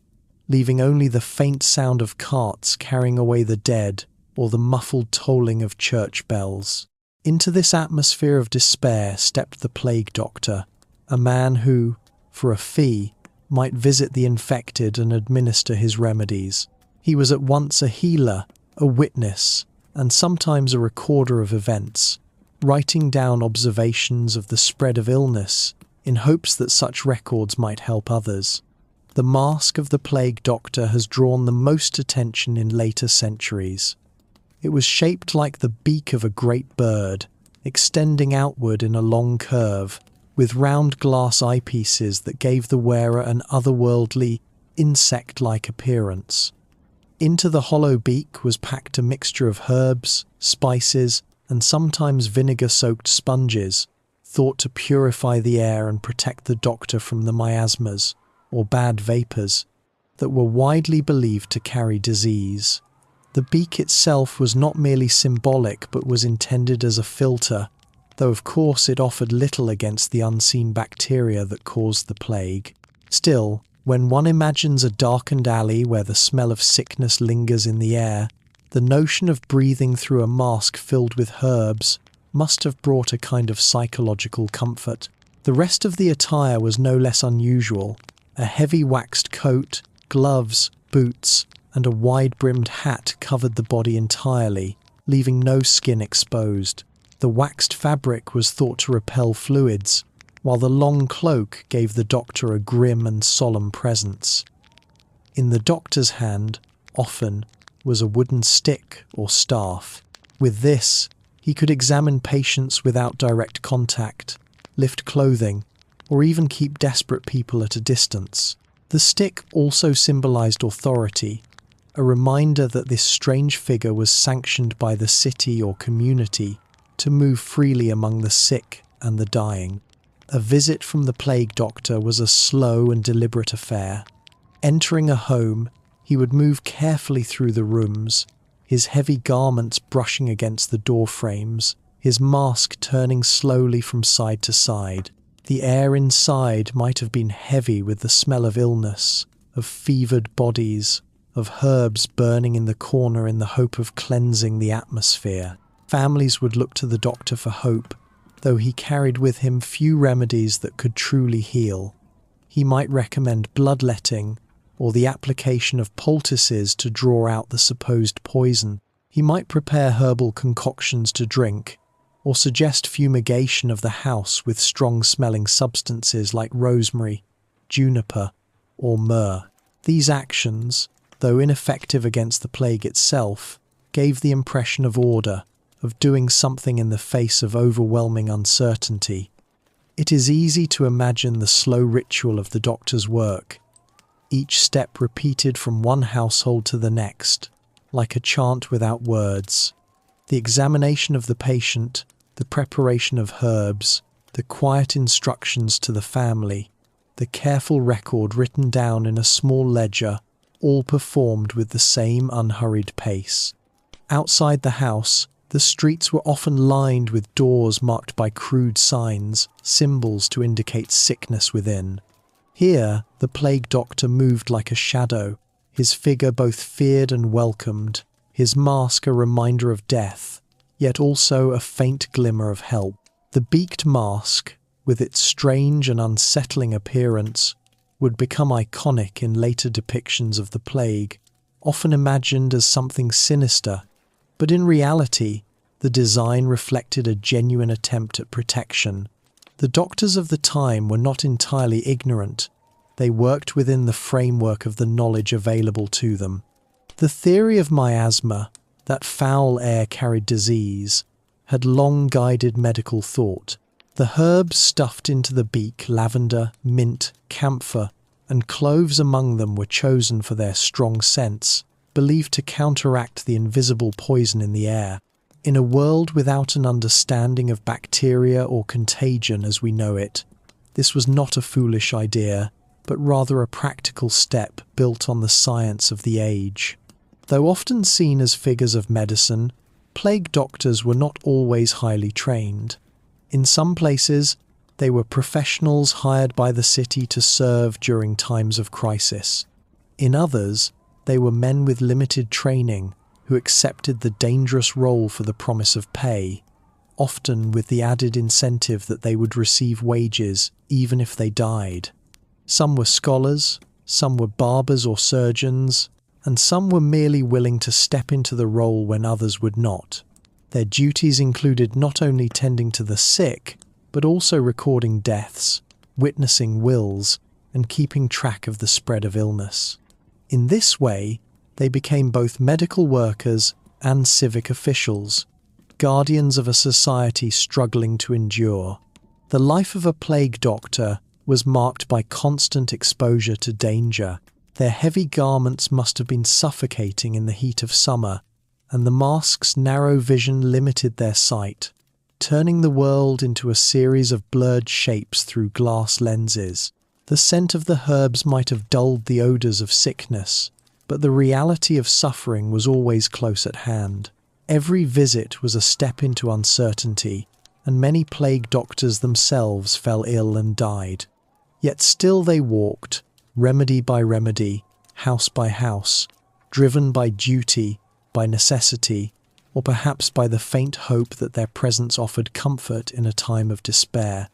leaving only the faint sound of carts carrying away the dead or the muffled tolling of church bells. Into this atmosphere of despair stepped the plague doctor, a man who, for a fee, might visit the infected and administer his remedies. He was at once a healer, a witness, and sometimes a recorder of events, writing down observations of the spread of illness in hopes that such records might help others. The mask of the plague doctor has drawn the most attention in later centuries. It was shaped like the beak of a great bird, extending outward in a long curve, with round glass eyepieces that gave the wearer an otherworldly, insect-like appearance. Into the hollow beak was packed a mixture of herbs, spices, and sometimes vinegar-soaked sponges, thought to purify the air and protect the doctor from the miasmas, or bad vapours, that were widely believed to carry disease. The beak itself was not merely symbolic but was intended as a filter, though of course it offered little against the unseen bacteria that caused the plague. Still, when one imagines a darkened alley where the smell of sickness lingers in the air, the notion of breathing through a mask filled with herbs must have brought a kind of psychological comfort. The rest of the attire was no less unusual. A heavy waxed coat, gloves, boots, and a wide-brimmed hat covered the body entirely, leaving no skin exposed. The waxed fabric was thought to repel fluids, while the long cloak gave the doctor a grim and solemn presence. In the doctor's hand, often, was a wooden stick or staff. With this, he could examine patients without direct contact, lift clothing, or even keep desperate people at a distance. The stick also symbolized authority, a reminder that this strange figure was sanctioned by the city or community to move freely among the sick and the dying. A visit from the plague doctor was a slow and deliberate affair. Entering a home, he would move carefully through the rooms, his heavy garments brushing against the door frames, his mask turning slowly from side to side. The air inside might have been heavy with the smell of illness, of fevered bodies, of herbs burning in the corner in the hope of cleansing the atmosphere. Families would look to the doctor for hope, though he carried with him few remedies that could truly heal. He might recommend bloodletting, or the application of poultices to draw out the supposed poison. He might prepare herbal concoctions to drink, or suggest fumigation of the house with strong-smelling substances like rosemary, juniper, or myrrh. These actions, though ineffective against the plague itself, gave the impression of order, of doing something in the face of overwhelming uncertainty. It is easy to imagine the slow ritual of the doctor's work, each step repeated from one household to the next, like a chant without words. The examination of the patient, the preparation of herbs, the quiet instructions to the family, the careful record written down in a small ledger, all performed with the same unhurried pace. Outside the house, the streets were often lined with doors marked by crude signs, symbols to indicate sickness within. Here, the plague doctor moved like a shadow, his figure both feared and welcomed, his mask a reminder of death, yet also a faint glimmer of help. The beaked mask, with its strange and unsettling appearance, would become iconic in later depictions of the plague, often imagined as something sinister, but in reality, the design reflected a genuine attempt at protection. The doctors of the time were not entirely ignorant. They worked within the framework of the knowledge available to them. The theory of miasma, that foul air carried disease, had long guided medical thought. The herbs stuffed into the beak, lavender, mint, camphor, and cloves among them, were chosen for their strong scents, believed to counteract the invisible poison in the air. In a world without an understanding of bacteria or contagion as we know it, this was not a foolish idea, but rather a practical step built on the science of the age. Though often seen as figures of medicine, plague doctors were not always highly trained. In some places, they were professionals hired by the city to serve during times of crisis. In others, they were men with limited training who accepted the dangerous role for the promise of pay, often with the added incentive that they would receive wages even if they died. Some were scholars, some were barbers or surgeons, and some were merely willing to step into the role when others would not. Their duties included not only tending to the sick, but also recording deaths, witnessing wills, and keeping track of the spread of illness. In this way, they became both medical workers and civic officials, guardians of a society struggling to endure. The life of a plague doctor was marked by constant exposure to danger. Their heavy garments must have been suffocating in the heat of summer, and the mask's narrow vision limited their sight, turning the world into a series of blurred shapes through glass lenses. The scent of the herbs might have dulled the odours of sickness, but the reality of suffering was always close at hand. Every visit was a step into uncertainty, and many plague doctors themselves fell ill and died. Yet still they walked, remedy by remedy, house by house, driven by duty, by necessity, or perhaps by the faint hope that their presence offered comfort in a time of despair.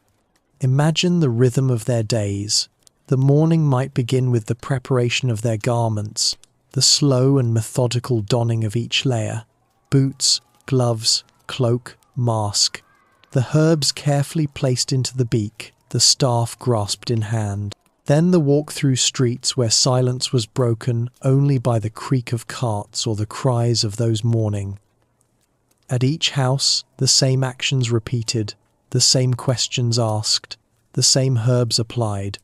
Imagine the rhythm of their days. The morning might begin with the preparation of their garments, the slow and methodical donning of each layer, boots, gloves, cloak, mask, the herbs carefully placed into the beak, the staff grasped in hand. Then the walk through streets where silence was broken only by the creak of carts or the cries of those mourning. At each house, the same actions repeated, the same questions asked, the same herbs applied.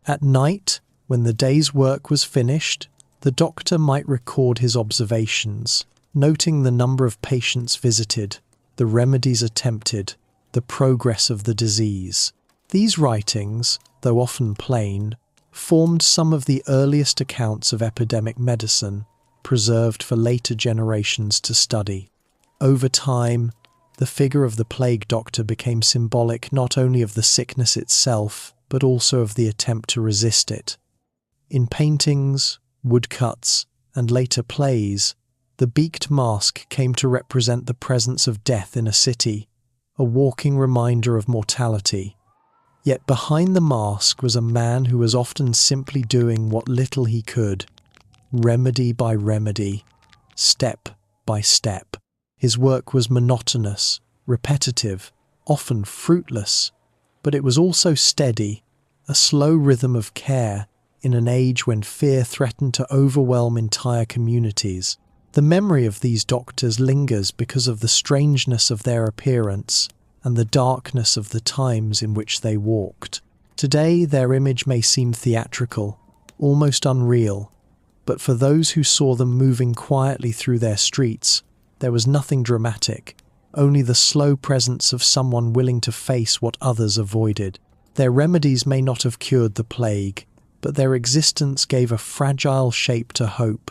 At night, when the day's work was finished, the doctor might record his observations, noting the number of patients visited, the remedies attempted, the progress of the disease. These writings, though often plain, formed some of the earliest accounts of epidemic medicine, preserved for later generations to study. Over time, the figure of the plague doctor became symbolic not only of the sickness itself, but also of the attempt to resist it. In paintings, woodcuts, and later plays, the beaked mask came to represent the presence of death in a city, a walking reminder of mortality. Yet behind the mask was a man who was often simply doing what little he could, remedy by remedy, step by step. His work was monotonous, repetitive, often fruitless, but it was also steady, a slow rhythm of care in an age when fear threatened to overwhelm entire communities. The memory of these doctors lingers because of the strangeness of their appearance and the darkness of the times in which they walked. Today, their image may seem theatrical, almost unreal, but for those who saw them moving quietly through their streets, there was nothing dramatic, only the slow presence of someone willing to face what others avoided. Their remedies may not have cured the plague, but their existence gave a fragile shape to hope,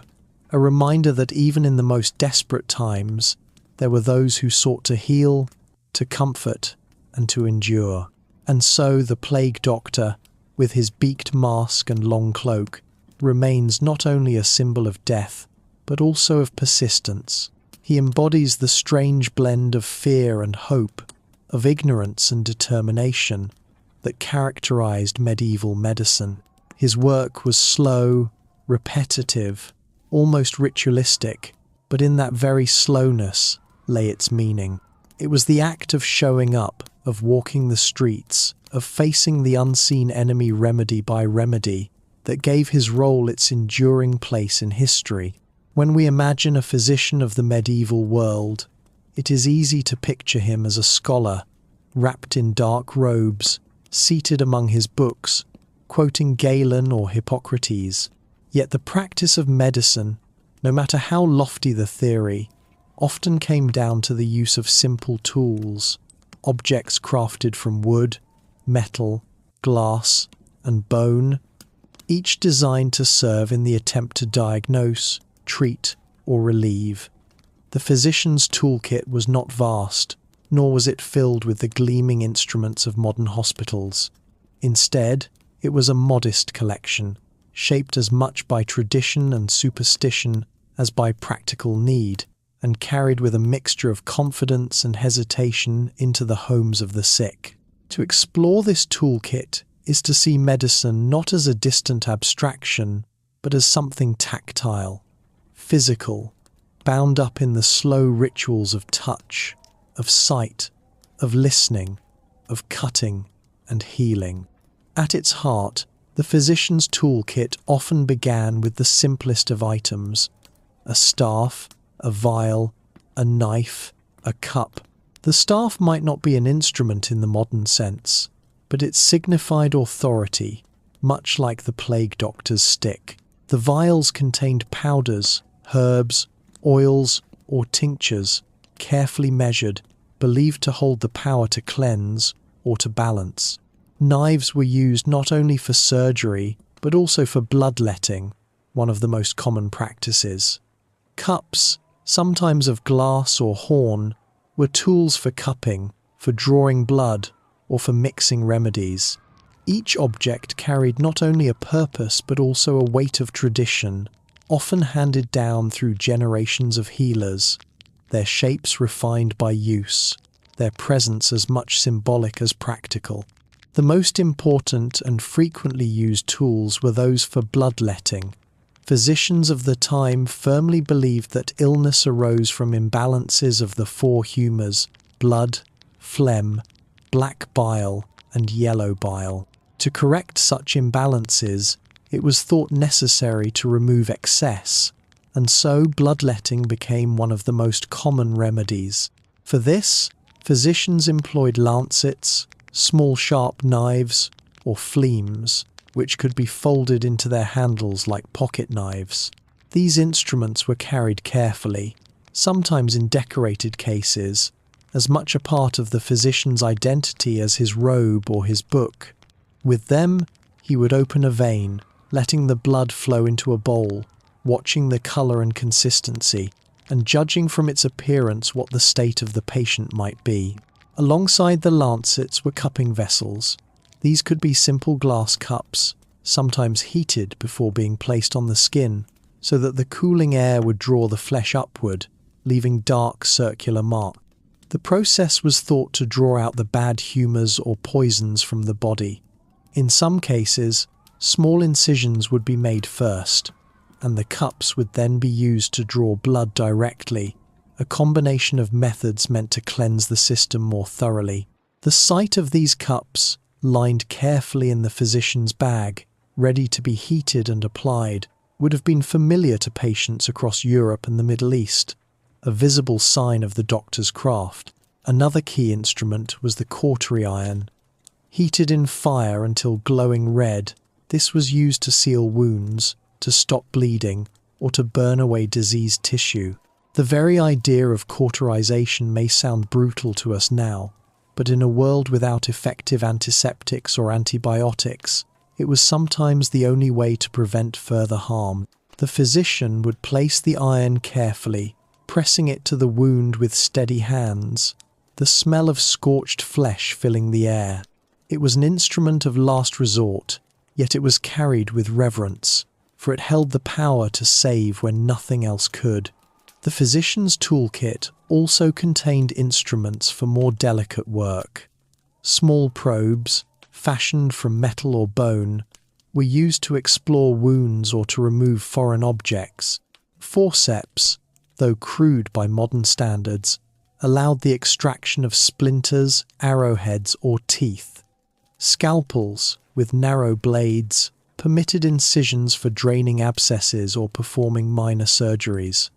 a reminder that even in the most desperate times, there were those who sought to heal, to comfort, and to endure. And so the plague doctor, with his beaked mask and long cloak, remains not only a symbol of death, but also of persistence. He embodies the strange blend of fear and hope, of ignorance and determination that characterized medieval medicine. His work was slow, repetitive, almost ritualistic, but in that very slowness lay its meaning. It was the act of showing up, of walking the streets, of facing the unseen enemy remedy by remedy, that gave his role its enduring place in history. When we imagine a physician of the medieval world, it is easy to picture him as a scholar, wrapped in dark robes, seated among his books, quoting Galen or Hippocrates. Yet the practice of medicine, no matter how lofty the theory, often came down to the use of simple tools, objects crafted from wood, metal, glass, and bone, each designed to serve in the attempt to diagnose, treat, or relieve. The physician's toolkit was not vast, nor was it filled with the gleaming instruments of modern hospitals. Instead, it was a modest collection, shaped as much by tradition and superstition as by practical need, and carried with a mixture of confidence and hesitation into the homes of the sick. To explore this toolkit is to see medicine not as a distant abstraction, but as something tactile, physical, bound up in the slow rituals of touch, of sight, of listening, of cutting and healing. At its heart, the physician's toolkit often began with the simplest of items: a staff, a vial, a knife, a cup. The staff might not be an instrument in the modern sense, but it signified authority, much like the plague doctor's stick. The vials contained powders, herbs, oils, or tinctures, carefully measured, believed to hold the power to cleanse or to balance. Knives were used not only for surgery, but also for bloodletting, one of the most common practices. Cups, sometimes of glass or horn, were tools for cupping, for drawing blood, or for mixing remedies. Each object carried not only a purpose but also a weight of tradition, often handed down through generations of healers, their shapes refined by use, their presence as much symbolic as practical. The most important and frequently used tools were those for bloodletting. Physicians of the time firmly believed that illness arose from imbalances of the four humours: blood, phlegm, black bile, and yellow bile. To correct such imbalances, it was thought necessary to remove excess, and so bloodletting became one of the most common remedies. For this, physicians employed lancets, small sharp knives, or fleams, which could be folded into their handles like pocket knives. These instruments were carried carefully, sometimes in decorated cases, as much a part of the physician's identity as his robe or his book. With them, he would open a vein, letting the blood flow into a bowl, watching the colour and consistency, and judging from its appearance what the state of the patient might be. Alongside the lancets were cupping vessels. These could be simple glass cups, sometimes heated before being placed on the skin, so that the cooling air would draw the flesh upward, leaving dark circular marks. The process was thought to draw out the bad humours or poisons from the body. In some cases, small incisions would be made first, and the cups would then be used to draw blood directly, a combination of methods meant to cleanse the system more thoroughly. The sight of these cups, lined carefully in the physician's bag, ready to be heated and applied, would have been familiar to patients across Europe and the Middle East, a visible sign of the doctor's craft. Another key instrument was the cautery iron. Heated in fire until glowing red, this was used to seal wounds, to stop bleeding, or to burn away diseased tissue. The very idea of cauterization may sound brutal to us now, but in a world without effective antiseptics or antibiotics, it was sometimes the only way to prevent further harm. The physician would place the iron carefully, pressing it to the wound with steady hands, the smell of scorched flesh filling the air. It was an instrument of last resort, yet it was carried with reverence, for it held the power to save when nothing else could. The physician's toolkit also contained instruments for more delicate work. Small probes, fashioned from metal or bone, were used to explore wounds or to remove foreign objects. Forceps, though crude by modern standards, allowed the extraction of splinters, arrowheads, or teeth. Scalpels, with narrow blades, permitted incisions for draining abscesses or performing minor surgeries.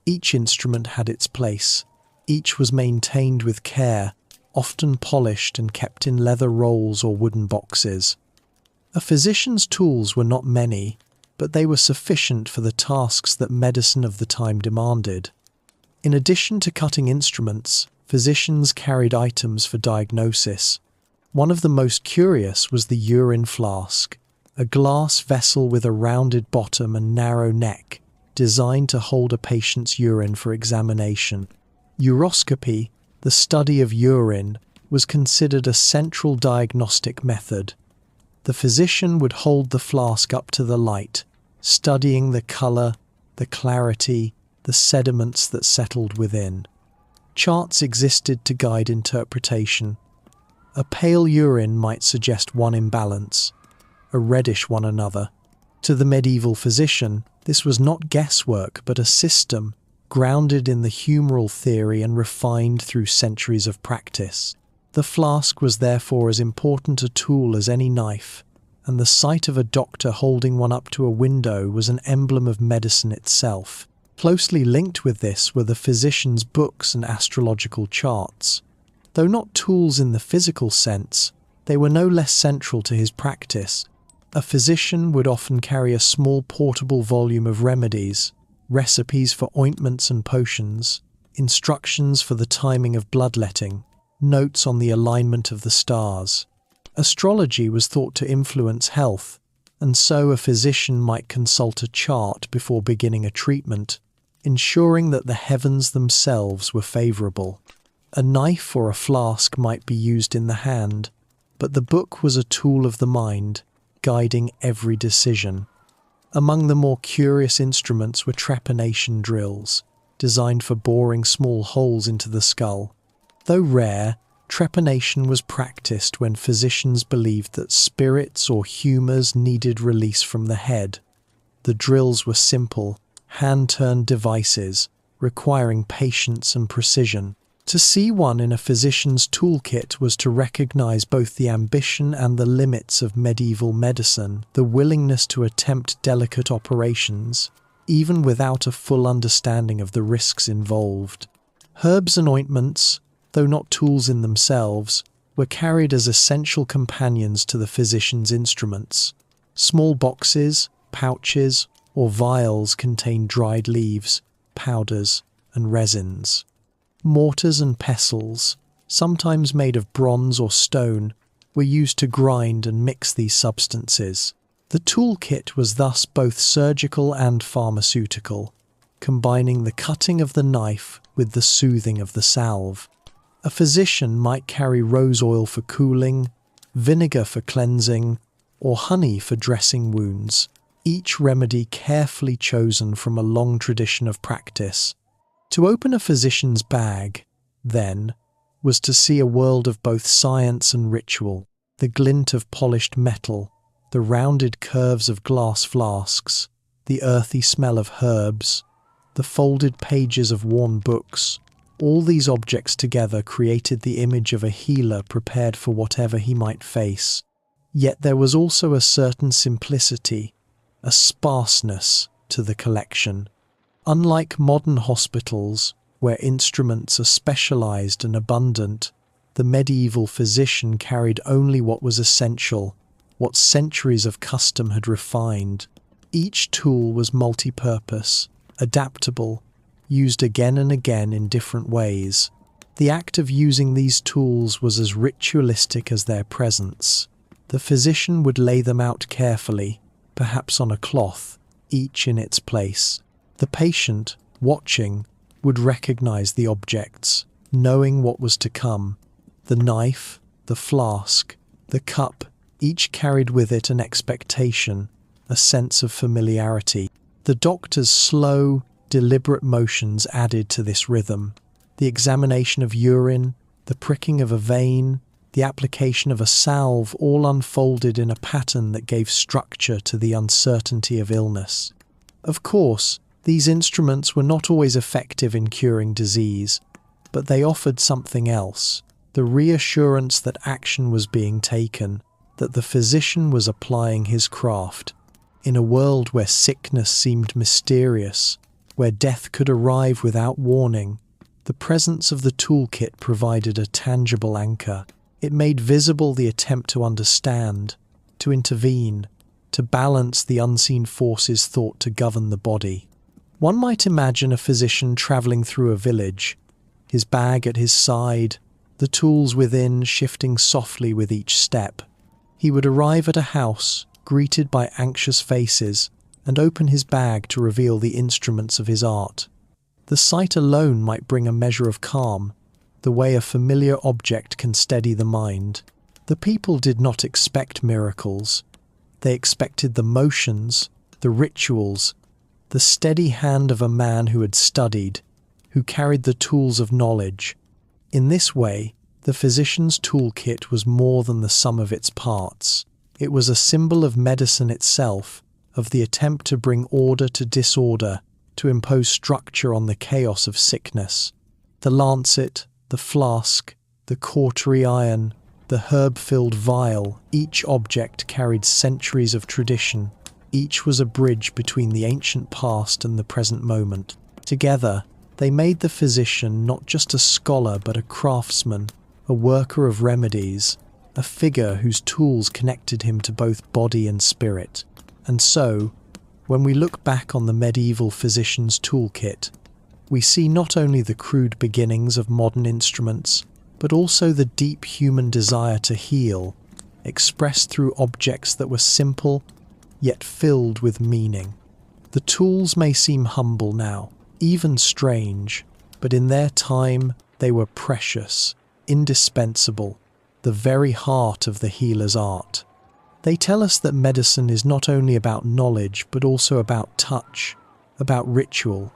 Each instrument had its place. Each was maintained with care, often polished and kept in leather rolls or wooden boxes. A physician's tools were not many, but they were sufficient for the tasks that medicine of the time demanded. In addition to cutting instruments, physicians carried items for diagnosis. One of the most curious was the urine flask, a glass vessel with a rounded bottom and narrow neck, designed to hold a patient's urine for examination. Uroscopy, the study of urine, was considered a central diagnostic method. The physician would hold the flask up to the light, studying the color, the clarity, the sediments that settled within. Charts existed to guide interpretation. A pale urine might suggest one imbalance, a reddish one another. To the medieval physician, this was not guesswork but a system, grounded in the humoral theory and refined through centuries of practice. The flask was therefore as important a tool as any knife, and the sight of a doctor holding one up to a window was an emblem of medicine itself. Closely linked with this were the physician's books and astrological charts. Though not tools in the physical sense, they were no less central to his practice. A physician would often carry a small portable volume of remedies, recipes for ointments and potions, instructions for the timing of bloodletting, notes on the alignment of the stars. Astrology was thought to influence health, and so a physician might consult a chart before beginning a treatment, ensuring that the heavens themselves were favourable. A knife or a flask might be used in the hand, but the book was a tool of the mind, guiding every decision. Among the more curious instruments were trepanation drills, designed for boring small holes into the skull. Though rare, trepanation was practiced when physicians believed that spirits or humours needed release from the head. The drills were simple, hand-turned devices, requiring patience and precision. To see one in a physician's toolkit was to recognize both the ambition and the limits of medieval medicine, the willingness to attempt delicate operations, even without a full understanding of the risks involved. Herbs and ointments, though not tools in themselves, were carried as essential companions to the physician's instruments. Small boxes, pouches, or vials contained dried leaves, powders, and resins. Mortars and pestles, sometimes made of bronze or stone, were used to grind and mix these substances. The toolkit was thus both surgical and pharmaceutical, combining the cutting of the knife with the soothing of the salve. A physician might carry rose oil for cooling, vinegar for cleansing, or honey for dressing wounds, each remedy carefully chosen from a long tradition of practice. To open a physician's bag, then, was to see a world of both science and ritual, the glint of polished metal, the rounded curves of glass flasks, the earthy smell of herbs, the folded pages of worn books. All these objects together created the image of a healer prepared for whatever he might face. Yet there was also a certain simplicity, a sparseness to the collection. Unlike modern hospitals, where instruments are specialized and abundant, the medieval physician carried only what was essential, what centuries of custom had refined. Each tool was multi-purpose, adaptable, used again and again in different ways. The act of using these tools was as ritualistic as their presence. The physician would lay them out carefully, perhaps on a cloth, each in its place. The patient, watching, would recognize the objects, knowing what was to come. The knife, the flask, the cup, Each carried with it an expectation, a sense of familiarity. The doctor's slow, deliberate motions added to this rhythm. The examination of urine, the pricking of a vein, the application of a salve all unfolded in a pattern that gave structure to the uncertainty of illness. Of course, these instruments were not always effective in curing disease, but they offered something else, the reassurance that action was being taken, that the physician was applying his craft. In a world where sickness seemed mysterious, where death could arrive without warning, the presence of the toolkit provided a tangible anchor. It made visible the attempt to understand, to intervene, to balance the unseen forces thought to govern the body. One might imagine a physician traveling through a village, his bag at his side, the tools within shifting softly with each step. He would arrive at a house, greeted by anxious faces, and open his bag to reveal the instruments of his art. The sight alone might bring a measure of calm, the way a familiar object can steady the mind. The people did not expect miracles. They expected the motions, the rituals, the steady hand of a man who had studied, who carried the tools of knowledge. In this way, the physician's toolkit was more than the sum of its parts. It was a symbol of medicine itself, of the attempt to bring order to disorder, to impose structure on the chaos of sickness. The lancet, the flask, the cautery iron, the herb-filled vial, each object carried centuries of tradition. Each was a bridge between the ancient past and the present moment. Together, they made the physician not just a scholar but a craftsman, a worker of remedies, a figure whose tools connected him to both body and spirit. And so, when we look back on the medieval physician's toolkit, we see not only the crude beginnings of modern instruments, but also the deep human desire to heal, expressed through objects that were simple, yet filled with meaning. The tools may seem humble now, even strange, but in their time they were precious, indispensable, the very heart of the healer's art. They tell us that medicine is not only about knowledge, but also about touch, about ritual,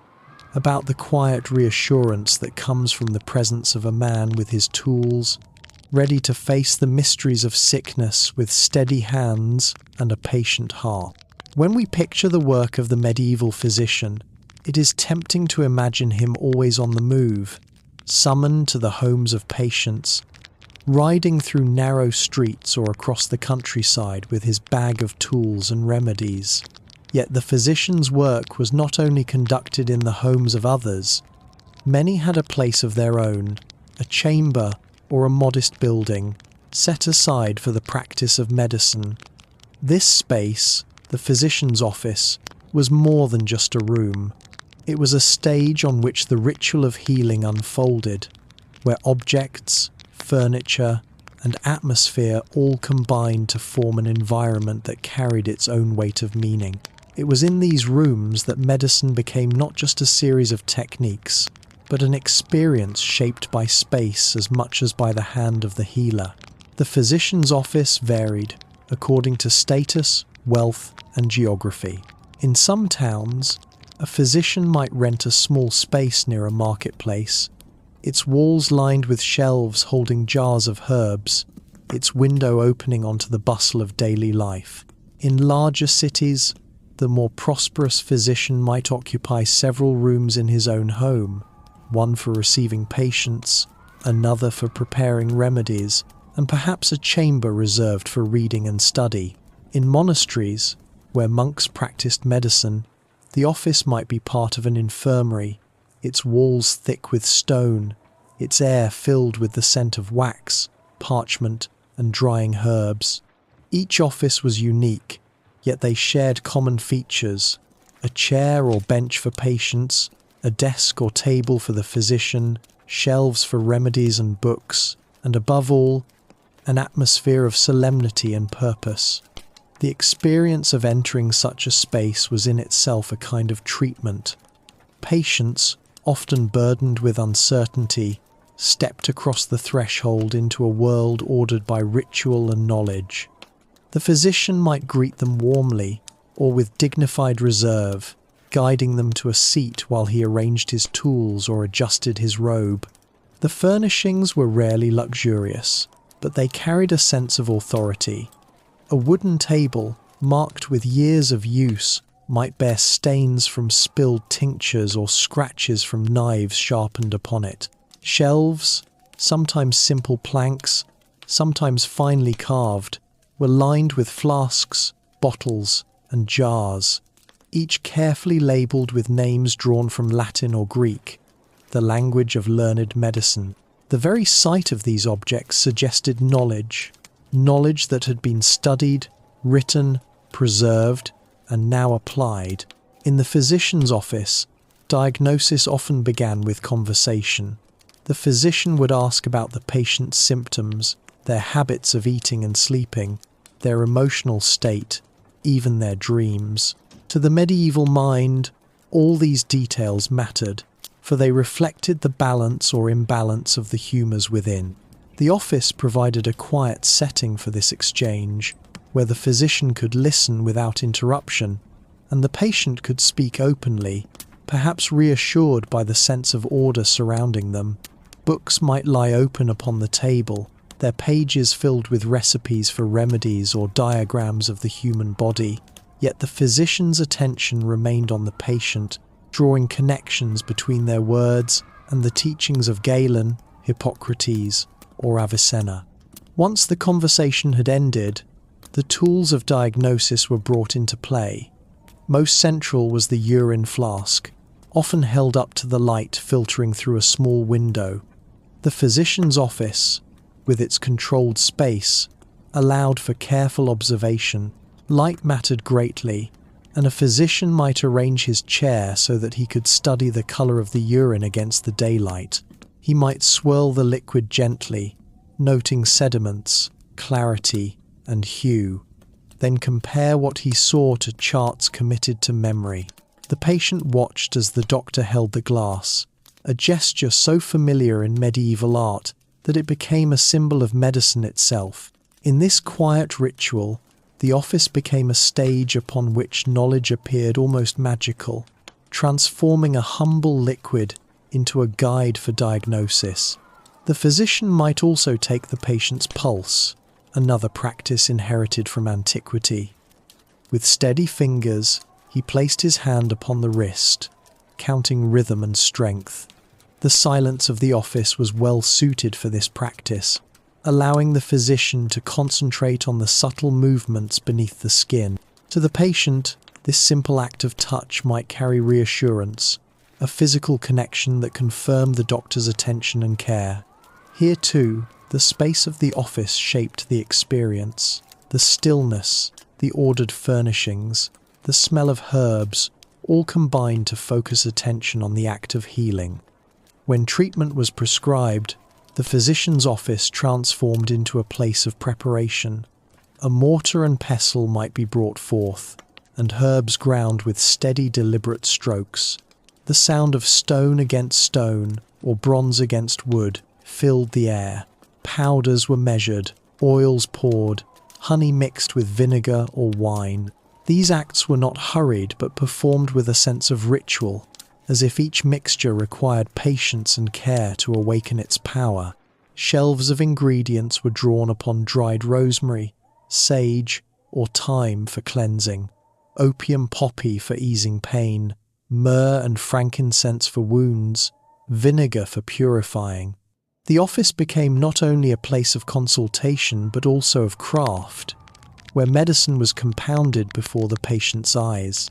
about the quiet reassurance that comes from the presence of a man with his tools, ready to face the mysteries of sickness with steady hands and a patient heart. When we picture the work of the medieval physician, it is tempting to imagine him always on the move, summoned to the homes of patients, riding through narrow streets or across the countryside with his bag of tools and remedies. Yet the physician's work was not only conducted in the homes of others. Many had a place of their own, a chamber or a modest building, set aside for the practice of medicine. This space, the physician's office, was more than just a room. It was a stage on which the ritual of healing unfolded, where objects, furniture, and atmosphere all combined to form an environment that carried its own weight of meaning. It was in these rooms that medicine became not just a series of techniques, but an experience shaped by space as much as by the hand of the healer. The physician's office varied according to status, wealth, and geography. In some towns, a physician might rent a small space near a marketplace, its walls lined with shelves holding jars of herbs, its window opening onto the bustle of daily life. In larger cities, the more prosperous physician might occupy several rooms in his own home, one for receiving patients, another for preparing remedies, and perhaps a chamber reserved for reading and study. In monasteries, where monks practiced medicine, the office might be part of an infirmary, its walls thick with stone, its air filled with the scent of wax, parchment, and drying herbs. Each office was unique, yet they shared common features: a chair or bench for patients, a desk or table for the physician, shelves for remedies and books, and above all, an atmosphere of solemnity and purpose. The experience of entering such a space was in itself a kind of treatment. Patients, often burdened with uncertainty, stepped across the threshold into a world ordered by ritual and knowledge. The physician might greet them warmly or with dignified reserve, guiding them to a seat while he arranged his tools or adjusted his robe. The furnishings were rarely luxurious, but they carried a sense of authority. A wooden table, marked with years of use, might bear stains from spilled tinctures or scratches from knives sharpened upon it. Shelves, sometimes simple planks, sometimes finely carved, were lined with flasks, bottles, and jars, each carefully labelled with names drawn from Latin or Greek, the language of learned medicine. The very sight of these objects suggested knowledge that had been studied, written, preserved, and now applied. In the physician's office, diagnosis often began with conversation. The physician would ask about the patient's symptoms, their habits of eating and sleeping, their emotional state, even their dreams. To the medieval mind, all these details mattered, for they reflected the balance or imbalance of the humours within. The office provided a quiet setting for this exchange, where the physician could listen without interruption, and the patient could speak openly, perhaps reassured by the sense of order surrounding them. Books might lie open upon the table, their pages filled with recipes for remedies or diagrams of the human body, yet the physician's attention remained on the patient, drawing connections between their words and the teachings of Galen, Hippocrates, or Avicenna. Once the conversation had ended, the tools of diagnosis were brought into play. Most central was the urine flask, often held up to the light filtering through a small window. The physician's office, with its controlled space, allowed for careful observation. Light mattered greatly, and a physician might arrange his chair so that he could study the colour of the urine against the daylight. He might swirl the liquid gently, noting sediments, clarity, and hue, then compare what he saw to charts committed to memory. The patient watched as the doctor held the glass, a gesture so familiar in medieval art that it became a symbol of medicine itself. In this quiet ritual, the office became a stage upon which knowledge appeared almost magical, transforming a humble liquid into a guide for diagnosis. The physician might also take the patient's pulse, another practice inherited from antiquity. With steady fingers, he placed his hand upon the wrist, counting rhythm and strength. The silence of the office was well suited for this practice, allowing the physician to concentrate on the subtle movements beneath the skin. To the patient, this simple act of touch might carry reassurance, a physical connection that confirmed the doctor's attention and care. Here too, the space of the office shaped the experience. The stillness, the ordered furnishings, the smell of herbs, all combined to focus attention on the act of healing. When treatment was prescribed, the physician's office transformed into a place of preparation. A mortar and pestle might be brought forth, and herbs ground with steady, deliberate strokes. The sound of stone against stone, or bronze against wood, filled the air. Powders were measured, oils poured, honey mixed with vinegar or wine. These acts were not hurried but performed with a sense of ritual, as if each mixture required patience and care to awaken its power. Shelves of ingredients were drawn upon dried rosemary, sage, or thyme for cleansing, opium poppy for easing pain, myrrh and frankincense for wounds, vinegar for purifying. The office became not only a place of consultation but also of craft, where medicine was compounded before the patient's eyes.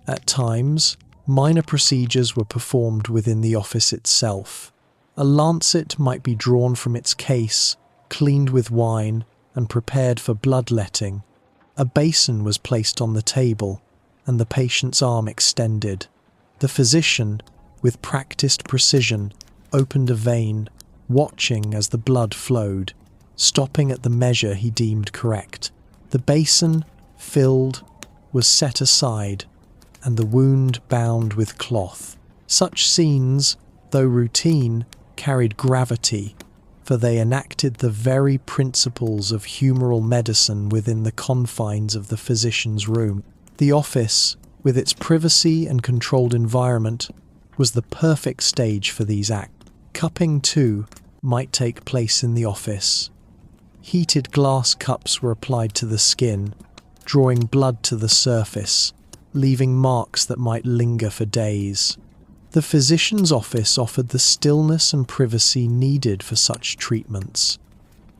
At times, minor procedures were performed within the office itself. A lancet might be drawn from its case, cleaned with wine, and prepared for bloodletting. A basin was placed on the table, and the patient's arm extended. The physician, with practiced precision, opened a vein, watching as the blood flowed, stopping at the measure he deemed correct. The basin, filled, was set aside, and the wound bound with cloth. Such scenes, though routine, carried gravity, for they enacted the very principles of humoral medicine within the confines of the physician's room. The office, with its privacy and controlled environment, was the perfect stage for these acts. Cupping, too, might take place in the office. Heated glass cups were applied to the skin, drawing blood to the surface, leaving marks that might linger for days. The physician's office offered the stillness and privacy needed for such treatments,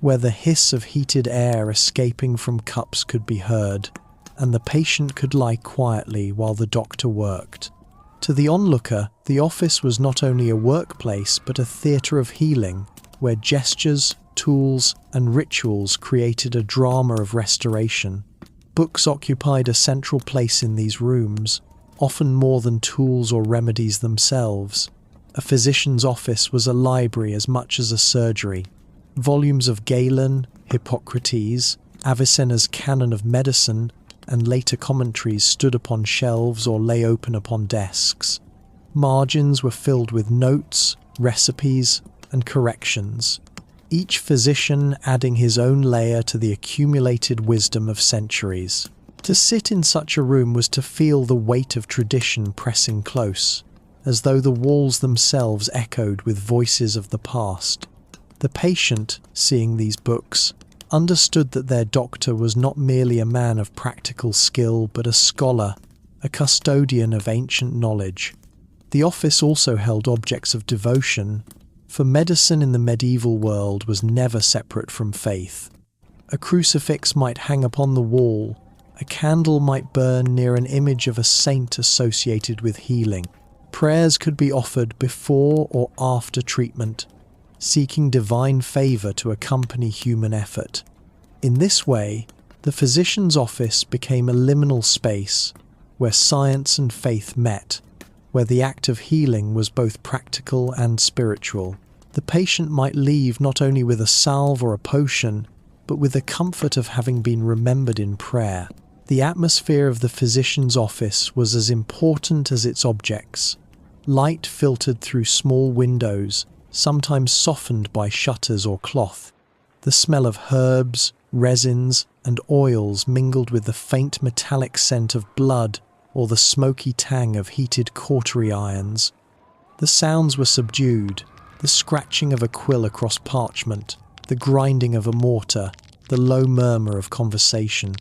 where the hiss of heated air escaping from cups could be heard, and the patient could lie quietly while the doctor worked. To the onlooker, the office was not only a workplace but a theatre of healing, where gestures, tools, and rituals created a drama of restoration. Books occupied a central place in these rooms, often more than tools or remedies themselves. A physician's office was a library as much as a surgery. Volumes of Galen, Hippocrates, Avicenna's Canon of Medicine, and later commentaries stood upon shelves or lay open upon desks. Margins were filled with notes, recipes, and corrections, each physician adding his own layer to the accumulated wisdom of centuries. To sit in such a room was to feel the weight of tradition pressing close, as though the walls themselves echoed with voices of the past. The patient, seeing these books, understood that their doctor was not merely a man of practical skill but a scholar, a custodian of ancient knowledge. The office also held objects of devotion, for medicine in the medieval world was never separate from faith. A crucifix might hang upon the wall, a candle might burn near an image of a saint associated with healing. Prayers could be offered before or after treatment, seeking divine favour to accompany human effort. In this way, the physician's office became a liminal space where science and faith met, where the act of healing was both practical and spiritual. The patient might leave not only with a salve or a potion, but with the comfort of having been remembered in prayer. The atmosphere of the physician's office was as important as its objects. Light filtered through small windows, sometimes softened by shutters or cloth. The smell of herbs, resins, and oils mingled with the faint metallic scent of blood or the smoky tang of heated cautery irons. The sounds were subdued, the scratching of a quill across parchment, the grinding of a mortar, the low murmur of conversation.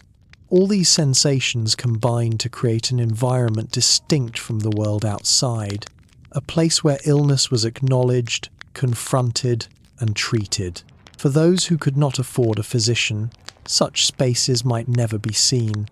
All these sensations combined to create an environment distinct from the world outside, a place where illness was acknowledged, confronted, and treated. For those who could not afford a physician, such spaces might never be seen,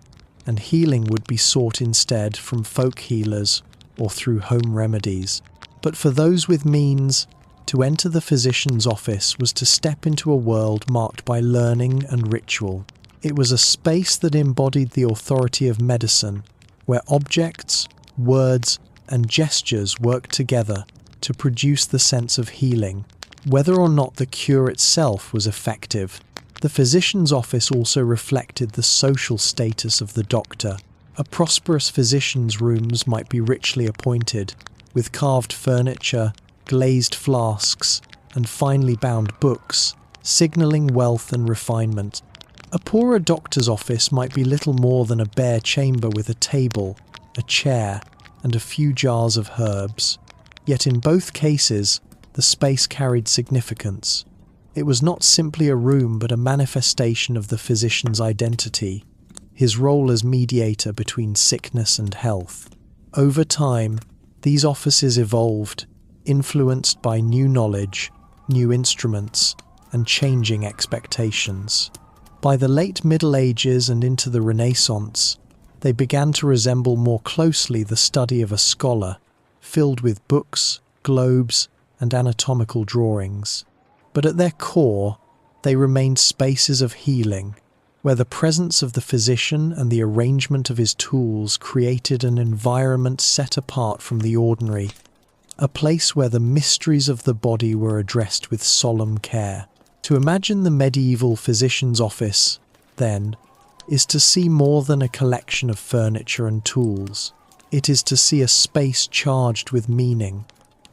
and healing would be sought instead from folk healers or through home remedies. But for those with means, to enter the physician's office was to step into a world marked by learning and ritual. It was a space that embodied the authority of medicine, where objects, words, and gestures worked together to produce the sense of healing. Whether or not the cure itself was effective, the physician's office also reflected the social status of the doctor. A prosperous physician's rooms might be richly appointed, with carved furniture, glazed flasks, and finely bound books, signalling wealth and refinement. A poorer doctor's office might be little more than a bare chamber with a table, a chair, and a few jars of herbs. Yet in both cases, the space carried significance. It was not simply a room but a manifestation of the physician's identity, his role as mediator between sickness and health. Over time, these offices evolved, influenced by new knowledge, new instruments, and changing expectations. By the late Middle Ages and into the Renaissance, they began to resemble more closely the study of a scholar, filled with books, globes, and anatomical drawings. But at their core, they remained spaces of healing, where the presence of the physician and the arrangement of his tools created an environment set apart from the ordinary, a place where the mysteries of the body were addressed with solemn care. To imagine the medieval physician's office, then, is to see more than a collection of furniture and tools. It is to see a space charged with meaning,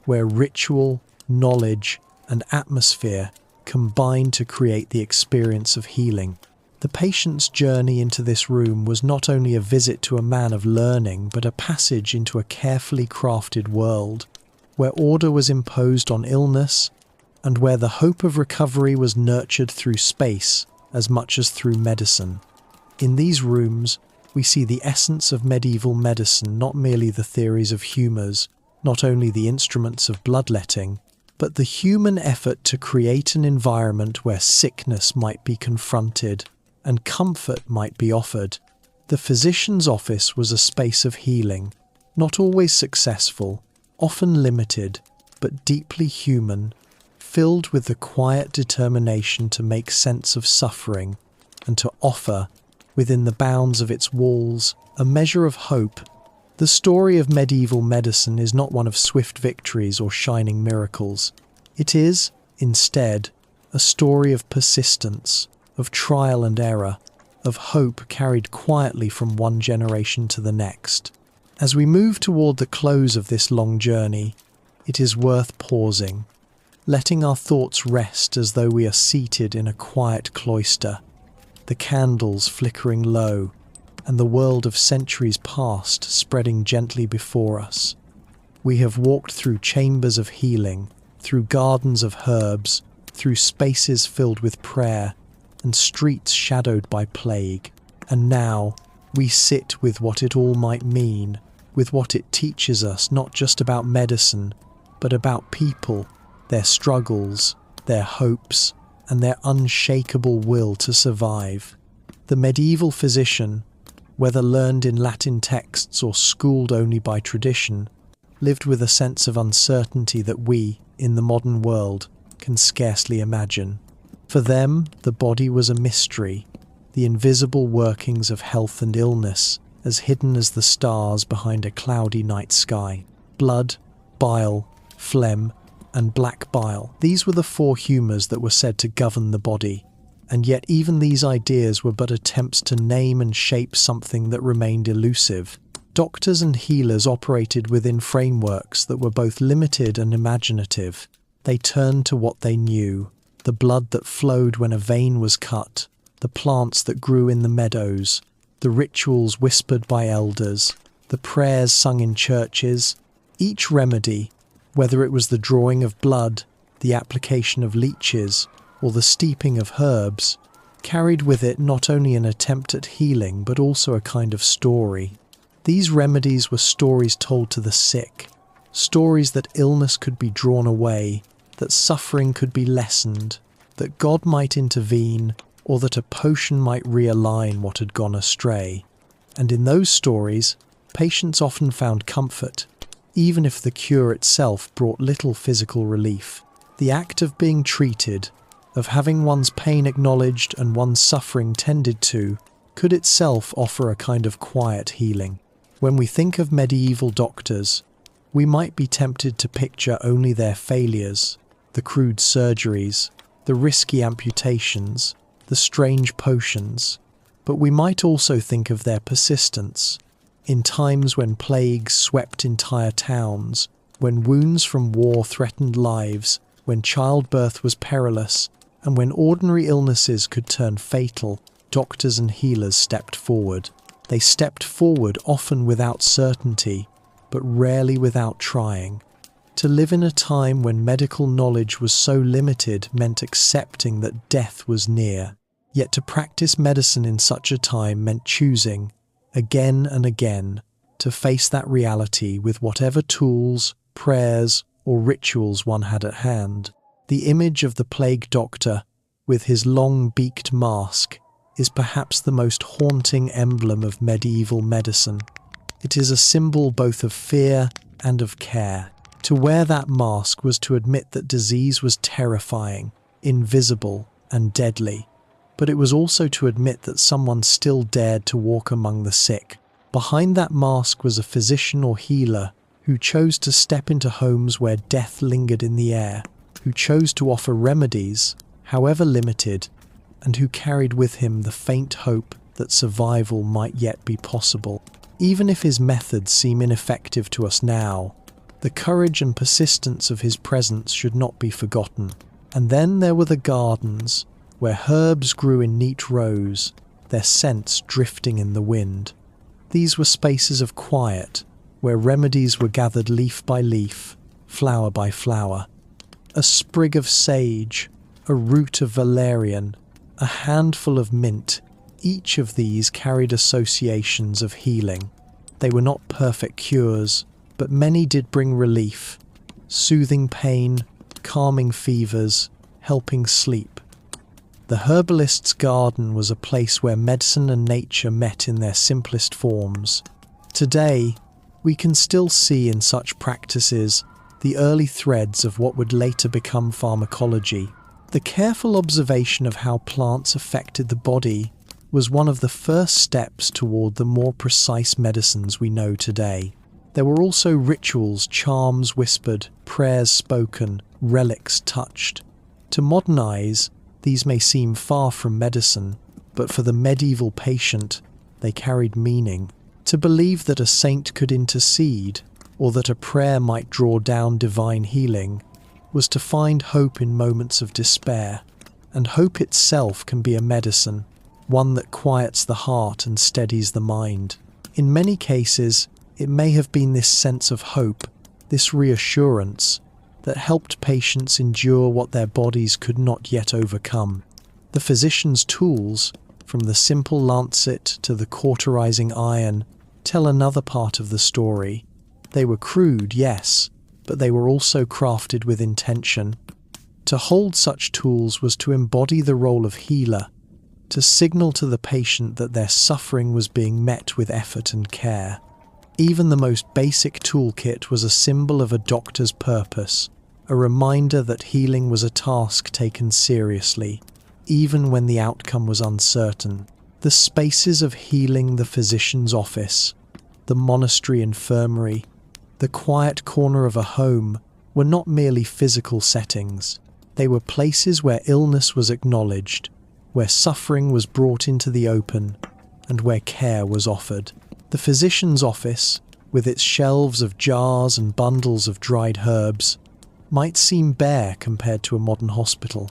where ritual, knowledge, and atmosphere combined to create the experience of healing. The patient's journey into this room was not only a visit to a man of learning, but a passage into a carefully crafted world, where order was imposed on illness, and where the hope of recovery was nurtured through space as much as through medicine. In these rooms, we see the essence of medieval medicine, not merely the theories of humours, not only the instruments of bloodletting, but the human effort to create an environment where sickness might be confronted and comfort might be offered. The physician's office was a space of healing, not always successful, often limited, but deeply human, filled with the quiet determination to make sense of suffering and to offer, within the bounds of its walls, a measure of hope. The story of medieval medicine is not one of swift victories or shining miracles. It is, instead, a story of persistence, of trial and error, of hope carried quietly from one generation to the next. As we move toward the close of this long journey, it is worth pausing, letting our thoughts rest as though we are seated in a quiet cloister, the candles flickering low, and the world of centuries past spreading gently before us. We have walked through chambers of healing, through gardens of herbs, through spaces filled with prayer, and streets shadowed by plague. And now we sit with what it all might mean, with what it teaches us, not just about medicine, but about people, their struggles, their hopes, and their unshakable will to survive. The medieval physician, whether learned in Latin texts or schooled only by tradition, lived with a sense of uncertainty that we, in the modern world, can scarcely imagine. For them, the body was a mystery, the invisible workings of health and illness, as hidden as the stars behind a cloudy night sky. Blood, bile, phlegm, and black bile. These were the four humours that were said to govern the body, and yet even these ideas were but attempts to name and shape something that remained elusive. Doctors and healers operated within frameworks that were both limited and imaginative. They turned to what they knew, the blood that flowed when a vein was cut, the plants that grew in the meadows, the rituals whispered by elders, the prayers sung in churches. Each remedy, whether it was the drawing of blood, the application of leeches, or the steeping of herbs, carried with it not only an attempt at healing but also a kind of story. These remedies were stories told to the sick, stories that illness could be drawn away, that suffering could be lessened, that God might intervene, or that a potion might realign what had gone astray. And in those stories, patients often found comfort, even if the cure itself brought little physical relief. The act of being treated, of having one's pain acknowledged and one's suffering tended to, could itself offer a kind of quiet healing. When we think of medieval doctors, we might be tempted to picture only their failures, the crude surgeries, the risky amputations, the strange potions, but we might also think of their persistence. In times when plagues swept entire towns, when wounds from war threatened lives, when childbirth was perilous, and when ordinary illnesses could turn fatal, doctors and healers stepped forward. They stepped forward often without certainty, but rarely without trying. To live in a time when medical knowledge was so limited meant accepting that death was near. Yet to practice medicine in such a time meant choosing, again and again, to face that reality with whatever tools, prayers, or rituals one had at hand. The image of the plague doctor, with his long beaked mask, is perhaps the most haunting emblem of medieval medicine. It is a symbol both of fear and of care. To wear that mask was to admit that disease was terrifying, invisible, and deadly. But it was also to admit that someone still dared to walk among the sick. Behind that mask was a physician or healer who chose to step into homes where death lingered in the air, who chose to offer remedies, however limited, and who carried with him the faint hope that survival might yet be possible. Even if his methods seem ineffective to us now, the courage and persistence of his presence should not be forgotten. And then there were the gardens, where herbs grew in neat rows, their scents drifting in the wind. These were spaces of quiet, where remedies were gathered leaf by leaf, flower by flower. A sprig of sage, a root of valerian, a handful of mint, each of these carried associations of healing. They were not perfect cures, but many did bring relief, soothing pain, calming fevers, helping sleep. The herbalist's garden was a place where medicine and nature met in their simplest forms. Today, we can still see in such practices the early threads of what would later become pharmacology. The careful observation of how plants affected the body was one of the first steps toward the more precise medicines we know today. There were also rituals, charms whispered, prayers spoken, relics touched. To modern eyes, these may seem far from medicine, but for the medieval patient, they carried meaning. To believe that a saint could intercede, or that a prayer might draw down divine healing, was to find hope in moments of despair. And hope itself can be a medicine, one that quiets the heart and steadies the mind. In many cases, it may have been this sense of hope, this reassurance, that helped patients endure what their bodies could not yet overcome. The physician's tools, from the simple lancet to the cauterizing iron, tell another part of the story. They were crude, yes, but they were also crafted with intention. To hold such tools was to embody the role of healer, to signal to the patient that their suffering was being met with effort and care. Even the most basic toolkit was a symbol of a doctor's purpose, a reminder that healing was a task taken seriously, even when the outcome was uncertain. The spaces of healing, the physician's office, the monastery infirmary, the quiet corner of a home, were not merely physical settings. They were places where illness was acknowledged, where suffering was brought into the open, and where care was offered. The physician's office, with its shelves of jars and bundles of dried herbs, might seem bare compared to a modern hospital,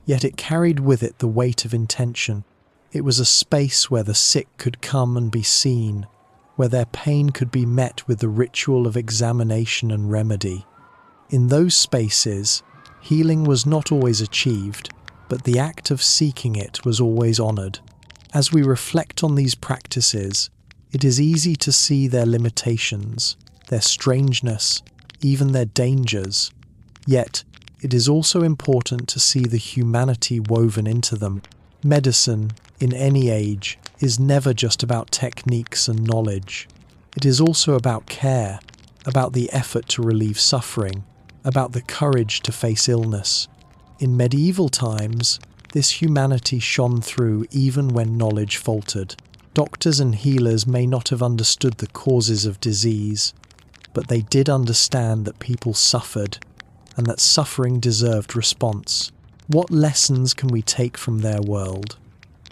yet it carried with it the weight of intention. It was a space where the sick could come and be seen, where their pain could be met with the ritual of examination and remedy. In those spaces, healing was not always achieved, but the act of seeking it was always honored. As we reflect on these practices, it is easy to see their limitations, their strangeness, even their dangers. Yet, it is also important to see the humanity woven into them. Medicine, in any age, is never just about techniques and knowledge. It is also about care, about the effort to relieve suffering, about the courage to face illness. In medieval times, this humanity shone through even when knowledge faltered. Doctors and healers may not have understood the causes of disease, but they did understand that people suffered, and that suffering deserved response. What lessons can we take from their world?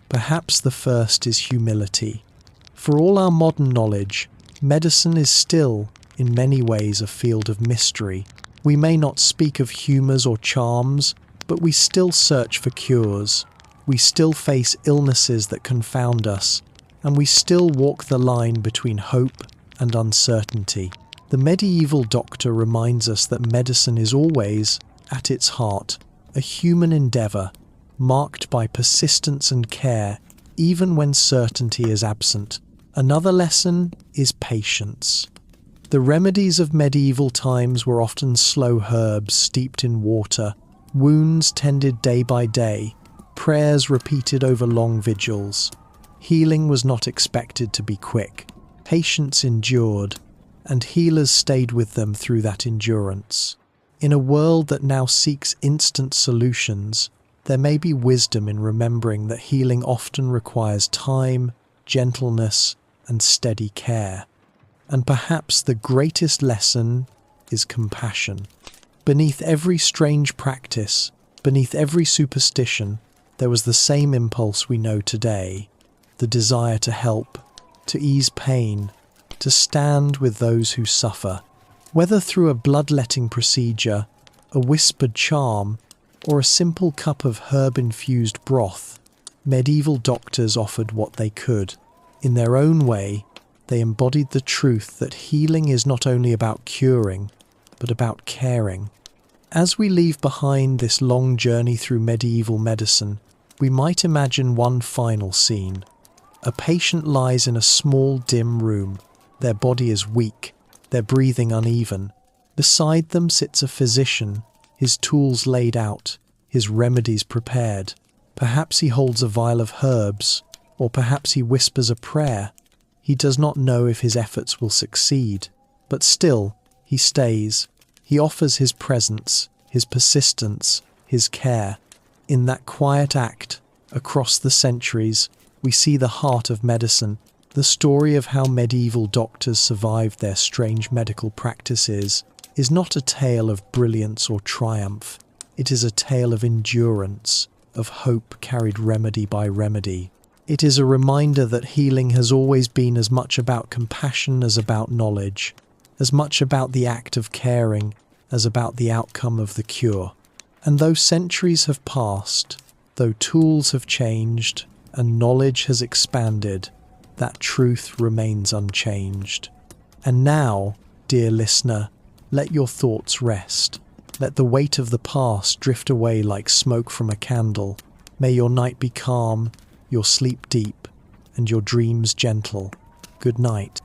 Perhaps the first is humility. For all our modern knowledge, medicine is still, in many ways, a field of mystery. We may not speak of humours or charms, but we still search for cures. We still face illnesses that confound us, and we still walk the line between hope and uncertainty. The medieval doctor reminds us that medicine is always, at its heart, a human endeavour, marked by persistence and care, even when certainty is absent. Another lesson is patience. The remedies of medieval times were often slow herbs steeped in water, wounds tended day by day, prayers repeated over long vigils. Healing was not expected to be quick. Patients endured, and healers stayed with them through that endurance. In a world that now seeks instant solutions, there may be wisdom in remembering that healing often requires time, gentleness, and steady care. And perhaps the greatest lesson is compassion. Beneath every strange practice, beneath every superstition, there was the same impulse we know today, the desire to help, to ease pain, to stand with those who suffer. Whether through a bloodletting procedure, a whispered charm, or a simple cup of herb-infused broth, medieval doctors offered what they could. In their own way, they embodied the truth that healing is not only about curing, but about caring. As we leave behind this long journey through medieval medicine, we might imagine one final scene. A patient lies in a small, dim room. Their body is weak, their breathing uneven. Beside them sits a physician, his tools laid out, his remedies prepared. Perhaps he holds a vial of herbs, or perhaps he whispers a prayer. He does not know if his efforts will succeed, but still, he stays. He offers his presence, his persistence, his care. In that quiet act, across the centuries, we see the heart of medicine, the story of how medieval doctors survived their strange medical practices. Is not a tale of brilliance or triumph. It is a tale of endurance, of hope carried remedy by remedy. It is a reminder that healing has always been as much about compassion as about knowledge, as much about the act of caring as about the outcome of the cure. And though centuries have passed, though tools have changed and knowledge has expanded, that truth remains unchanged. And now, dear listener, let your thoughts rest. Let the weight of the past drift away like smoke from a candle. May your night be calm, your sleep deep, and your dreams gentle. Good night.